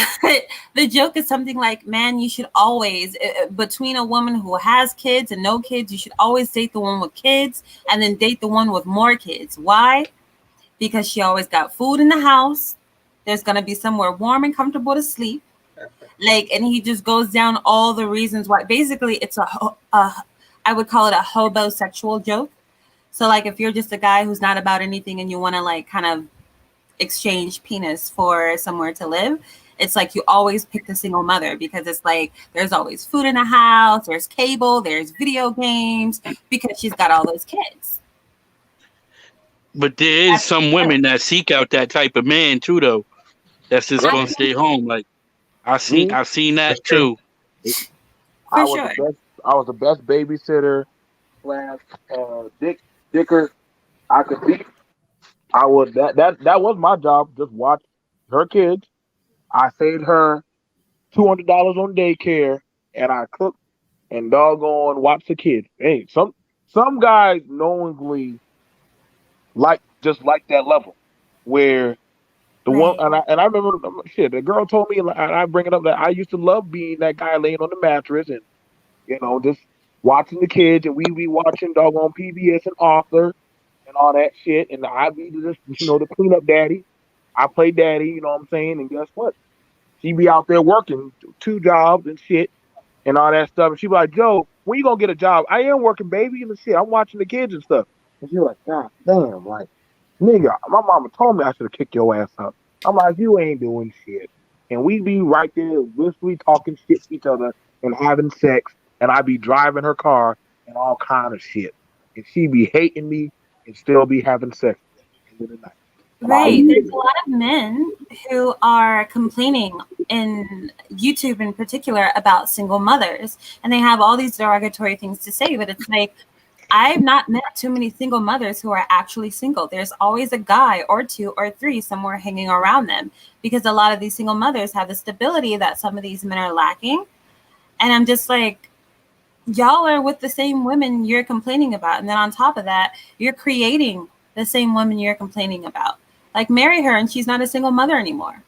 the joke is something like, man, you should always, between a woman who has kids and no kids, you should always date the one with kids and then date the one with more kids. Why? Because she always got food in the house. There's going to be somewhere warm and comfortable to sleep. And he just goes down all the reasons why. Basically, it's I would call it a hobosexual joke. So, if you're just a guy who's not about anything and you want to, kind of exchange penis for somewhere to live, it's like you always pick the single mother because it's like there's always food in the house, there's cable, there's video games, because she's got all those kids. But there is some women that seek out that type of man too, though. That's just gonna stay home. I've seen that too. I was the best babysitter / dicker I could be. I was that was my job. Just watch her kids. I saved her $200 on daycare, and I cooked and doggone watch the kids. Hey, some guys knowingly like that level where the one and I remember the girl told me, and I bring it up, that I used to love being that guy laying on the mattress and just watching the kids, and we be watching doggone PBS and Arthur and all that shit, and I be just the cleanup daddy. I play daddy, you know what I'm saying? And guess what? She be out there working 2 jobs and shit and all that stuff. And she be like, Joe, when you gonna get a job? I am working, baby, and shit. I'm watching the kids and stuff. And she like, God damn, nigga, my mama told me I should have kicked your ass up. I'm like, you ain't doing shit. And we be right there blissfully talking shit to each other and having sex, and I be driving her car and all kind of shit. And she be hating me and still be having sex at the end of the night. Right. There's a lot of men who are complaining in YouTube in particular about single mothers, and they have all these derogatory things to say, but it's like, I've not met too many single mothers who are actually single. There's always a guy or 2 or 3 somewhere hanging around them, because a lot of these single mothers have the stability that some of these men are lacking. And I'm just like, y'all are with the same women you're complaining about. And then on top of that, you're creating the same woman you're complaining about. Marry her and she's not a single mother anymore.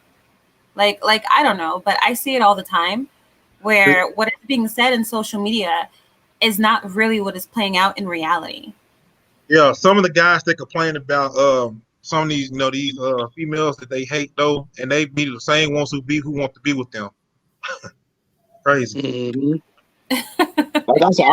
I don't know, but I see it all the time where what is being said in social media is not really what is playing out in reality. Yeah, some of the guys that complain about some of these, these females that they hate though, and they be the same ones who want to be with them. Crazy. Mm-hmm. Like I said,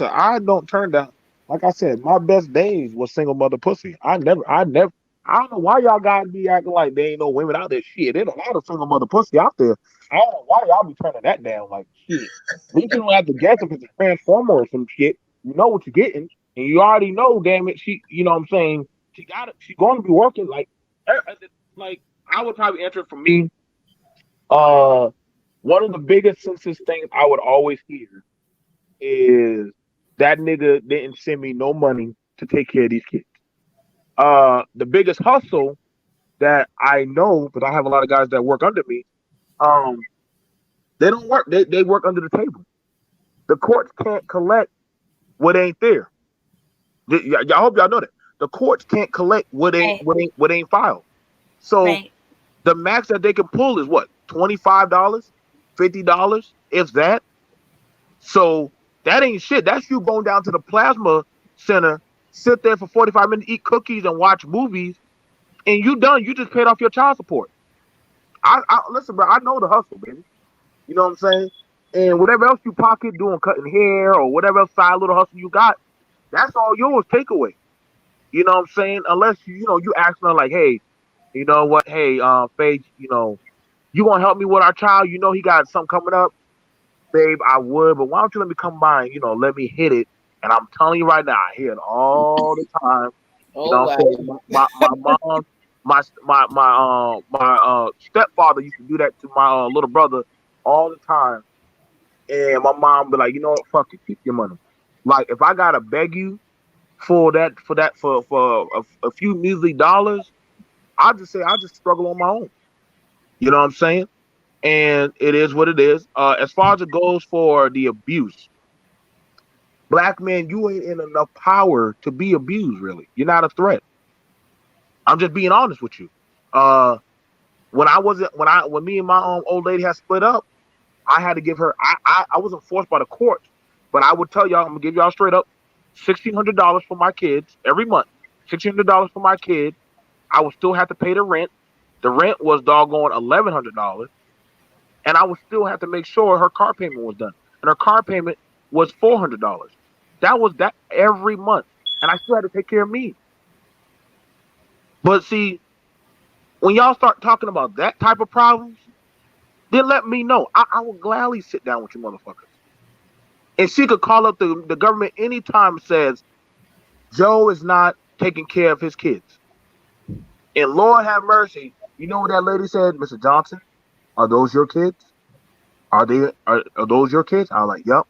I don't turn down. Like I said, my best days was single mother pussy. I don't know why y'all gotta be acting like there ain't no women out there. Shit, there's a lot of single mother pussy out there. I don't know why y'all be turning that down. Shit, you don't have to guess if it's a transformer or some shit. You know what you're getting, and you already know. Damn it, you know what I'm saying? She got it. She's going to be working. I would probably answer for me. One of the biggest sensist things I would always hear is that nigga didn't send me no money to take care of these kids. The biggest hustle that I know, because I have a lot of guys that work under me, they don't work. They work under the table. The courts can't collect what ain't there. I hope y'all know that. The courts can't collect what ain't filed. So The max that they can pull is what, $25, $50, if that. So that ain't shit. That's you going down to the plasma center, sit there for 45 minutes, eat cookies and watch movies, and you done. You just paid off your child support. I listen, bro. I know the hustle, baby. You know what I'm saying? And whatever else you pocket doing, cutting hair or whatever else side little hustle you got, that's all yours. Takeaway. You know what I'm saying? Unless you ask them like, hey, you know what? Hey, Faith, you gonna help me with our child? You know he got something coming up, babe. I would, but why don't you let me come by and let me hit it? And I'm telling you right now, I hear it all the time. You Oh know what wow. I'm saying? My mom, my stepfather used to do that to my little brother all the time, and my mom be like, you know what? Fuck it, keep your money. Like if I gotta beg you for a few measly dollars, I just say I just struggle on my own. You know what I'm saying? And it is what it is. As far as it goes for the abuse, black man, you ain't in enough power to be abused. Really, you're not a threat. I'm just being honest with you. Uh, when me and my old lady had split up, I had to give her. I wasn't forced by the courts, but I would tell y'all, I'm gonna give y'all straight up, $1,600 for my kids every month. $1,600 for my kids. I would still have to pay the rent. The rent was doggone $1,100, and I would still have to make sure her car payment was done. And her car payment was $400. That was that every month, and I still had to take care of me. But see, when y'all start talking about that type of problems, then let me know. I will gladly sit down with you motherfuckers. And she could call up the government anytime and says, Joe is not taking care of his kids. And Lord have mercy, you know what that lady said, Mr. Johnson? Are those your kids? Are those your kids? I was like, yep.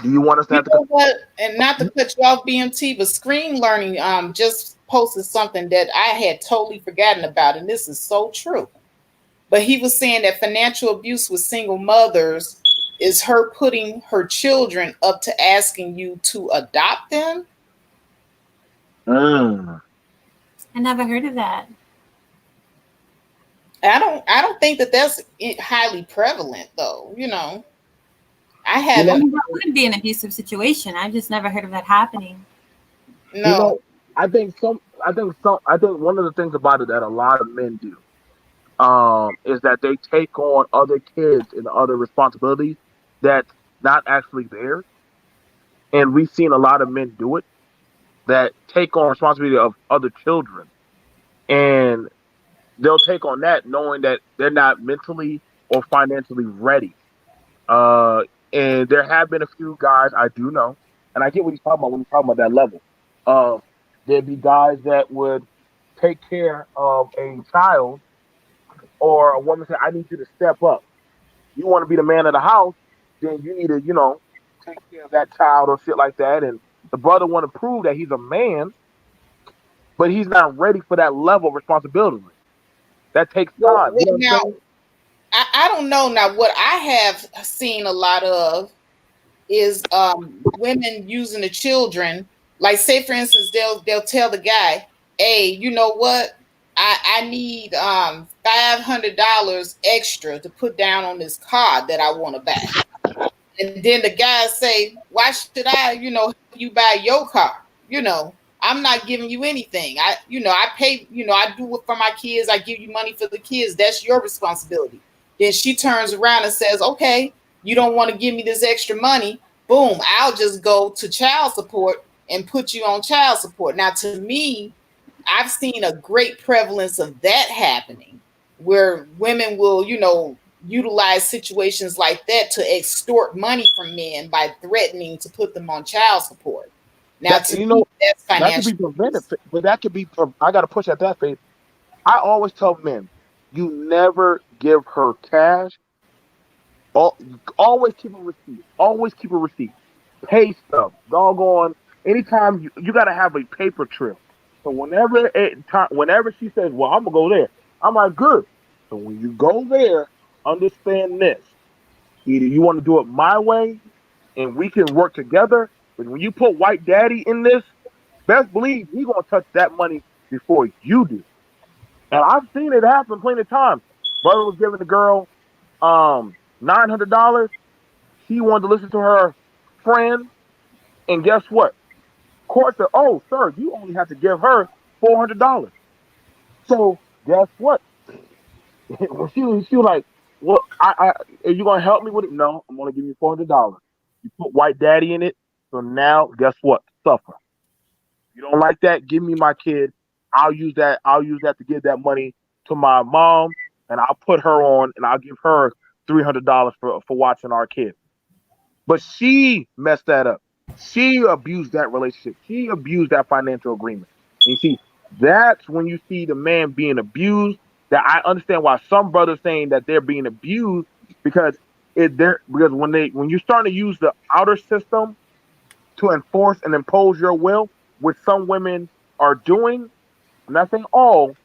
Do you want us to You have to? know what? And not to cut you off, BMT, but Screen Learning just posted something that I had totally forgotten about, and this is so true. But he was saying that financial abuse with single mothers is her putting her children up to asking you to adopt them. Mm. I never heard of that. I don't think that that's highly prevalent though. I You I know, haven't. mean, that would be an abusive situation. I've just never heard of that happening. you No. know, I think one of the things about it that a lot of men do, is that they take on other kids and other responsibilities that's not actually theirs. And we've seen a lot of men do it that take on responsibility of other children, and they'll take on that knowing that they're not mentally or financially ready. Uh, and there have been a few guys I do know, and I get what he's talking about when he's talking about that level. Uh, there'd be guys that would take care of a child, or a woman say, "I need you to step up. You want to be the man of the house, then you need to, take care of that child or shit like that." And the brother want to prove that he's a man, but he's not ready for that level of responsibility. That takes Well, time. You know what I'm now saying? I don't know. Now, what I have seen a lot of is women using the children. Like, say for instance, they'll tell the guy, "Hey, you know what? I need $500 extra to put down on this car that I want to buy." And then the guys say, "Why should I, help you buy your car? I'm not giving you anything. I pay, I do it for my kids. I give you money for the kids. That's your responsibility." Then she turns around and says, "Okay, you don't want to give me this extra money. Boom, I'll just go to child support and put you on child support." Now, to me, I've seen a great prevalence of that happening where women will, utilize situations like that to extort money from men by threatening to put them on child support. Now, That to me, that's that could financial be prevented, abuse. but that could be. I got to push at that phase. I always tell men, you never give her cash. Al- Always keep a receipt. Always keep a receipt. Pay stuff. Doggone. Anytime you got to have a paper trail. So whenever she says, "Well, I'm gonna go there," I'm like, "Good." So when you go there, understand this. Either you want to do it my way, and we can work together. But when you put white daddy in this, best believe he gonna touch that money before you do. And I've seen it happen plenty of times. Brother was giving the girl $900. She wanted to listen to her friend, and guess what? Court said, "Oh, sir, you only have to give her $400." So guess what? When she was like, "Well, are you gonna help me with it?" "No, I'm gonna give you $400. You put white daddy in it, so now guess what? Suffer. You don't like that? Give me my kid. I'll use that. I'll use that to give that money to my mom, and I'll put her on, and I'll give her $300 for watching our kid." But she messed that up. She abused that relationship. She abused that financial agreement. And you see, that's when you see the man being abused. That I understand why some brothers saying that they're being abused because because when you're starting to use the outer system to enforce and impose your will, which some women are doing. I'm not saying all,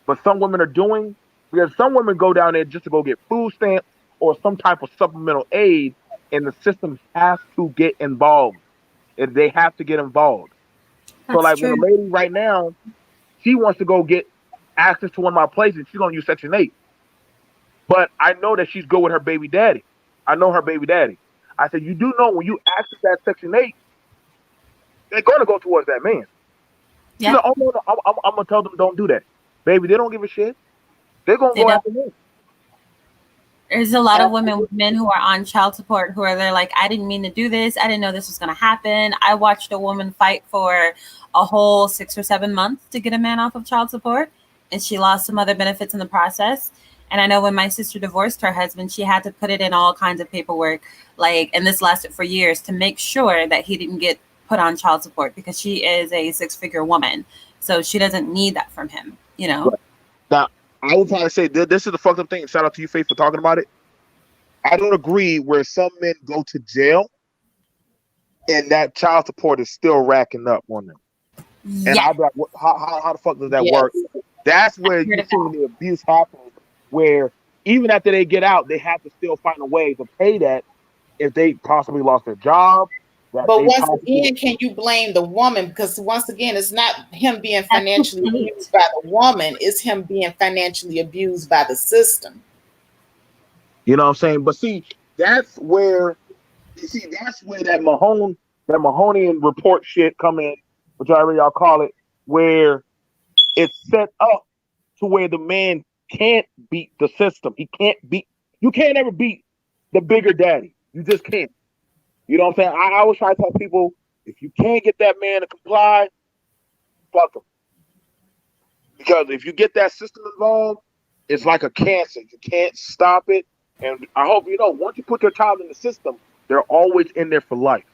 but some women are doing, because some women go down there just to go get food stamps or some type of supplemental aid, and the system has to get involved. And they have to get involved. So, That's like, when a true. lady right now, she wants to go get access to one of my places, she's gonna use Section 8. But I know that she's good with her baby daddy. I know her baby daddy. I said, you do know when you access that Section 8, they're gonna go towards that man. She's Yeah, like, "Oh no, no, I'm gonna tell them don't do that, baby. They don't give a shit. They're gonna they go don't. after me." There's a lot of women, Absolutely. men who are on child support who are they're like, I didn't mean to do this. I didn't know this was going to happen. I watched a woman fight for a whole 6 or 7 months to get a man off of child support, and she lost some other benefits in the process. And I know when my sister divorced her husband, she had to put it in all kinds of paperwork, like, and this lasted for years to make sure that he didn't get put on child support because she is a six-figure woman, so she doesn't need that from him. You know. Right. Now, I would probably say this is the fucked up thing. Shout out to you, Faith, for talking about it. I don't agree where some men go to jail and that child support is still racking up on them. And Yeah, I'll be like, how the fuck does that work? Yes. That's I've where heard you of see that. the abuse happening, where even after they get out, they have to still find a way to pay that if they possibly lost their job, that But they once possibly. again, can you blame the woman? Because once again, it's not him being That's the financially point. abused by the woman, it's him being financially abused by the system. You know what I'm saying? But see, that's where that's where that Mahonian report shit come in, which I already y'all call it, where it's set up to where the man can't beat the system. You can't ever beat the bigger daddy. You just can't. You know what I'm saying? I always try to tell people, if you can't get that man to comply, fuck him. Because if you get that system involved, it's like a cancer. You can't stop it. And I hope you know, once you put your child in the system, they're always in there for life.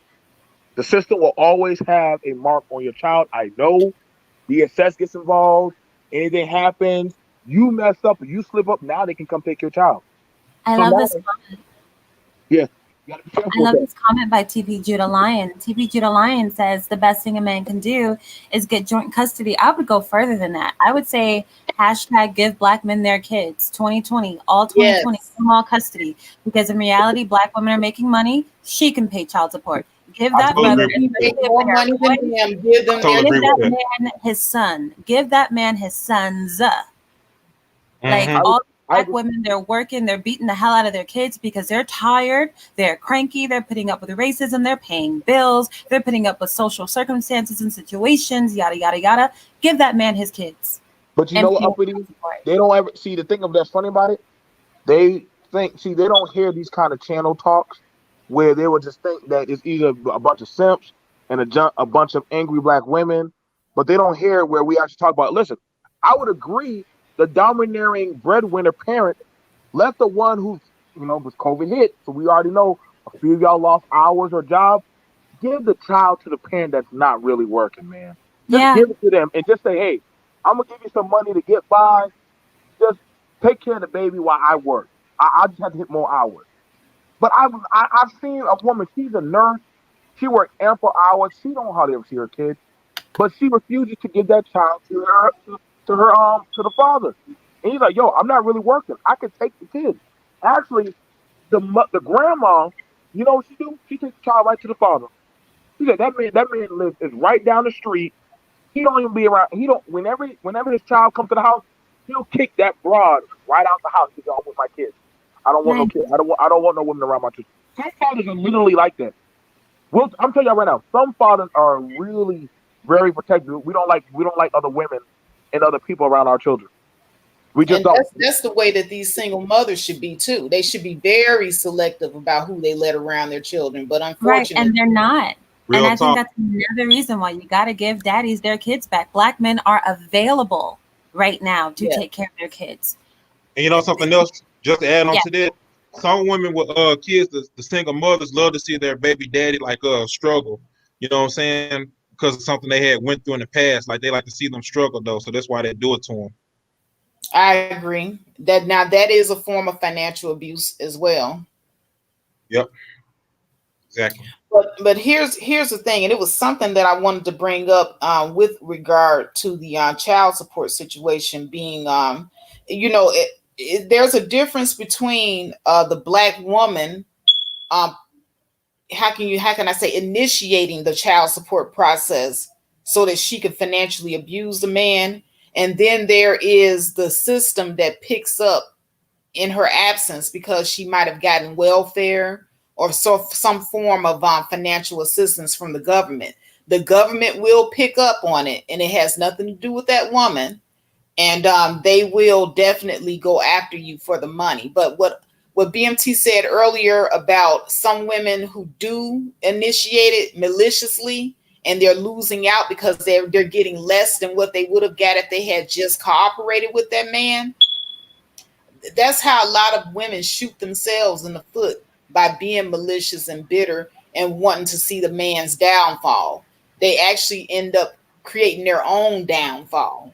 The system will always have a mark on your child. I know DSS gets involved. Anything happens, you mess up or you slip up, now they can come take your child. I So love now, this. yeah, you gotta be I careful with love that. this comment by TP Judah Lion. TP Judah Lion says the best thing a man can do is get joint custody. I would go further than that. I would say hashtag give black men their kids. 2020, all 2020, Yes. all custody. Because in reality, black women are making money. She can pay child support. Give I that totally brother, agree. And especially make if more they are money than boys, them. Give I them totally their give agree with that that. kids. man his son. Give that man his sons. Like I Hmm. all I black women, they're working, they're beating the hell out of their kids because they're tired, they're cranky, they're putting up with racism, they're paying bills, they're putting up with social circumstances and situations, yada yada yada. Give that man his kids but you know and what, pay him uppity? for it. They don't ever see the thing of that's funny about it. They they don't hear these kind of channel talks where they would just think that it's either a bunch of simps and a bunch of angry black women, but they don't hear where we actually talk about. Listen, I would agree the domineering breadwinner parent let the one who's was COVID hit, so we already know a few of y'all lost hours or jobs. Give the child to the parent that's not really working, man. Just Yeah, give it to them and just say, hey, I'm gonna give you some money to get by. Just take care of the baby while I work. I just have to hit more hours. But I've seen a woman. She's a nurse. She worked ample hours. She don't hardly ever see her kids, but she refuses to give that child to the father. And he's like, "Yo, I'm not really working. I can take the kids." Actually, the grandma, you know what she do? She takes the child right to the father. She said that man lives is right down the street. He don't even be around. He don't whenever his child comes to the house. he'll kick that broad right out the house. He's on with my kids. I don't want no Right. kids. I don't want no women around my kids. Some fathers are literally like that. Well, I'm telling y'all right now, some fathers are really very protective. We don't like other women and other people around our children. We just And don't. that's the way that these single mothers should be too. They should be very selective about who they let around their children. But Right. unfortunately, And they're not. And Real I think talk. that's another reason why you got to give daddies their kids back. Black men are available right now to yeah, take care of their kids. And you know something else, just to add on Yeah. to that, some women with kids, the single mothers love to see their baby daddy like struggle. You know what I'm saying? Because of something they had went through in the past. Like they like to see them struggle though, so that's why they do it to them. I agree. That is a form of financial abuse as well. Yep, exactly. But here's the thing, and it was something that I wanted to bring up with regard to the child support situation being, there's a difference between the black woman, um, how can I say, initiating the child support process so that she can financially abuse the man, and then there is the system that picks up in her absence because she might have gotten welfare or some form of financial assistance from the government. The government will pick up on it, and it has nothing to do with that woman. And they will definitely go after you for the money. But what BMT said earlier about some women who do initiate it maliciously and they're losing out because they're getting less than what they would have got if they had just cooperated with that man. That's how a lot of women shoot themselves in the foot, by being malicious and bitter and wanting to see the man's downfall. They actually end up creating their own downfall.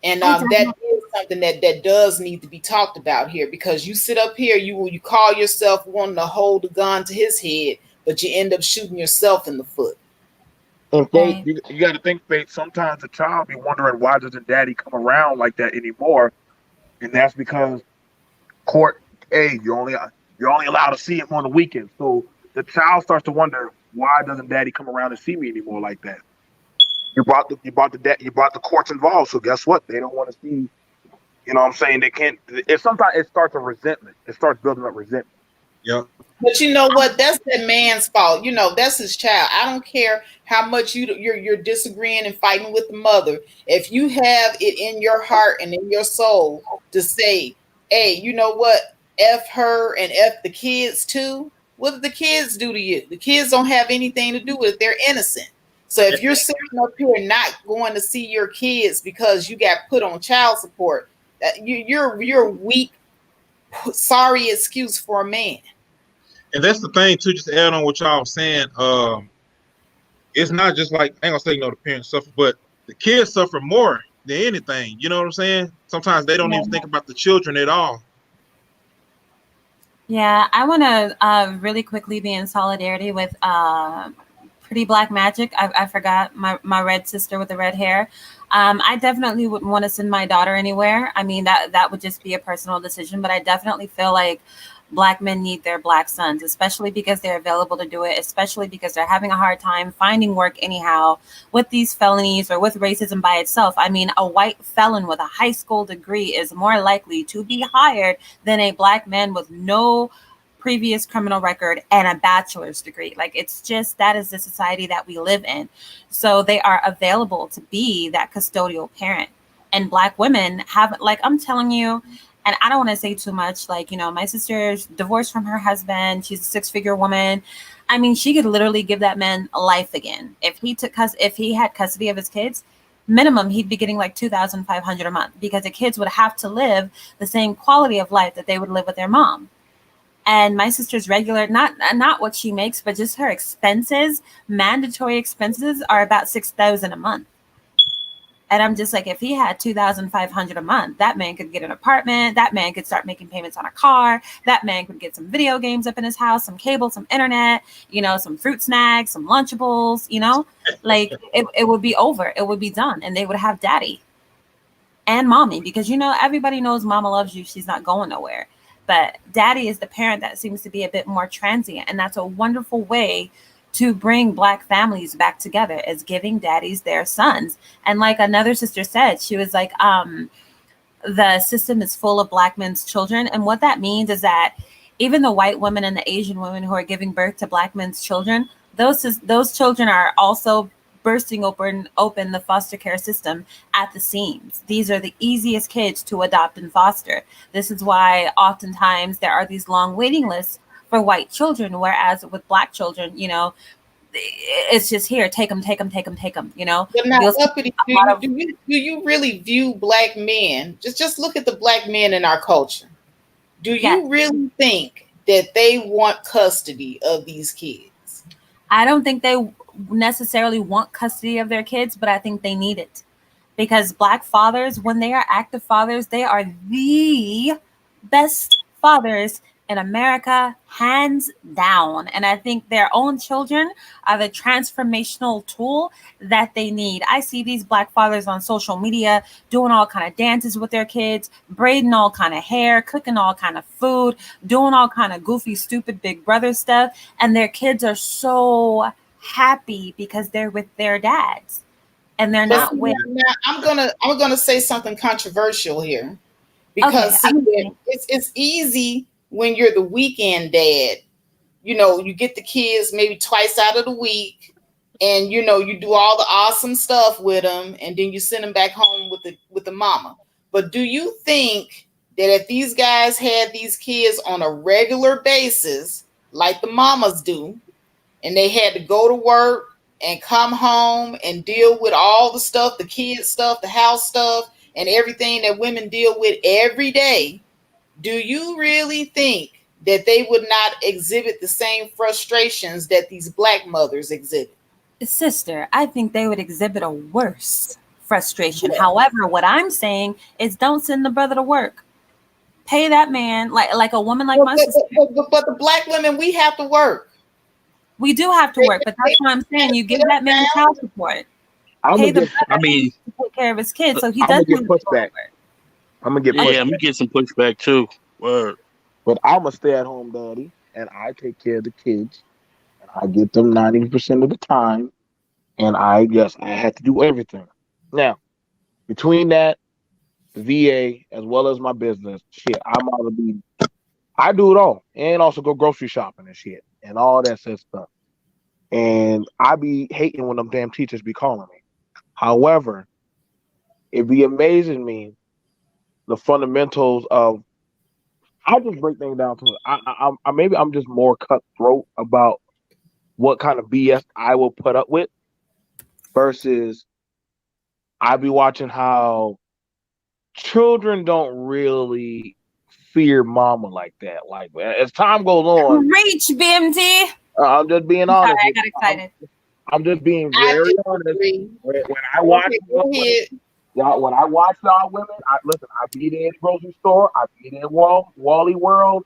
And I that definitely, is something that does need to be talked about here, because you sit up here, you call yourself wanting to hold a gun to his head, but you end up shooting yourself in the foot. And Faith, right. you got to think, Faith. Sometimes the child be wondering why doesn't Daddy come around like that anymore, and that's because court. Hey, you're only allowed to see him on the weekends. So the child starts to wonder why doesn't Daddy come around and see me anymore like that. You brought the courts involved. So guess what? They don't want to see. You know what I'm saying? They can't. It sometimes it starts a resentment. It starts building up resentment. Yep. But you know what? That's that man's fault. That's his child. I don't care how much you're disagreeing and fighting with the mother. If you have it in your heart and in your soul to say, "Hey, you know what? F her and F the kids too." What did the kids do to you? The kids don't have anything to do with it. They're innocent. So if you're sitting up here not going to see your kids because you got put on child support, you're a weak, sorry excuse for a man. And that's the thing too. Just to add on what y'all was saying. It's not just like, I ain't gonna say the parents suffer, but the kids suffer more than anything. You know what I'm saying? Sometimes they don't Yeah. even think about the children at all. Yeah, I want to really quickly be in solidarity with Pretty Black Magic. I forgot my red sister with the red hair. I definitely wouldn't want to send my daughter anywhere. I mean, that would just be a personal decision, but I definitely feel like Black men need their Black sons, especially because they're available to do it, especially because they're having a hard time finding work anyhow with these felonies or with racism by itself. I mean, a white felon with a high school degree is more likely to be hired than a Black man with no previous criminal record and a bachelor's degree. Like, it's just, that is the society that we live in. So they are available to be that custodial parent. And Black women have, like, I'm telling you, and I don't want to say too much, like, my sister's divorced from her husband. She's a 6-figure woman. I mean, she could literally give that man life again. If he had custody of his kids, minimum, he'd be getting like $2,500 a month, because the kids would have to live the same quality of life that they would live with their mom. And my sister's regular, not what she makes, but just her expenses, mandatory expenses, are about $6,000 a month. And I'm just like, if he had $2,500 a month, that man could get an apartment. That man could start making payments on a car. That man could get some video games up in his house, some cable, some internet, some fruit snacks, some Lunchables, like it would be over. It would be done. And they would have daddy and mommy, because, everybody knows mama loves you. She's not going nowhere. But daddy is the parent that seems to be a bit more transient. And that's a wonderful way to bring Black families back together, is giving daddies their sons. And like another sister said, she was like, the system is full of black men's children. And what that means is that even the white women and the Asian women who are giving birth to black men's children, those children are also bursting open the foster care system at the seams. These are the easiest kids to adopt and foster. This is why oftentimes there are these long waiting lists for white children, whereas with black children, it's just here, take them. But now, You'll see uppity, a lot of do you really view black men? Just look at the black men in our culture. Do yes. you really think that they want custody of these kids? I don't think they necessarily want custody of their kids, but I think they need it. Because black fathers, when they are active fathers, they are the best fathers in America, hands down. And I think their own children are the transformational tool that they need. I see these black fathers on social media doing all kind of dances with their kids, braiding all kind of hair, cooking all kind of food, doing all kind of goofy, stupid Big Brother stuff. And their kids are so happy because they're with their dads. And they're But not see, with. now I'm gonna say something controversial here, Okay, because see, it's easy when you're the weekend dad. You get the kids maybe twice out of the week, and you do all the awesome stuff with them, and then you send them back home with the mama. But do you think that if these guys had these kids on a regular basis, like the mamas do, and they had to go to work and come home and deal with all the stuff, the kids stuff, the house stuff, and everything that women deal with every day, do you really think that they would not exhibit the same frustrations that these black mothers exhibit? Sister, I think they would exhibit a worse frustration. However, what I'm saying is don't send the brother to work. Pay that man like a woman like my sister. But the black women, we have to work. We do have to work, but that's what I'm saying. You give that man child support. Pay the brother to take care of his kids, so he doesn't get pushback. I'm gonna get pushback. Yeah, I'm gonna get some pushback too. Word. But I'm a stay-at-home daddy, and I take care of the kids, and I get them 90% of the time, and I had to do everything. Now, between that, the VA, as well as my business, I do it all, and also go grocery shopping and shit, and all that said stuff. And I be hating when them damn teachers be calling me. However, it be amazing me the fundamentals of. I'll just break things down to it. Maybe I'm just more cutthroat about what kind of BS I will put up with versus I be watching how children don't really fear mama like that. Like as time goes on, reach BMT. I'm just being honest. Sorry, I got excited. I'm just being very honest. When I watch when I watch y'all women, I be there in the grocery store, I be there in Wally World,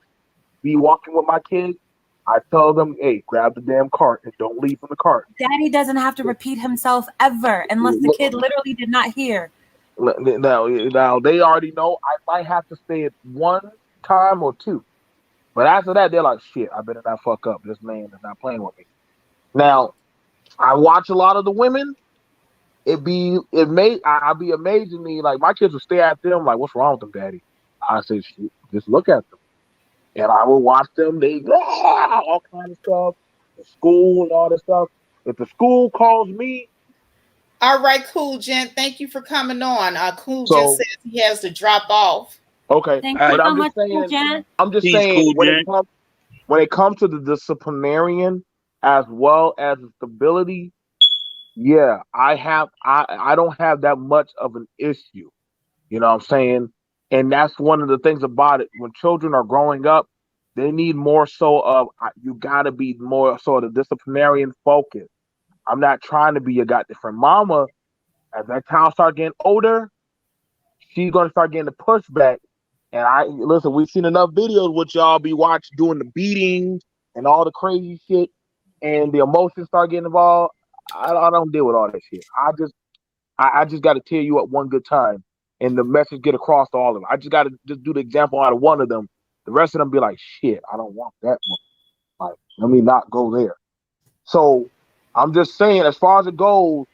be walking with my kids. I tell them, hey, grab the damn cart and don't leave from the cart. Daddy doesn't have to repeat himself ever unless the kid literally did not hear. Now they already know I might have to say it one time or two. But after that, they're like, shit, I better not fuck up. This man is not playing with me. Now, I watch a lot of the women. I'd be amazing me. Like my kids would stare at them like, what's wrong with them, daddy? I say, shit, just look at them. And I will watch them. They all kind of stuff. The school and all this stuff. If the school calls me. All right, cool, Jen. Thank you for coming on. Cool just says he has to drop off. Okay. Thank you so much, Cool Jen. I'm just saying when it comes to the disciplinarian as well as the stability, yeah, I don't have that much of an issue. You know what I'm saying? And that's one of the things about it. When children are growing up, they need more so of you got to be more sort of disciplinarian focused. I'm not trying to be a different mama. As that child start getting older, she's gonna start getting the pushback. And we've seen enough videos which y'all be watching doing the beatings and all the crazy shit, and the emotions start getting involved. I don't deal with all that shit. I just got to tear you up one good time, and the message get across to all of them. I just got to just do the example out of one of them. The rest of them be like, shit, I don't want that one. Like, let me not go there. So I'm just saying, as far as it goes,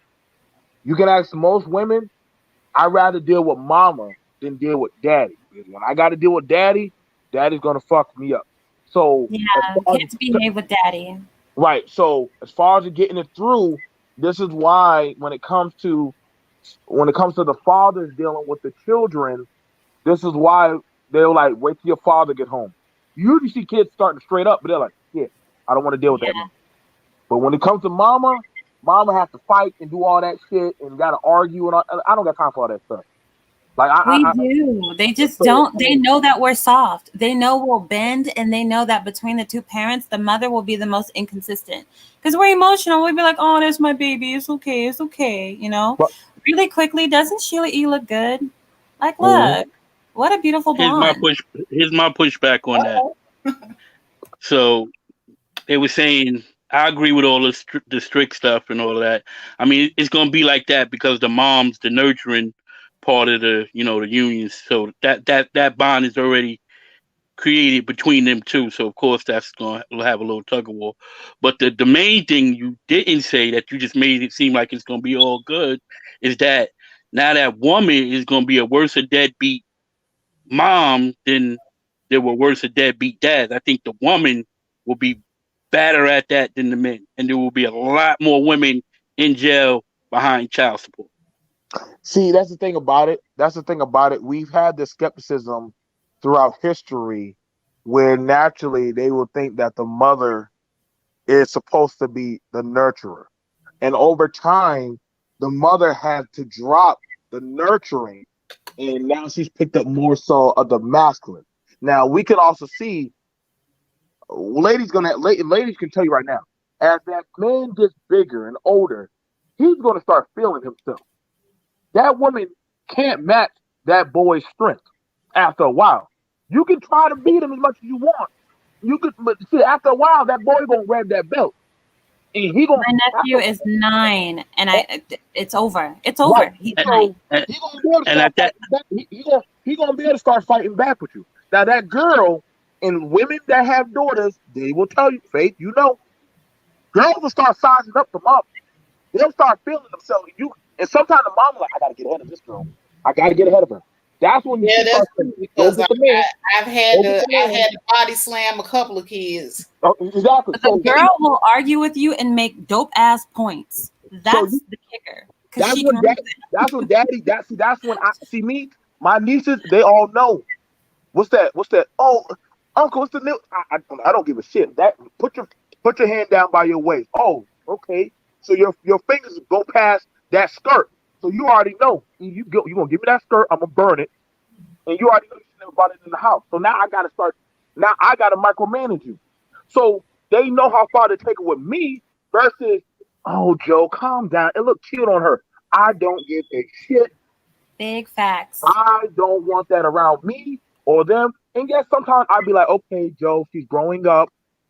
you can ask most women, I'd rather deal with mama than deal with daddy. Because when I got to deal with daddy, daddy's gonna fuck me up. So as Yeah, far kids behave with daddy. right. So as far as getting it through, this is why when it comes to the fathers dealing with the children, this is why they're like, wait till your father get home. You usually see kids starting straight up, but they're like, yeah, I don't want to deal with that Yeah. man. But when it comes to mama, mama has to fight and do all that shit and gotta argue and all, I don't got time for all that stuff. Like We do. They just so, don't. They know that we're soft. They know we'll bend, and they know that between the two parents, the mother will be the most inconsistent. Because we're emotional. We'll be like, "Oh, there's my baby. It's okay. It's okay." You know. but, Really quickly, doesn't Sheila E look good? Like, mhm. look, what a beautiful Here's my blonde. push. Here's my pushback on that. So they were saying I agree with all the strict stuff and all of that. I mean, it's gonna be like that because the mom's the nurturing part of the the union. So that bond is already created between them two. So of course that's gonna have a little tug of war. But the main thing you didn't say that you just made it seem like it's gonna be all good is that now that woman is gonna be a worse deadbeat mom than there were worse deadbeat dads. I think the woman will be better at that than the men, and there will be a lot more women in jail behind child support. See, that's the thing about it. That's the thing about it. We've had this skepticism throughout history where naturally they will think that the mother is supposed to be the nurturer. And over time, the mother had to drop the nurturing, and now she's picked up more so of the masculine. Now we can also see ladies can tell you right now, as that man gets bigger and older, he's gonna start feeling himself. That woman can't match that boy's strength after a while. You can try to beat him as much as you want. You could, but see, after a while, that boy gonna grab that belt, and he gonna My nephew after, is 9, and it's over. It's right. over. He's And, 9. So and, he gonna be able to and start at that, fighting back. He gonna be able to start fighting back with you. Now that girl and women that have daughters, they will tell you, Faith, girls will start sizing up the mom. They'll start feeling themselves. And sometimes the mom like, I gotta get ahead of this girl. I gotta get ahead of her. That's when you Yeah, should that's start true saying, go because get the man, I've had go get to the I've man. had to body slam a couple of kids. Oh, exactly. The girl will argue with you and make dope ass points. So That's the kicker. Because that's she when can dad, reason. that's when I see me, my nieces, they all know. What's that? What's that? Oh, uncle, what's the new? I don't give a shit. That put your hand down by your waist. Oh, okay. So your fingers go past that skirt. So you already know. You gonna give me that skirt, I'm gonna burn it. And you already know you should never brought it in the house. So now I gotta start. Now I gotta micromanage you. So they know how far to take it with me versus, oh Joe, calm down. It look cute on her. I don't give a shit. Big facts. I don't want that around me or them. And yes, sometimes I'd be like, okay, Joe, she's growing up.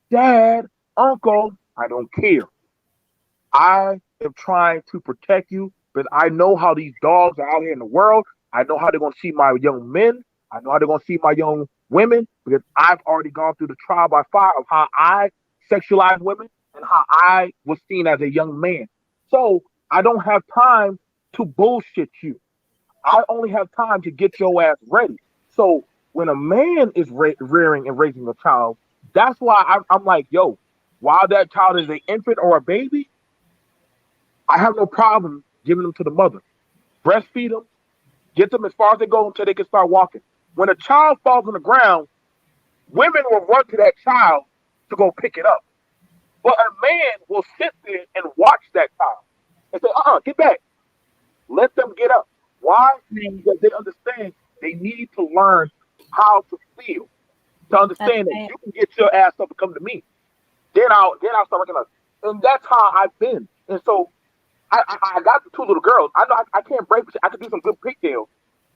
Dad, uncle, I don't care. I am trying to protect you, but I know how these dogs are out here in the world. I know how they're going to see my young men. I know how they're going to see my young women because I've already gone through the trial by fire of how I sexualized women and how I was seen as a young man. So I don't have time to bullshit you. I only have time to get your ass ready. So when a man is rearing and raising a child, that's why I'm like, yo, while that child is an infant or a baby, I have no problem giving them to the mother. Breastfeed them, get them as far as they go until they can start walking. When a child falls on the ground, women will run to that child to go pick it up. But a man will sit there and watch that child and say, get back. Let them get up. Why? Right. Because they understand they need to learn how to feel. To That's understand that right. you can get your ass up and come to me. Then I'll start working on it. And that's how I've been. And so I got the two little girls. I know I can't break. I can do some good pigtails,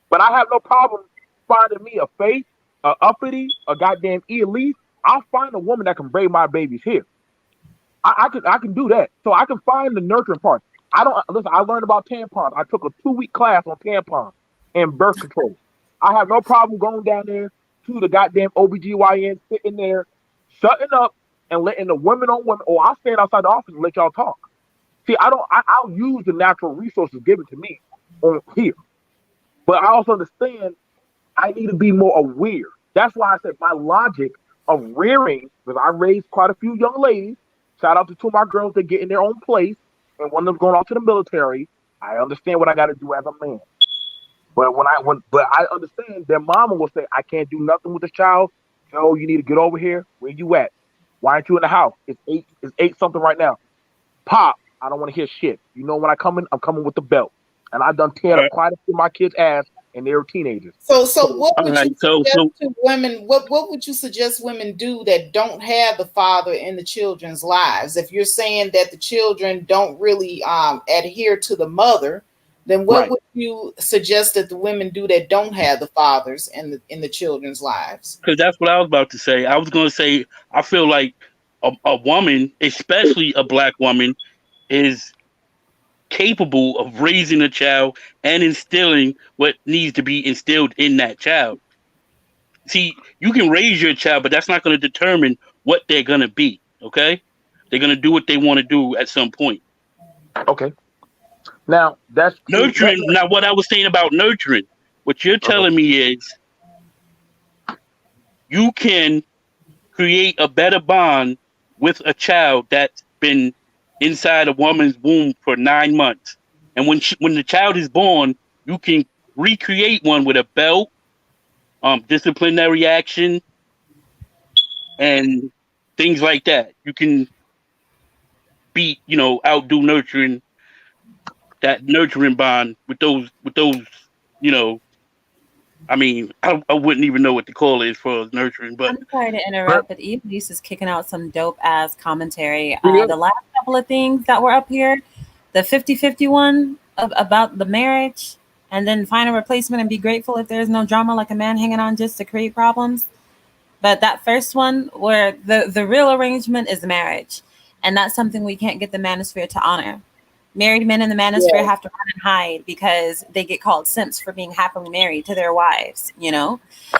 but I have no problem finding me a Faith, a Uppity, a goddamn Elise. I'll find a woman that can braid my baby's hair. I can do that. So I can find the nurturing part. I don't listen. I learned about tampons. I took a 2-week class on tampons and birth control. I have no problem going down there to the goddamn OBGYN, sitting there, shutting up and letting the women on women. Or I'll stand outside the office and let y'all talk. See, I don't. I'll use the natural resources given to me on here, but I also understand I need to be more aware. That's why I said my logic of rearing, because I raised quite a few young ladies. Shout out to two of my girls that get in their own place, and one of them going off to the military. I understand what I got to do as a man. But I understand their mama will say, I can't do nothing with this child. Joe, you need to get over here. Where you at? Why aren't you in the house? It's 8 something right now. Pop, I don't want to hear shit. You know when I come in, I'm coming with the belt. And I done teared up quite a few of my kids' ass and they were teenagers. So what all would right, you suggest to women? What would you suggest women do that don't have the father in the children's lives? If you're saying that the children don't really adhere to the mother, then what Right. would you suggest that the women do that don't have the fathers in the children's lives? because that's what I was about to say. I was going to say I feel like a woman, especially a black woman, is capable of raising a child and instilling what needs to be instilled in that child. See, you can raise your child, but that's not going to determine what they're going to be. Okay, they're going to do what they want to do at some point. Okay. Now that's Nurturing. Now, what I was saying about nurturing, what you're telling me is you can create a better bond with a child that's been inside a woman's womb for 9 months, and when the child is born, you can recreate one with a belt, disciplinary action, and things like that. You can outdo nurturing that nurturing bond with those, you know. I mean, I wouldn't even know what to call it as far as nurturing, but I'm sorry to interrupt, but Elise is kicking out some dope ass commentary. Yeah. The last couple of things that were up here, the 50-50 one about the marriage, and then find a replacement and be grateful if there's no drama, like a man hanging on just to create problems. But that first one, where the real arrangement is marriage, and that's something we can't get the manosphere to honor. Married men in the manosphere have to run and hide because they get called simps for being happily married to their wives, you know.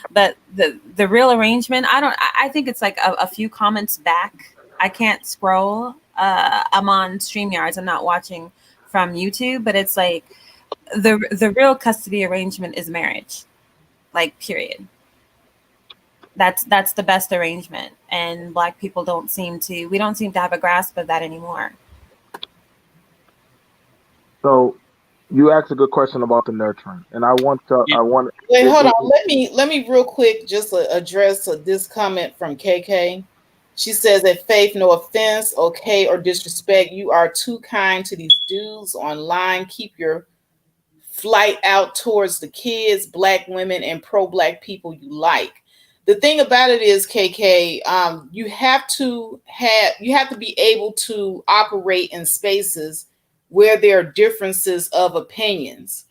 But the real arrangement, I think it's like a few comments back. I can't scroll. I'm on StreamYards. I'm not watching from YouTube, but it's like the real custody arrangement is marriage, like period. That's the best arrangement, and Black people don't seem to have a grasp of that anymore. So you asked a good question about the nurturing, and I want. Wait, hold on. Let me real quick just address this comment from KK. She says that Faith, no offense, okay, or disrespect, you are too kind to these dudes online. Keep your flight out towards the kids, Black women, and pro-Black people you like. The thing about it is, KK, you have to be able to operate in spaces where there are differences of opinions.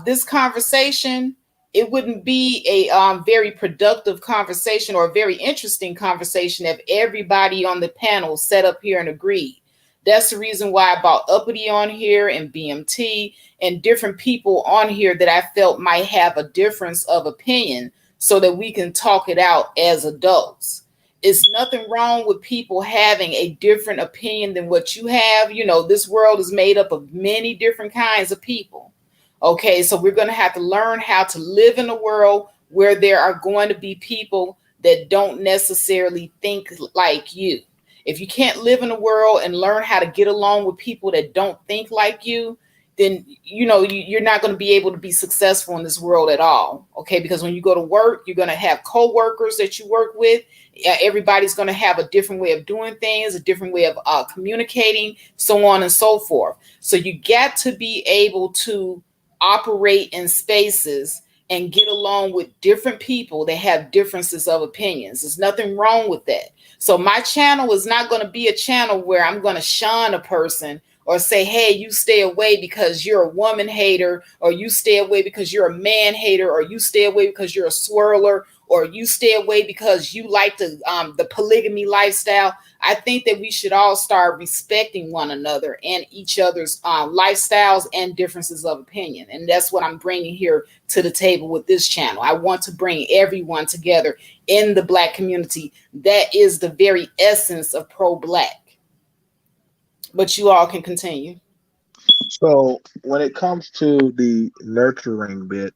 This conversation, it wouldn't be a very productive conversation or a very interesting conversation if everybody on the panel sat up here and agreed. That's the reason why I brought Uppity on here and BMT and different people on here that I felt might have a difference of opinion so that we can talk it out as adults. It's nothing wrong with people having a different opinion than what you have. This world is made up of many different kinds of people. Okay, so we're going to have to learn how to live in a world where there are going to be people that don't necessarily think like you. If you can't live in a world and learn how to get along with people that don't think like you, then you're not going to be able to be successful in this world at all. Okay, because when you go to work, you're going to have co-workers that you work with. Everybody's going to have a different way of doing things, a different way of communicating, so on and so forth. So you got to be able to operate in spaces and get along with different people that have differences of opinions. There's nothing wrong with that. So my channel is not going to be a channel where I'm going to shun a person or say, hey, you stay away because you're a woman hater, or you stay away because you're a man hater, or you stay away because you're a swirler, or you stay away because you like the polygamy lifestyle. I think that we should all start respecting one another and each other's lifestyles and differences of opinion. And that's what I'm bringing here to the table with this channel. I want to bring everyone together in the Black community. That is the very essence of pro-Black. But you all can continue. So when it comes to the nurturing bit,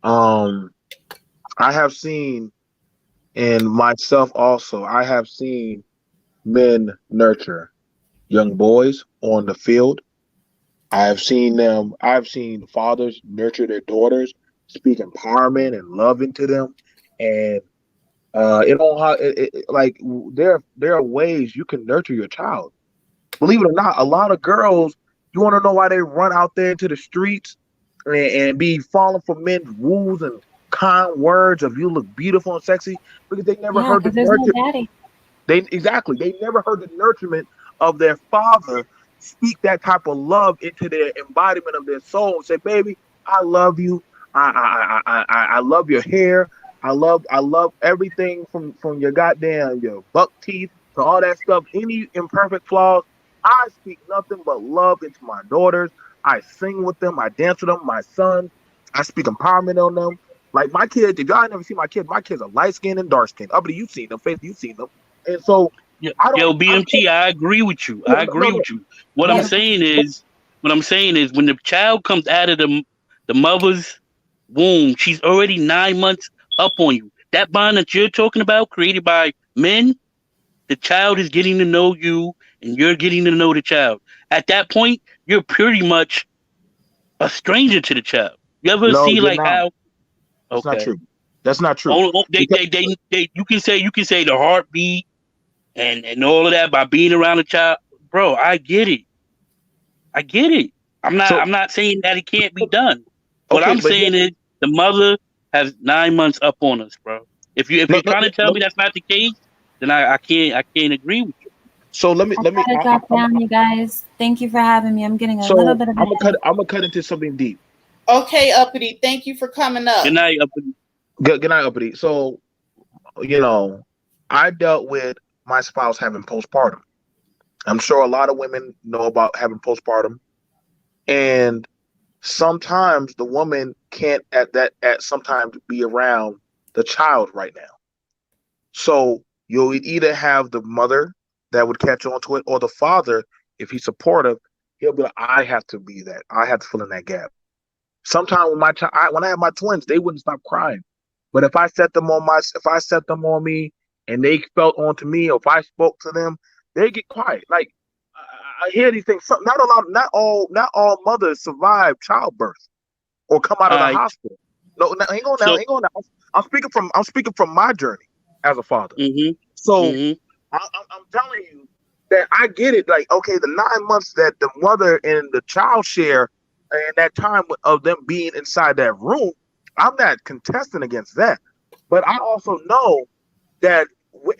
Um, I have seen, and myself also, I have seen men nurture young boys on the field. I've seen fathers nurture their daughters, speak empowerment and love into them. And it don't how like there are ways you can nurture your child. Believe it or not, a lot of girls, you want to know why they run out there into the streets and be falling for men's woos and kind words of you look beautiful and sexy because they never Yeah, heard the because there's no nurture. daddy. They never heard the nurturement of their father speak that type of love into their embodiment of their soul and say, "Baby, I love you. I love your hair. I love everything from your goddamn your buck teeth to all that stuff. Any imperfect flaws, I speak nothing but love into my daughters. I sing with them. I dance with them. My sons. I speak empowerment on them. Like my kids. If y'all ain't never seen my kids are light skinned and dark skinned. Uppity, you've seen them. Faith, you've seen them. And so Yo, I don't, BMT, I agree with you. no, I no, agree no, with you. What I'm no, Beautiful. saying but, is, when the child comes out of the mother's womb, she's already 9 months up on you. That bond that you're talking about, created by men, the child is getting to know you, and you're getting to know the child. At that point, you're pretty much a stranger to the child. You ever no, see you're like not. how? That's not Okay, true. That's not true. oh, Because they you can say the heartbeat and all of that by being around the child, bro. I get it. I get it. so I'm not saying that it can't be done. What okay, I'm but here, saying is the mother has 9 months up on us, bro. If no, you're trying to tell me that's not the case, then I can't agree with you. so I gotta drop down, you guys. Thank you for having me. I'm getting a little so bit of a headache. I'm gonna cut into something deep. Okay, Uppity, thank you for coming Good up. night. Good night, uppity. So you know, I dealt with my spouse having postpartum. I'm sure a lot of women know about having postpartum, and sometimes the woman can't at sometimes be around the child right now. So you'll either have the mother that would catch on to it, or the father, if he's supportive, he'll be like, I have to be that. I have to fill in that gap. Sometimes when when I had my twins, they wouldn't stop crying. But if I set them on me and they felt onto me, or if I spoke to them, they get quiet. Like I hear these things. Not all mothers survive childbirth or come out of the I hospital. No, no, hang on now, so hang on now. I'm speaking from my journey as a father. mm-hmm, So mm-hmm. I'm telling you that I get it. Like, okay, the 9 months that the mother and the child share, and that time of them being inside that room, I'm not contesting against that. But I also know that,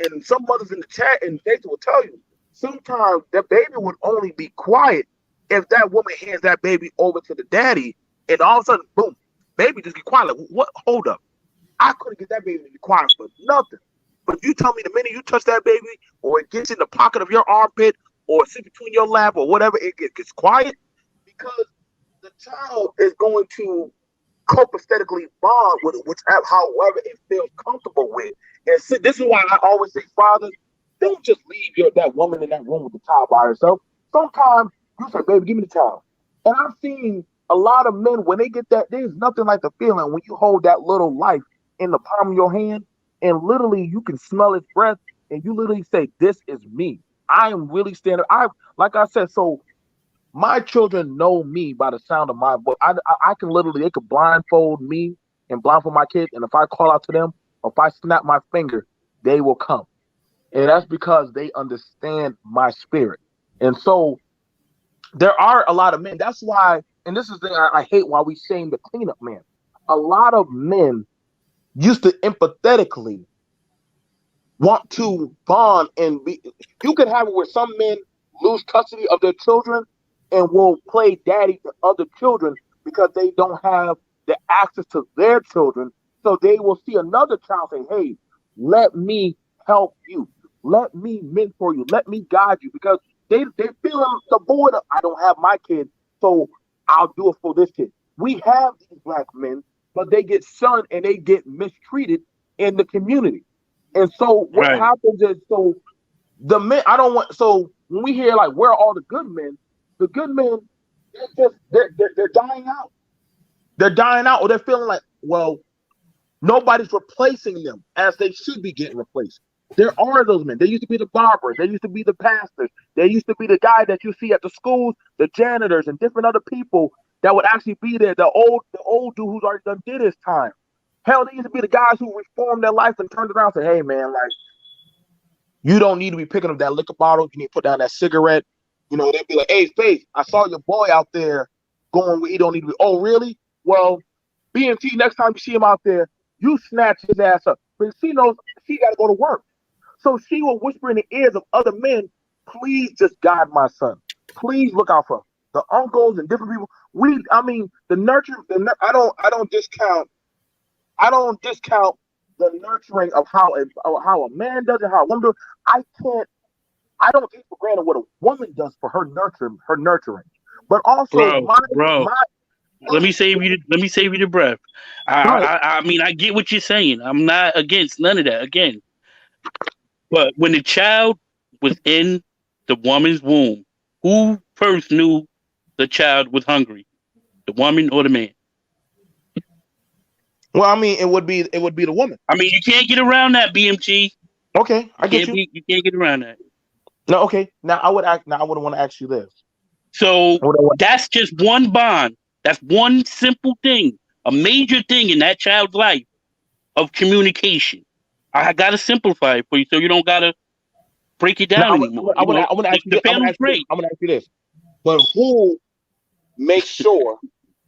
and some mothers in the chat and they will tell you, sometimes the baby would only be quiet if that woman hands that baby over to the daddy, and all of a sudden, boom, baby just get quiet. Like, what? Hold up. I couldn't get that baby to be quiet for nothing. But you tell me the minute you touch that baby, or it gets in the pocket of your armpit, or sits between your lap, or whatever, it gets quiet because the child is going to copaesthetically bond with whichever, however it feels comfortable with. And so this is why I always say, fathers, don't just leave that woman in that room with the child by herself. Sometimes you say, baby, give me the child. And I've seen a lot of men, when they get that, there's nothing like the feeling when you hold that little life in the palm of your hand, and literally you can smell its breath, and you literally say, this is me. I am really standing. Like I said, so my children know me by the sound of my voice. I can literally, they could blindfold me and blindfold my kids, and if I call out to them, or if I snap my finger, they will come. And that's because they understand my spirit. And so there are a lot of men. That's why, and this is the thing I hate why we shame the cleanup man. A lot of men used to empathetically want to bond and be. You can have it where some men lose custody of their children and will play daddy to other children because they don't have the access to their children. So they will see another child say, hey, let me help you. Let me mentor you. Let me guide you, because they feel the void of, I don't have my kid, so I'll do it for this kid. We have these black men, but they get shunned and they get mistreated in the community. And so what Right. happens is, so the men, I don't want, so when we hear like, where are all the good men, they're dying out. They're dying out, or they're feeling like well, nobody's replacing them as they should be getting replaced. There are those men. They used to be the barbers. They used to be the pastors. They used to be the guy that you see at the schools, the janitors, and different other people that would actually be there. The old dude who's already done did his time. Hell, they used to be the guys who reformed their life and turned around and said, "Hey, man, like you don't need to be picking up that liquor bottle. You need to put down that cigarette." They'd be like, "Hey, Faith, I saw your boy out there going where he don't need to be." "Oh, really? Well, BMT, next time you see him out there, you snatch his ass up." But she knows she got to go to work. So she will whisper in the ears of other men, "Please just guide my son. Please look out for him." The uncles and different people. The nurture. I don't discount. I don't discount the nurturing of how a man does it, how a woman does it. I don't take for granted what a woman does for her nurturing. But also bro. Let me save you the breath. I mean, I get what you're saying. I'm not against none of that. Again, but when the child was in the woman's womb, who first knew the child was hungry? The woman or the man? Well, I mean, it would be the woman. I mean, you can't get around that, BMT. Okay, I get you. You can't get around that. No, okay. Now I would want to ask you this. So that's just one bond. That's one simple thing, a major thing in that child's life of communication. I gotta simplify it for you, so you don't gotta break it down anymore. I'm gonna ask you this. But who makes sure?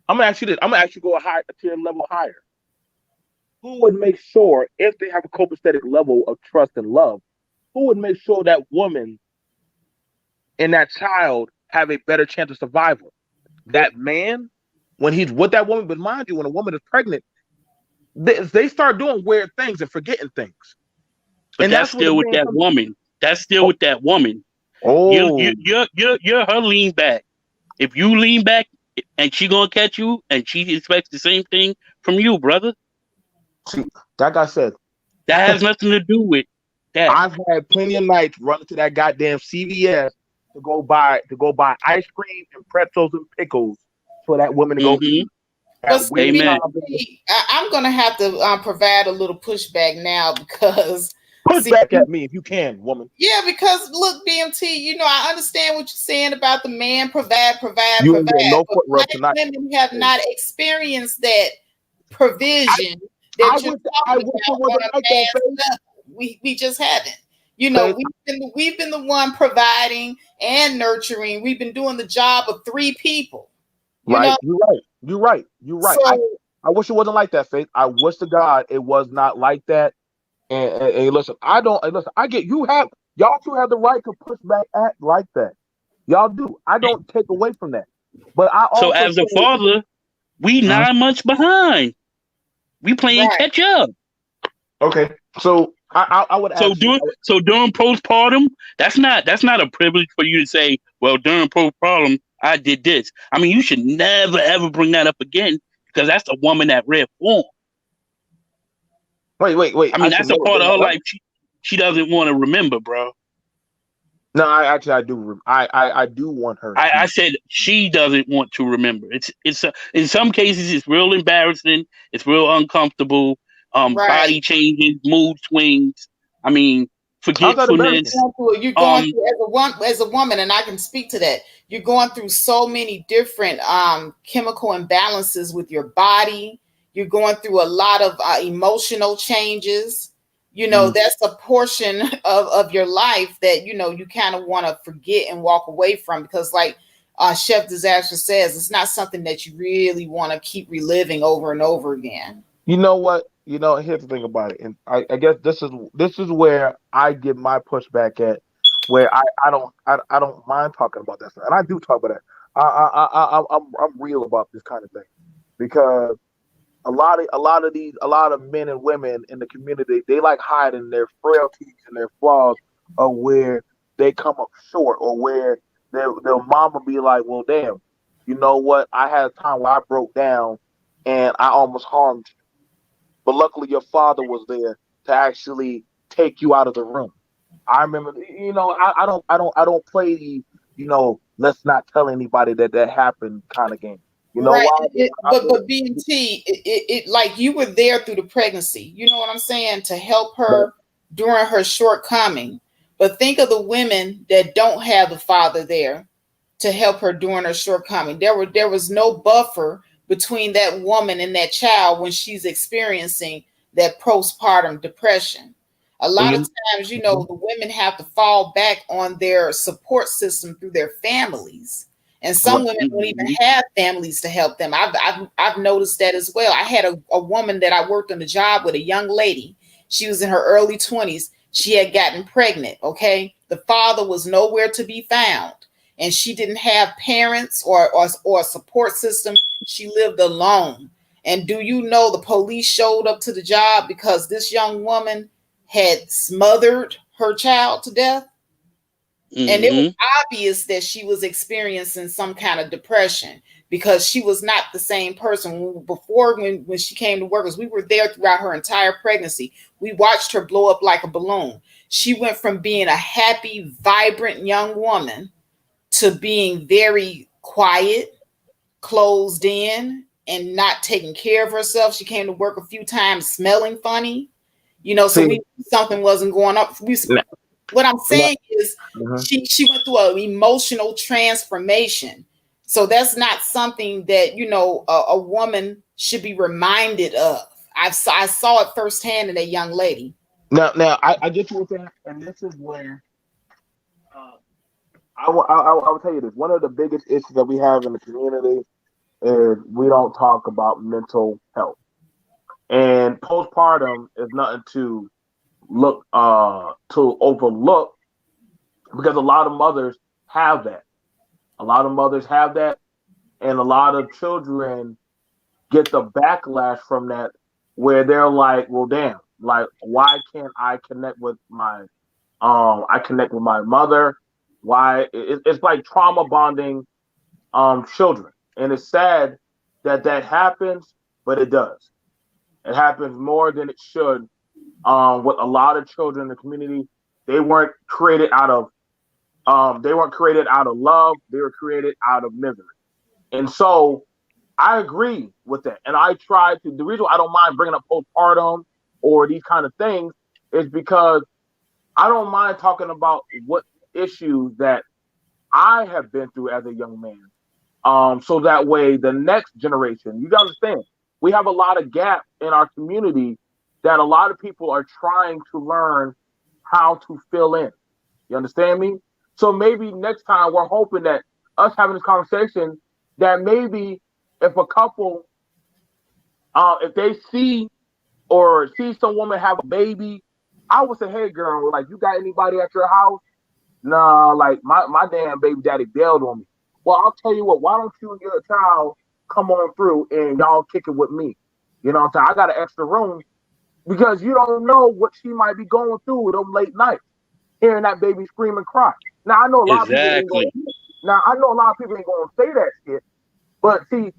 I'm gonna ask you this. I'm gonna actually go a tier level higher. Who would make sure, if they have a copacetic level of trust and love, who would make sure that woman and that child have a better chance of survival? That man, when he's with that woman. But mind you, when a woman is pregnant, they start doing weird things and forgetting things. But and that's still with that woman. That's still with that woman. Oh, you're her lean back. If you lean back and she gonna catch you, and she expects the same thing from you, brother. See, like I said, that has nothing to do with that. I've had plenty of nights running to that goddamn CVS to go buy ice cream and pretzels and pickles for that woman to go eat. But I'm gonna have to provide a little pushback now, because push back at me if you can, woman. Yeah, because look, BMT, I understand what you're saying about the man provide. No foot rub tonight. Women have not experienced that provision. We just haven't. We've been the one providing and nurturing. We've been doing the job of three people. You're right. So, I wish it wasn't like that, Faith. I wish to God it was not like that. And listen, I get y'all two have the right to push back at like that. Y'all do. I don't take away from that. But I also, so as a father, we 9 months behind. We playing catch up. Okay, so I would. So during postpartum, that's not a privilege for you to say, "Well, during postpartum, I did this." I mean, you should never ever bring that up again, because that's a woman that read form. Wait. I mean, that's a part of her life she doesn't want to remember, bro. No, I do. I do want her. I said she doesn't want to remember. It's in some cases it's real embarrassing. It's real uncomfortable. Body changes, mood swings. I mean, forgetfulness. You're going through as a woman, and I can speak to that. You're going through so many different chemical imbalances with your body. You're going through a lot of emotional changes. That's a portion of your life that, you kind of want to forget and walk away from, because like Chef Disaster says, it's not something that you really want to keep reliving over and over again. You know what? Here's the thing about it. And I guess this is where I give my pushback at, where I don't mind talking about that stuff. And I do talk about that. I'm real about this kind of thing, because a lot of men and women in the community, they like hiding their frailties and their flaws, of where they come up short, or where their mama be like, "Well, damn, you know what? I had a time where I broke down and I almost harmed you, but luckily your father was there to actually take you out of the room." I remember, I don't play the, let's not tell anybody that happened kind of game. You know Right. why? But BT, it like you were there through the pregnancy. You know what I'm saying? To help her during her shortcoming. But think of the women that don't have the father there to help her during her shortcoming. There was no buffer between that woman and that child when she's experiencing that postpartum depression. A lot of times, you know, the women have to fall back on their support system through their families. And some women don't even have families to help them. I've noticed that as well. I had a woman that I worked on a job with, a young lady. She was in her early 20s. She had gotten pregnant. Okay. The father was nowhere to be found. And she didn't have parents or a support system. She lived alone. And do you know the police showed up to the job because this young woman had smothered her child to death? And it was obvious that she was experiencing some kind of depression because she was not the same person. Before, when she came to work, because we were there throughout her entire pregnancy, we watched her blow up like a balloon. She went from being a happy, vibrant young woman to being very quiet, closed in, and not taking care of herself. She came to work a few times smelling funny, you know, so we knew something wasn't going up. What I'm saying is she went through an emotional transformation. So that's not something that, you know, a woman should be reminded of. I saw it firsthand in a young lady. Now, I get you with that, and this is where I will tell you this. One of the biggest issues that we have in the community is we don't talk about mental health, and postpartum is nothing to overlook, because a lot of mothers have that. A lot of mothers have that, and a lot of children get the backlash from that, where they're like, "Well, damn, like, why can't I connect with my mother? Why?" It's like trauma bonding children, and it's sad that happens, but it does. It happens more than it should. With a lot of children in the community, they weren't created out of love. They were created out of misery. And so I agree with that. And I try to, the reason I don't mind bringing up postpartum or these kind of things is because I don't mind talking about what issues that I have been through as a young man. So that way the next generation, you understand, we have a lot of gaps in our community that a lot of people are trying to learn how to fill in. You understand me? So maybe next time we're hoping that us having this conversation, that maybe if a couple, if they see some woman have a baby, I would say, "Hey girl, like, you got anybody at your house?" "Nah, like my damn baby daddy bailed on me." "Well, I'll tell you what, why don't you and your child come on through and y'all kick it with me? You know what I'm saying? I got an extra room," because you don't know what she might be going through with them late nights, hearing that baby scream and cry. Now I know a lot of people ain't going. Now I know a lot of people ain't going to say that shit, but see,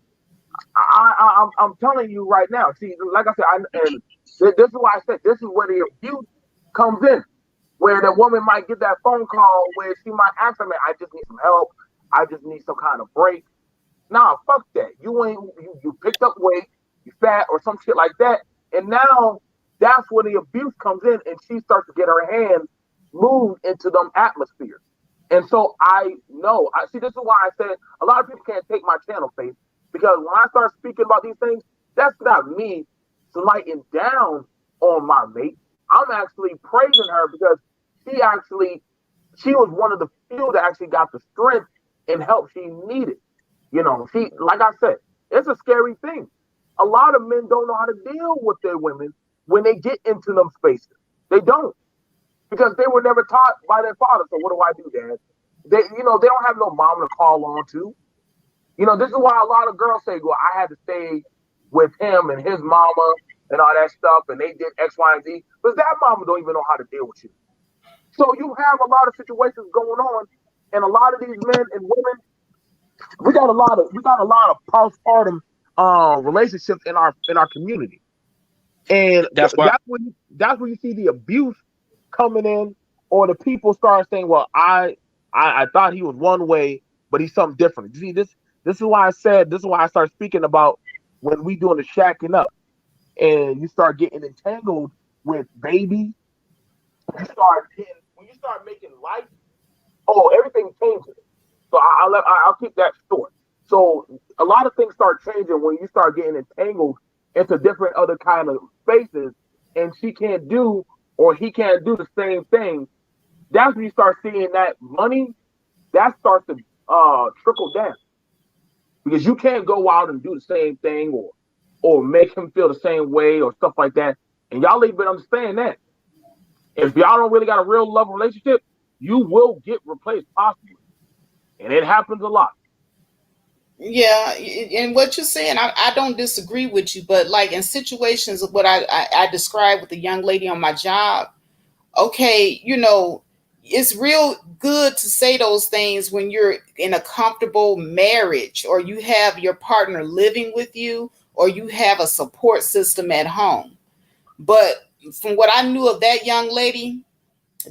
I'm telling you right now. See, like I said, this is why I said this is where the abuse comes in, where the woman might get that phone call where she might ask her, "Man, I just need some help. I just need some kind of break." Nah, fuck that. You picked up weight, you fat or some shit like that, and now that's where the abuse comes in, and she starts to get her hands moved into them atmospheres. And so I know, I see, this is why I said a lot of people can't take my channel, Faith, because when I start speaking about these things, that's not me slighting down on my mate. I'm actually praising her because she was one of the few that actually got the strength and help she needed. You know, like I said, it's a scary thing. A lot of men don't know how to deal with their women when they get into them spaces. They don't, because they were never taught by their father. So what do I do, Dad? They don't have no mom to call on to. This is why a lot of girls say, "Well, I had to stay with him and his mama and all that stuff, and they did X, Y, and Z," because that mama don't even know how to deal with you. So you have a lot of situations going on, and a lot of these men and women, we got a lot of postpartum relationships in our community, and That's why. that's when you see the abuse coming in, or the people start saying, "Well, I thought he was one way, but he's something different." You see, This is why I start speaking about when we doing the shacking up and you start getting entangled with babies, when you start making life, everything changes. So I'll keep that short. So a lot of things start changing when you start getting entangled into different other kind of spaces, and she can't do or he can't do the same thing. That's when you start seeing that money that starts to trickle down, because you can't go out and do the same thing or make him feel the same way or stuff like that. And y'all even understand that if y'all don't really got a real love relationship, you will get replaced possibly, and it happens a lot. Yeah, and what you're saying, I don't disagree with you, but like in situations of what I described with the young lady on my job, okay, it's real good to say those things when you're in a comfortable marriage or you have your partner living with you or you have a support system at home. But from what I knew of that young lady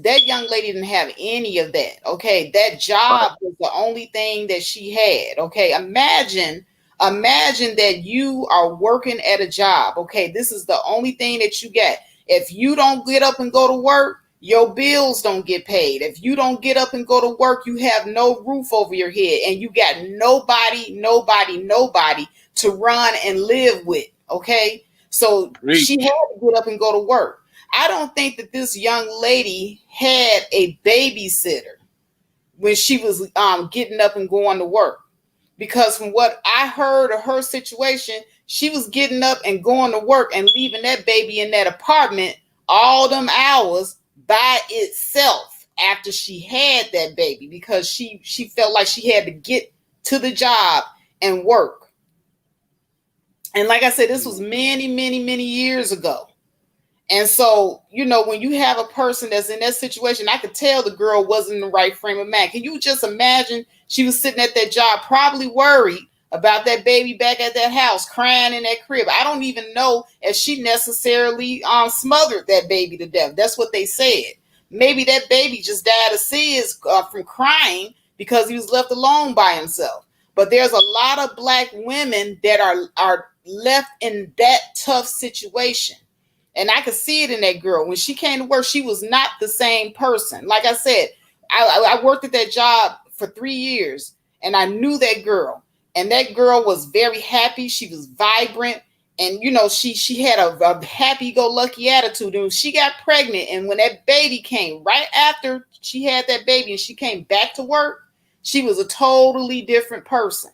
didn't have any of that. Okay. That Right. job was the only thing that she had. Okay. Imagine that you are working at a job. Okay. This is the only thing that you get. If you don't get up and go to work, your bills don't get paid. If you don't get up and go to work, you have no roof over your head and you got nobody to run and live with. Okay. So she had Preach. to get up and go to work. I don't think that this young lady had a babysitter when she was getting up and going to work. Because from what I heard of her situation, she was getting up and going to work and leaving that baby in that apartment all them hours by itself after she had that baby because she felt like she had to get to the job and work. And like I said, this was many years ago. And so, when you have a person that's in that situation, I could tell the girl wasn't in the right frame of mind. Can you just imagine she was sitting at that job, probably worried about that baby back at that house, crying in that crib. I don't even know if she necessarily smothered that baby to death. That's what they said. Maybe that baby just died of SIDS from crying because he was left alone by himself. But there's a lot of black women that are left in that tough situation. And I could see it in that girl. When she came to work, she was not the same person. Like I said, I worked at that job for 3 years and I knew that girl. And that girl was very happy. She was vibrant. And, she had a happy-go-lucky attitude. And she got pregnant. And when that baby came, right after she had that baby and she came back to work, she was a totally different person.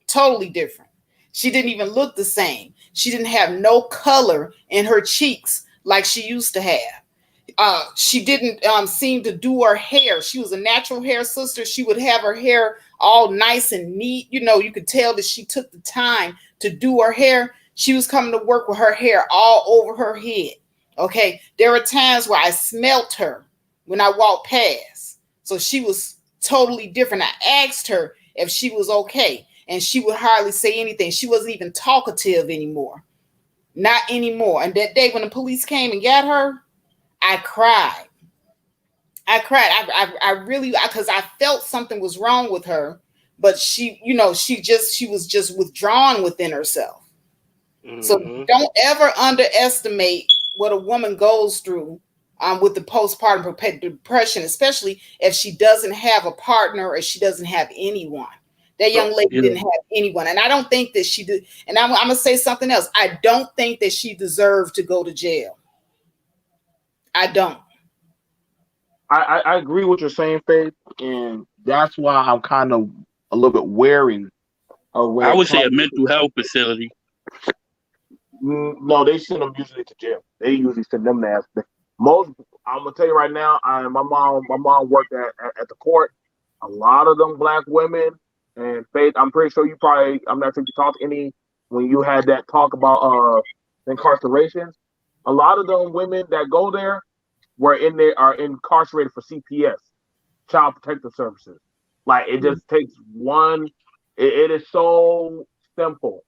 Totally different. She didn't even look the same. She didn't have no color in her cheeks like she used to have. She didn't seem to do her hair. She was a natural hair sister. She would have her hair all nice and neat. You could tell that she took the time to do her hair. She was coming to work with her hair all over her head. Okay. There were times where I smelt her when I walked past. So she was totally different. I asked her if she was okay. And she would hardly say anything. She wasn't even talkative anymore. Not anymore. And that day when the police came and got her, I cried. I really, because I felt something was wrong with her, but she was just withdrawn within herself. So don't ever underestimate what a woman goes through with the postpartum depression, especially if she doesn't have a partner or she doesn't have anyone. That young lady didn't have anyone. And I don't think that she did. And I'm going to say something else. I don't think that she deserved to go to jail. I don't. I agree with what you're saying, Faith, and that's why I'm kind of a little bit wary of when I it would say comes a mental health facility. No, they send them usually to jail. They usually send them to most. I'm gonna tell you right now. My mom worked at the court. A lot of them black women and Faith. I'm pretty sure you probably. I'm not sure if you talked to any when you had that talk about incarcerations. A lot of them women that go there are incarcerated for CPS, Child Protective Services. Like it just takes one. It is so simple.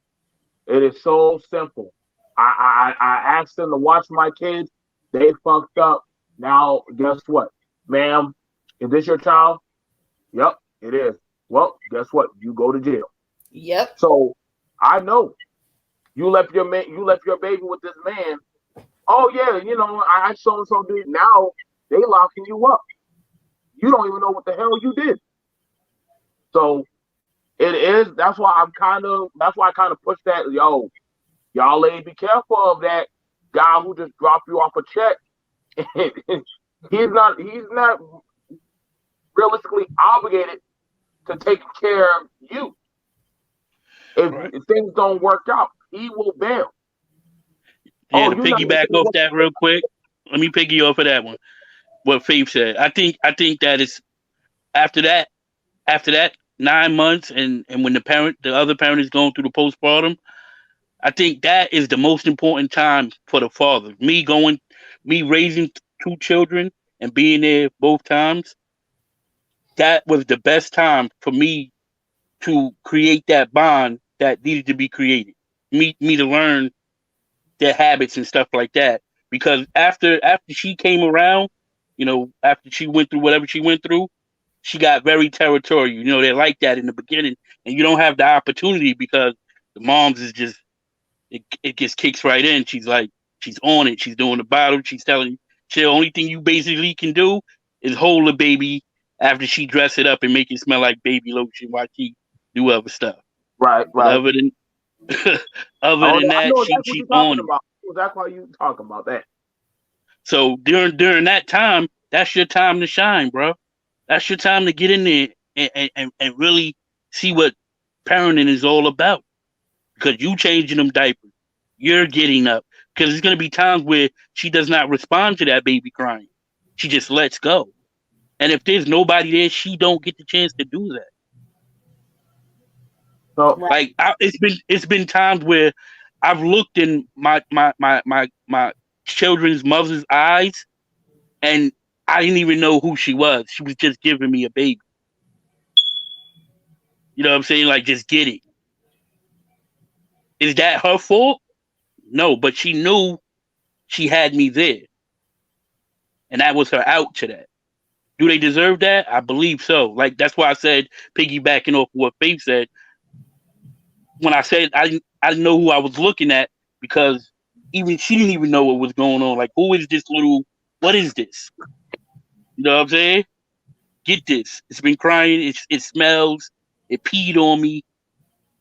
It is so simple. I asked them to watch my kids. They fucked up. Now, guess what? Ma'am, is this your child? Yep, it is. Well, guess what? You go to jail. Yep. So I know you left your baby with this man. Oh yeah, I so and so did. Now they locking you up. You don't even know what the hell you did. So it is. That's why I kind of push that. Yo, y'all ladies, be careful of that guy who just dropped you off a check. He's not realistically obligated to take care of you. If things don't work out, he will bail. Yeah, to piggyback off that real quick, let me piggy off of that one. What Faith said. I think that is after that 9 months and when the other parent is going through the postpartum, I think that is the most important time for the father. Me raising two children and being there both times, that was the best time for me to create that bond that needed to be created. Me to learn their habits and stuff like that. Because after she came around, after she went through whatever she went through, she got very territorial. They're like that in the beginning, and you don't have the opportunity because the moms is just it just kicks right in. She's like she's on it. She's doing the bottle. She's telling you, the only thing you basically can do is hold the baby after she dress it up and make it smell like baby lotion while she do other stuff. Right. But other than I that, know that's what she's you're on talking it. about. That's why you talking about that. So during that time, that's your time to shine, bro. That's your time to get in there and really see what parenting is all about. Because you changing them diapers, you're getting up. Because there's gonna be times where she does not respond to that baby crying. She just lets go. And if there's nobody there, she don't get the chance to do that. So Like it's been times where I've looked in my children's mother's eyes, and I didn't even know who she was. She was just giving me a baby. You know what I'm saying? Like, just get it. Is that her fault? No, but she knew she had me there, and that was her out to that. Do they deserve that? I believe so. Like, that's why I said, piggybacking off what Faith said, when I said I didn't know who I was looking at, because even she didn't even know what was going on. Like, who is this little? What is this? You know what I'm saying? Get this. It's been crying. It smells. It peed on me.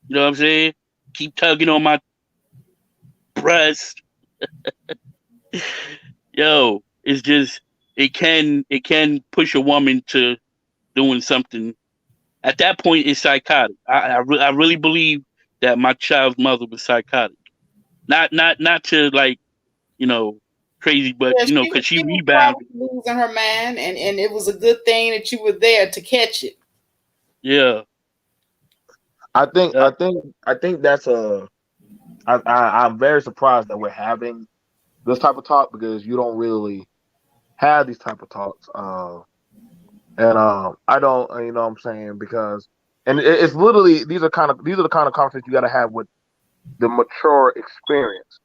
You know what I'm saying? Keep tugging on my breast. Yo, it's just it can push a woman to doing something. At that point, it's psychotic. I really believe that my child's mother was psychotic. Not to, like, crazy, but Yeah, because she she was probably rebounded. losing her mind, and it was a good thing that you were there to catch it. Yeah. I think that's I'm very surprised that we're having this type of talk because you don't really have these type of talks. And I don't, what I'm saying, because it's literally these are the kind of conversations you got to have with the mature experience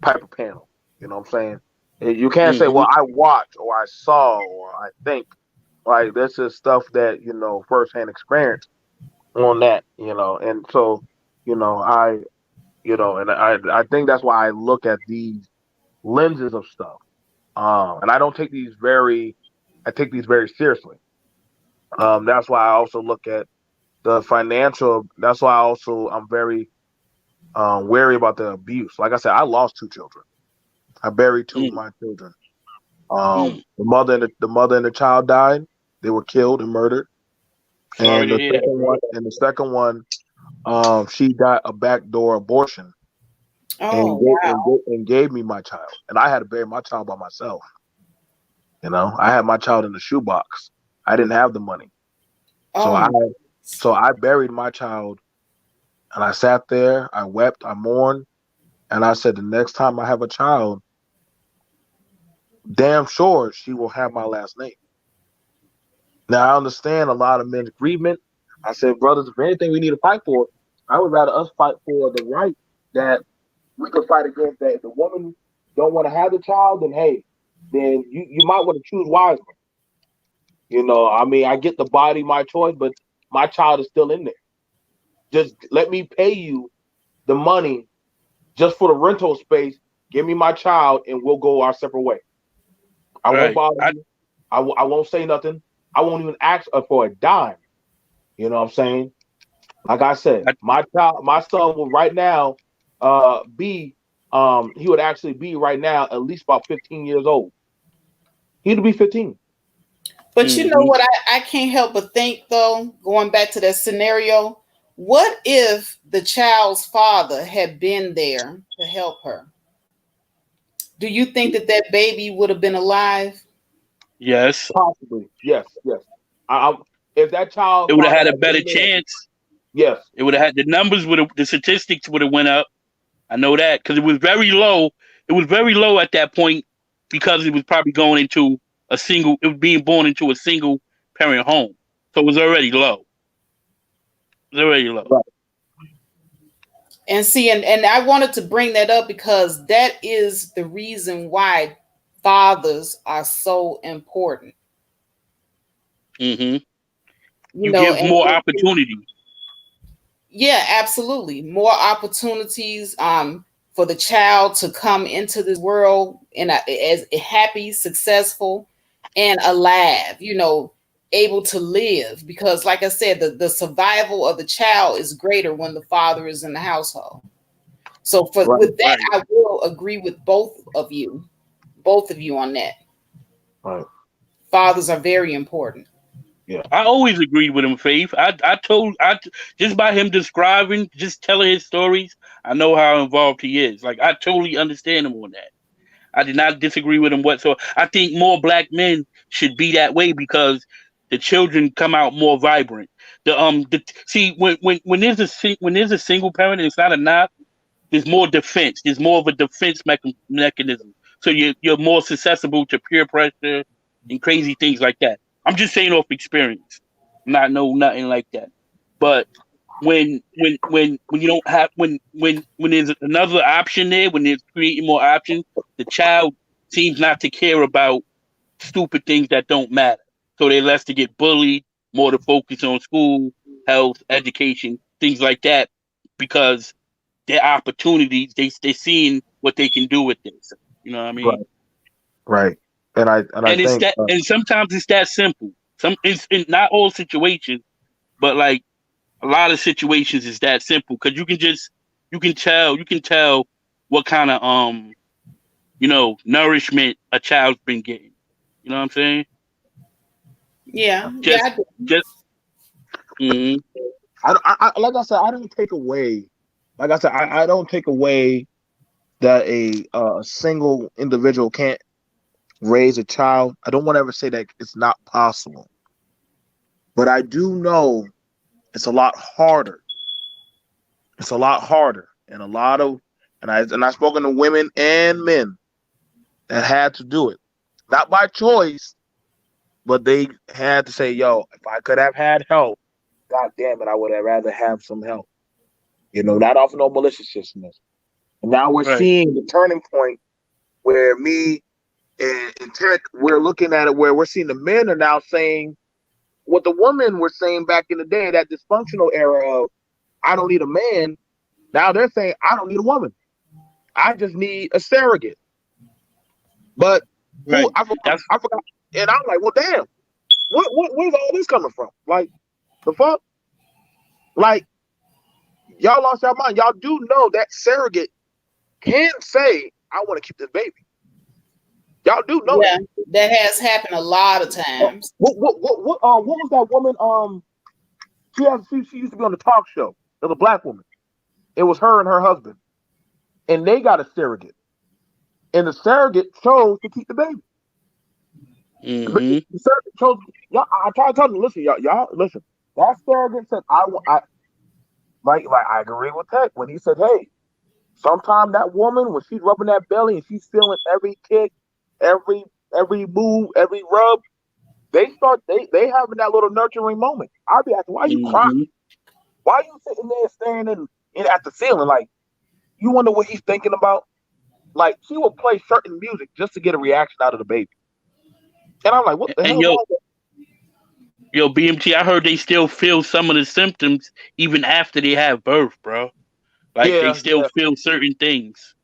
type of panel. You know what I'm saying? You can't say, Mm-hmm. well, I watch or I saw or I think. Like, this is stuff that firsthand experience on that. And so I think that's why I look at these lenses of stuff. And I don't take these I take these very seriously. That's why I also look at the financial. That's why I'm very wary about the abuse. Like I said, I lost two children. I buried two of my children. Mm. The mother and the child died. They were killed and murdered. Sorry And to the hear that, second bro. one, she got a backdoor abortion Oh wow! and gave me my child. And I had to bury my child by myself. I had my child in the shoebox. I didn't have the money, so Oh, I buried my child. And I sat there, I wept, I mourned, and I said, the next time I have a child, damn sure she will have my last name. Now, I understand a lot of men's grievement. I said, brothers, if anything we need to fight for, I would rather us fight for the right that we could fight against that. If the woman don't want to have the child, then hey, then you might want to choose wisely. I mean, I get the body, my choice, but my child is still in there. Just let me pay you the money just for the rental space. Give me my child, and we'll go our separate way. I won't Right. bother you. I won't say nothing. I won't even ask for a dime. You know what I'm saying? Like I said, my son will right now be he would actually be right now at least about 15 years old. He'd be 15. But you know what I can't help but think though, going back to that scenario, what if the child's father had been there to help her? Do you think that that baby would have been alive? Yes. Possibly. Yes. If that child It would have father had a had better been there, chance. yes. It would have had the statistics would have went up. I know that because it was very low. It was very low at that point because it was probably going into it was being born into a single parent home. So it was already low. It was already low. Right. And see, and I wanted to bring that up because that is the reason why fathers are so important. Mm-hmm. You You know, give and more opportunity. yeah, absolutely. More opportunities for the child to come into this world as happy, successful, and alive, you know, able to live. Because like I said, the survival of the child is greater when the father is in the household. So Right. with that, Right. I will agree with both of you on that. Right. Fathers are very important. Yeah. I always agreed with him, Faith. Just by him describing, just telling his stories, I know how involved he is. Like I totally understand him on that. I did not disagree with him whatsoever. I think more black men should be that way because the children come out more vibrant. See when there's a single parent and it's not enough, there's more defense. There's more of a defense mechanism. So you're more susceptible to peer pressure and crazy things like that. I'm just saying off experience. Not know nothing like that. But when you don't have when there's another option there, when there's creating more options, the child seems not to care about stupid things that don't matter. So they're less to get bullied, more to focus on school, health, education, things like that, because their opportunities, they're seeing what they can do with this. You know what I mean? Right. Right. And I And it's think that, and sometimes it's that simple. It's in not all situations, but like a lot of situations is that simple because you can tell what kind of nourishment a child's been getting. You know what I'm saying? Yeah, yeah, Just I do. just mm, like I said, I don't take away. Like I said, I don't take away that a single individual can't raise a child. I don't want to ever say that it's not possible, but I do know it's a lot harder. It's a lot harder, and I've spoken to women and men that had to do it, not by choice, but they had to say, "Yo, if I could have had help, God damn it, I would have rather have some help." You know, not off no maliciousness. And now we're right. seeing the turning point where me and Tech, we're looking at it where we're seeing the men are now saying what the women were saying back in the day, that dysfunctional era of I don't need a man. Now they're saying I don't need a woman. I just need a surrogate. But Right. That's I forgot. And I'm like, well, damn, where's all this coming from? Like, the fuck? Like, y'all lost your mind. Y'all do know that surrogate can say, I want to keep this baby. Y'all do know Yeah, that. that has happened a lot of times. What was that woman? She used to be on the talk show. It was a black woman. It was her and her husband, and they got a surrogate, and the surrogate chose to keep the baby. mm-hmm. The surrogate chose. Y'all, I tried to tell them, listen, y'all, listen. That surrogate said, I agree with Tech when he said, hey, sometime that woman, when she's rubbing that belly and she's feeling every kick, every move, every rub, they having that little nurturing moment. I'd be asking, why are you crying? Mm-hmm. Why are you sitting there staring in at the ceiling? Like, you wonder what he's thinking about? Like, she will play certain music just to get a reaction out of the baby. And I'm like, what the And hell is yo, wrong with Yo, BMT, I heard they still feel some of the symptoms even after they have birth, bro. Like they Yeah, still yeah, feel certain things.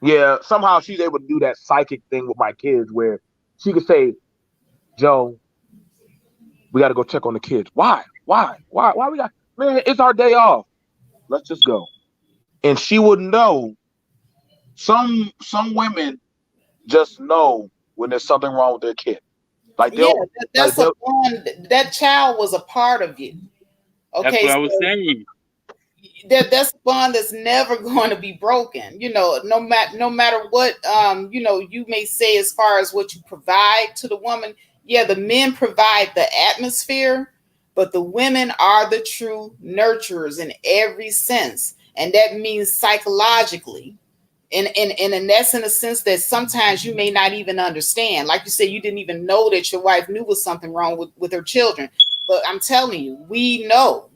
yeah. Somehow she's able to do that psychic thing with my kids where she could say, Joe, we got to go check on the kids. Why? Why we got, man, it's our day off. Let's just go. And she would know. Some women just know when there's something wrong with their kid. Like Yeah, they'll, like that's a they'll, bond. That child was a part of you. That's Okay, what I was so saying. that's a bond that's never going to be broken. No matter what you may say as far as what you provide to the woman. Yeah, the men provide the atmosphere, but the women are the true nurturers in every sense, and that means psychologically. And that's in a sense that sometimes you may not even understand. Like you said, you didn't even know that your wife knew was something wrong with her children. But I'm telling you, we know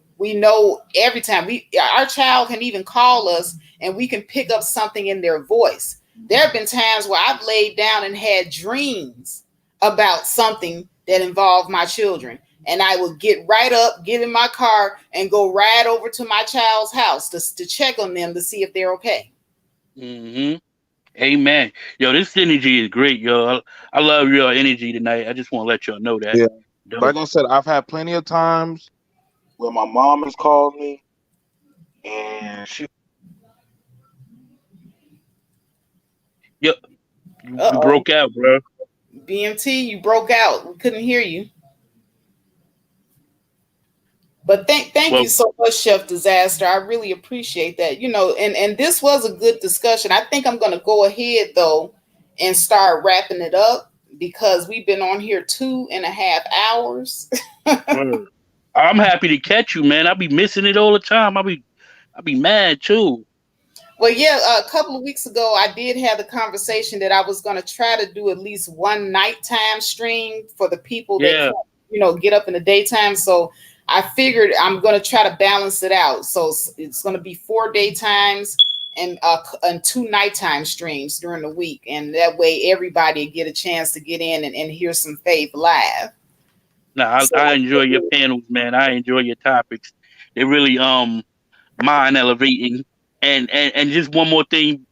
every time our child can even call us and we can pick up something in their voice. There have been times where I've laid down and had dreams about something that involved my children. And I would get right up, get in my car, and go right over to my child's house to check on them to see if they're okay. Hmm. Amen. Yo, this energy is great, yo. I love your energy tonight. I just want to let y'all know that. yeah. Dope. Like I said, I've had plenty of times where my mom has called me and she. Yo, you Uh-oh. broke out, bro. BMT, you broke out. We couldn't hear you. But thank Well, you so much, Chef Disaster. I really appreciate that. And this was a good discussion. I think I'm gonna go ahead though and start wrapping it up because we've been on here 2.5 hours. word. I'm happy to catch you, man. I be missing it all the time. I be mad too. Well, yeah, a couple of weeks ago, I did have the conversation that I was going to try to do at least one nighttime stream for the people that Yeah. can't, get up in the daytime. So I figured I'm going to try to balance it out. So it's going to be 4 daytimes and 2 nighttime streams during the week. And that way everybody get a chance to get in and hear some Faith live. Nah, So I enjoy your panels, man. I enjoy your topics. They really mind elevating. And just one more thing,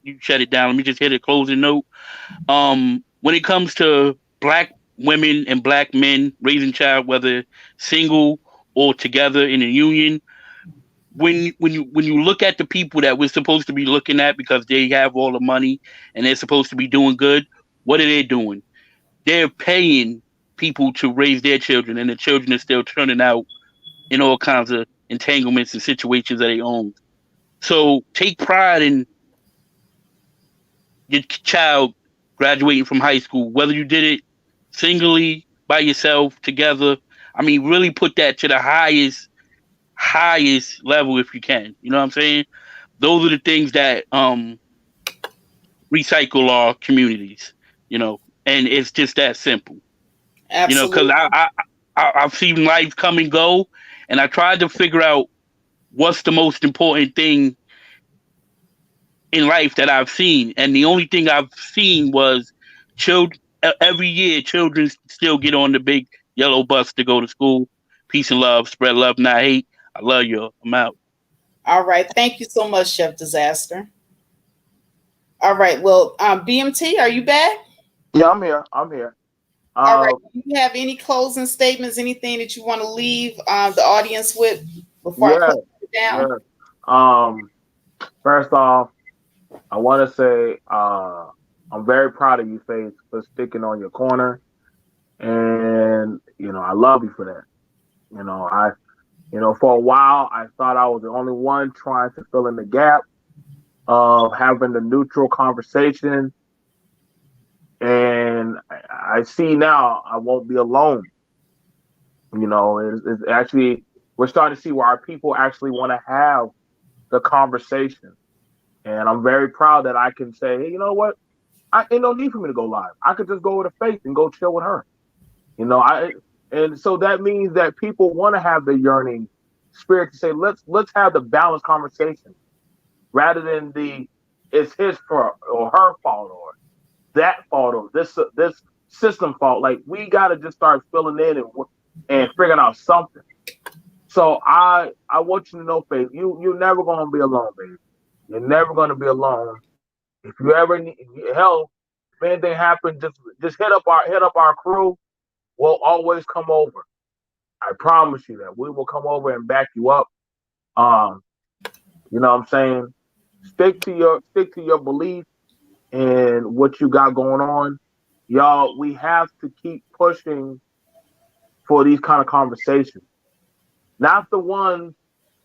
you shut it down. Let me just hit a closing note. When it comes to black women and black men raising child, whether single or together in a union, when you look at the people that we're supposed to be looking at because they have all the money and they're supposed to be doing good, what are they doing? They're paying people to raise their children, and the children are still turning out in all kinds of entanglements and situations that they own. So take pride in your child graduating from high school, whether you did it singly, by yourself, together. I mean, really put that to the highest level if you can. You know what I'm saying? Those are the things that recycle our communities. You know, and it's just that simple. Because absolutely. I've seen life come and go, and I tried to figure out what's the most important thing in life that I've seen, and the only thing I've seen was children. Every year, children still get on the big yellow bus to go to school. Peace and love, spread love, not hate. I love you. I'm out. All right. Thank you so much, Chef Disaster. All right. Well, BMT, are you back? Yeah, I'm here. I'm here. All right. Uh, Do you have any closing statements, anything that you want to leave the audience with before I yeah, close it yeah. down? Um, First off, I want to say I'm very proud of you, Faith, for sticking on your corner, and I love you for that. For a while I thought I was the only one trying to fill in the gap of having the neutral conversation, and I see now I won't be alone. It's actually we're starting to see where our people actually want to have the conversation, and I'm very proud that I can say, hey, you know what? I ain't no need for me to go live. I could just go with a Faith and go chill with her. And so that means that people want to have the yearning spirit to say, let's have the balanced conversation rather than the it's his fault or her fault or that fault or this system fault. Like we got to just start filling in and and figuring out something. So I want you to know, Faith, you're never gonna be alone, baby. You're never gonna be alone. If you ever need help, if anything happens, just hit up our crew. We'll always come over. I promise you that we will come over and back you up. Um, you know what I'm saying? Stick to your belief and what you got going on. Y'all, we have to keep pushing for these kind of conversations. Not the ones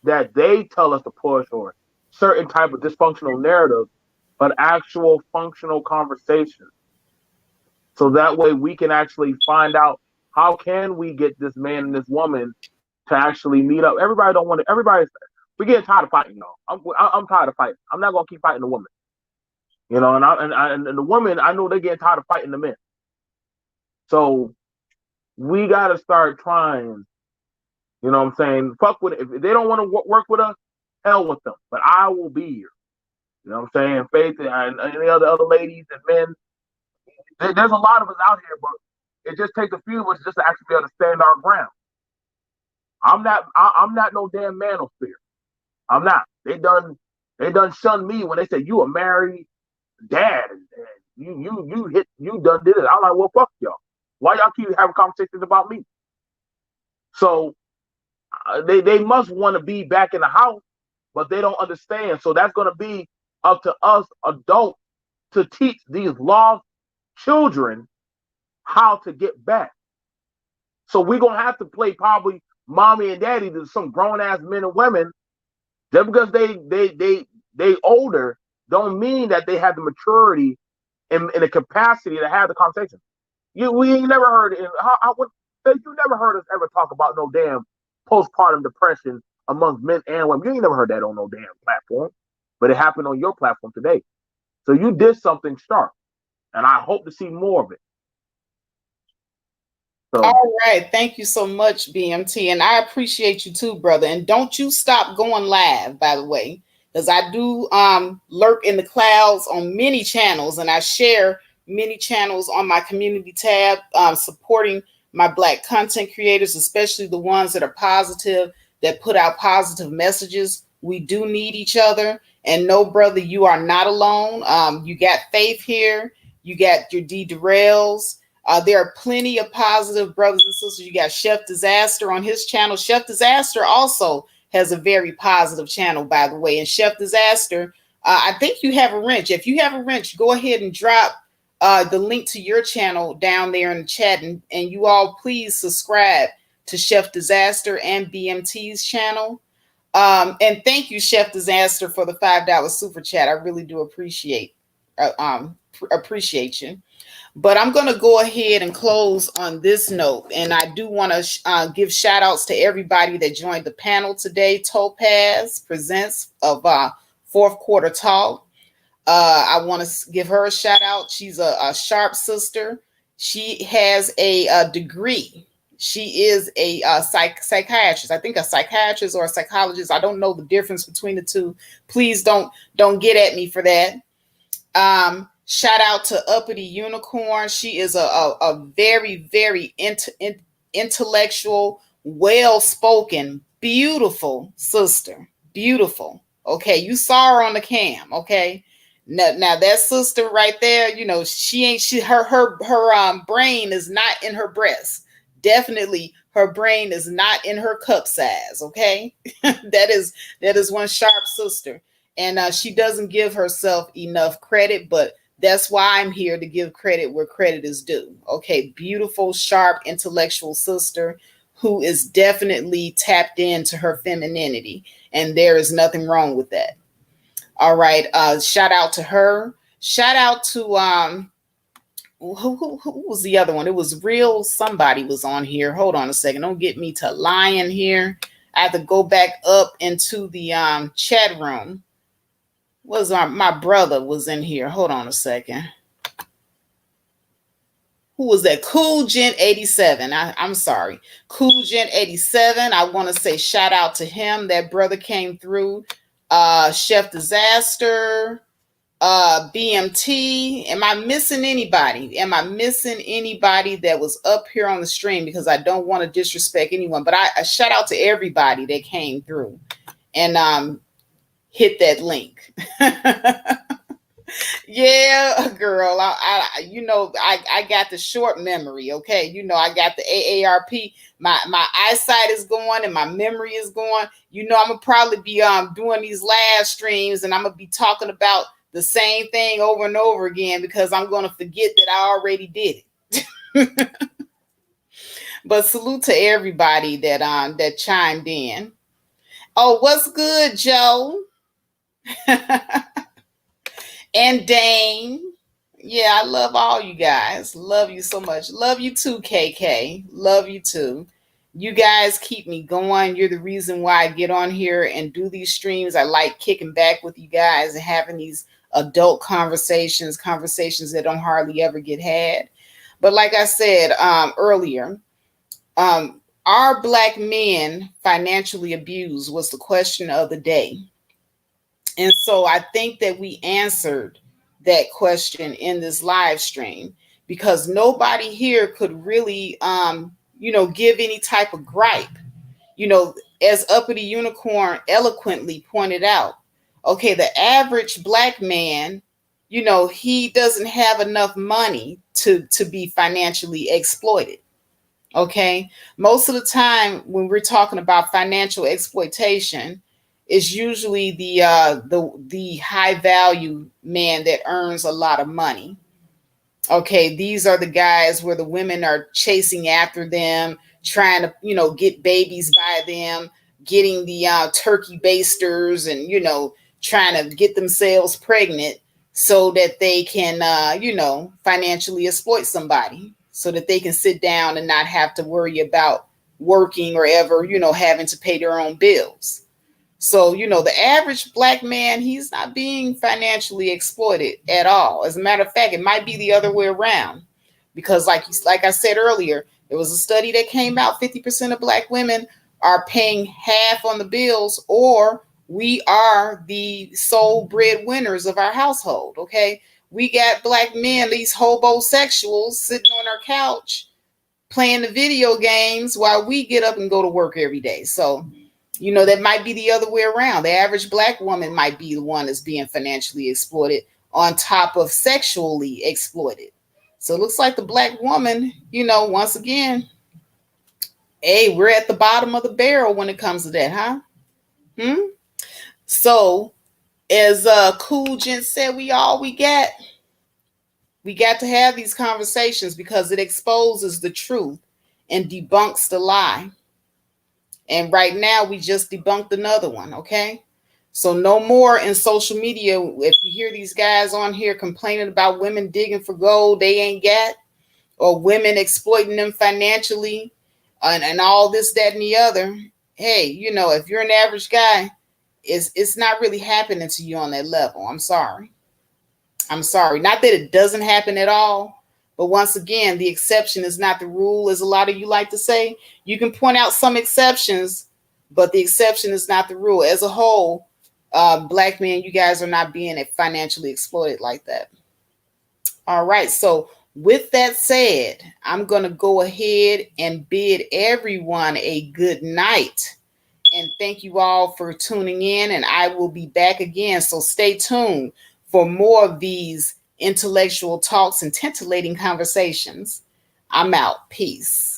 that they tell us to push or certain type of dysfunctional narrative, but actual functional conversations. So that way we can actually find out how can we get this man and this woman to actually meet up. Everybody don't want to. We're getting tired of fighting, y'all. I'm tired of fighting. I'm not gonna keep fighting the woman, you know. And the women, I know they're getting tired of fighting the men. So we gotta start trying. You know what I'm saying? Fuck with it. If they don't want to work with us, hell with them. But I will be here. You know what I'm saying? Faith and any other ladies and men. There's a lot of us out here, but it just takes a few of us just to actually be able to stand our ground. I'm not no damn manosphere. I'm not. They done shunned me when they said you a married dad and you done did it. I'm like, well, fuck y'all. Why y'all keep having conversations about me? So they must want to be back in the house, but they don't understand. So that's going to be up to us adults to teach these lost children how to get back. So we're going to have to play probably mommy and daddy to some grown ass men and women. Just because they older don't mean that they have the maturity and the capacity to have the conversation. We ain't never heard it. You never heard us ever talk about no damn postpartum depression among men and women. You ain't never heard that on no damn platform, but it happened on your platform today. So you did something sharp, and I hope to see more of it. So. All right. Thank you so much, BMT. And I appreciate you too, brother. And don't you stop going live, by the way, because I do lurk in the clouds on many channels, and I share many channels on my community tab, supporting my Black content creators, especially the ones that are positive, that put out positive messages. We do need each other. And no, brother, you are not alone. You got Faith here. You got your D Durrells. There are plenty of positive brothers and sisters. You got Chef Disaster on his channel. Chef Disaster also has a very positive channel, by the way. And Chef Disaster, I think you have a wrench. If you have a wrench, go ahead and drop the link to your channel down there in the chat. And you all please subscribe to Chef Disaster and BMT's channel. And thank you, Chef Disaster, for the $5 super chat. I really do appreciate you. But I'm going to go ahead and close on this note. And I do want to give shout outs to everybody that joined the panel today. Topaz presents of Fourth Quarter Talk. I want to give her a shout out. She's a sharp sister. She has a degree. She is a psychiatrist. I think a psychiatrist or a psychologist. I don't know the difference between the two. Please don't get at me for that. Shout out to Uppity Unicorn. She is a very, very intellectual, well-spoken, beautiful sister. Beautiful. Okay, you saw her on the cam. Okay, now that sister right there, you know, her brain is not in her breast. Definitely, her brain is not in her cup size. Okay, that is one sharp sister, and she doesn't give herself enough credit, but that's why I'm here to give credit where credit is due. Okay, beautiful, sharp, intellectual sister who is definitely tapped into her femininity, and there is nothing wrong with that. All right, shout out to her. Shout out to who was the other one? It was Real Somebody was on here. Hold on a second. Don't get me to lying here. I have to go back up into the chat room. My brother was in here. Hold on a second. Who was that? Cool Gent 87. I'm sorry. Cool Gent 87. I want to say shout out to him. That brother came through. Chef Disaster. BMT. Am I missing anybody? Am I missing anybody that was up here on the stream? Because I don't want to disrespect anyone, but I shout out to everybody that came through and hit that link. Yeah, girl. I got the short memory. Okay, I got the AARP. My eyesight is going and my memory is going. I'm gonna probably be doing these live streams and I'm gonna be talking about the same thing over and over again because I'm gonna forget that I already did it. But salute to everybody that chimed in. Oh, what's good, Joe? And Dane. Yeah, I love all you guys. Love you so much. Love you too, KK. Love you too. You guys keep me going. You're the reason why I get on here and do these streams. I like kicking back with you guys and having these adult conversations that don't hardly ever get had. But like I said earlier, are Black men financially abused was the question of the day. And so I think that we answered that question in this live stream because nobody here could really, give any type of gripe. As Uppity Unicorn eloquently pointed out, okay, the average Black man, he doesn't have enough money to be financially exploited. Okay, most of the time when we're talking about financial exploitation, it's usually the high value man that earns a lot of money. Okay, these are the guys where the women are chasing after them, trying to get babies by them, getting the turkey basters, and trying to get themselves pregnant so that they can financially exploit somebody, so that they can sit down and not have to worry about working or ever having to pay their own bills. So, the average Black man, he's not being financially exploited at all. As a matter of fact, it might be the other way around. Because like I said earlier, there was a study that came out, 50% of Black women are paying half on the bills, or we are the sole breadwinners of our household, okay? We got Black men, these hobosexuals, sitting on our couch playing the video games while we get up and go to work every day. So, that might be the other way around. The average Black woman might be the one that's being financially exploited on top of sexually exploited. So it looks like the Black woman, once again, hey, we're at the bottom of the barrel when it comes to that, huh? So as Cool Gent said, we got to have these conversations because it exposes the truth and debunks the lie. And right now, we just debunked another one, okay? So no more in social media. If you hear these guys on here complaining about women digging for gold they ain't got, or women exploiting them financially, and all this, that, and the other, hey, if you're an average guy, it's not really happening to you on that level. I'm sorry. Not that it doesn't happen at all. But once again, the exception is not the rule, as a lot of you like to say. You can point out some exceptions, but the exception is not the rule. As a whole, Black men, you guys are not being financially exploited like that. All right. So with that said, I'm going to go ahead and bid everyone a good night. And thank you all for tuning in. And I will be back again. So stay tuned for more of these intellectual talks and titillating conversations. I'm out. Peace.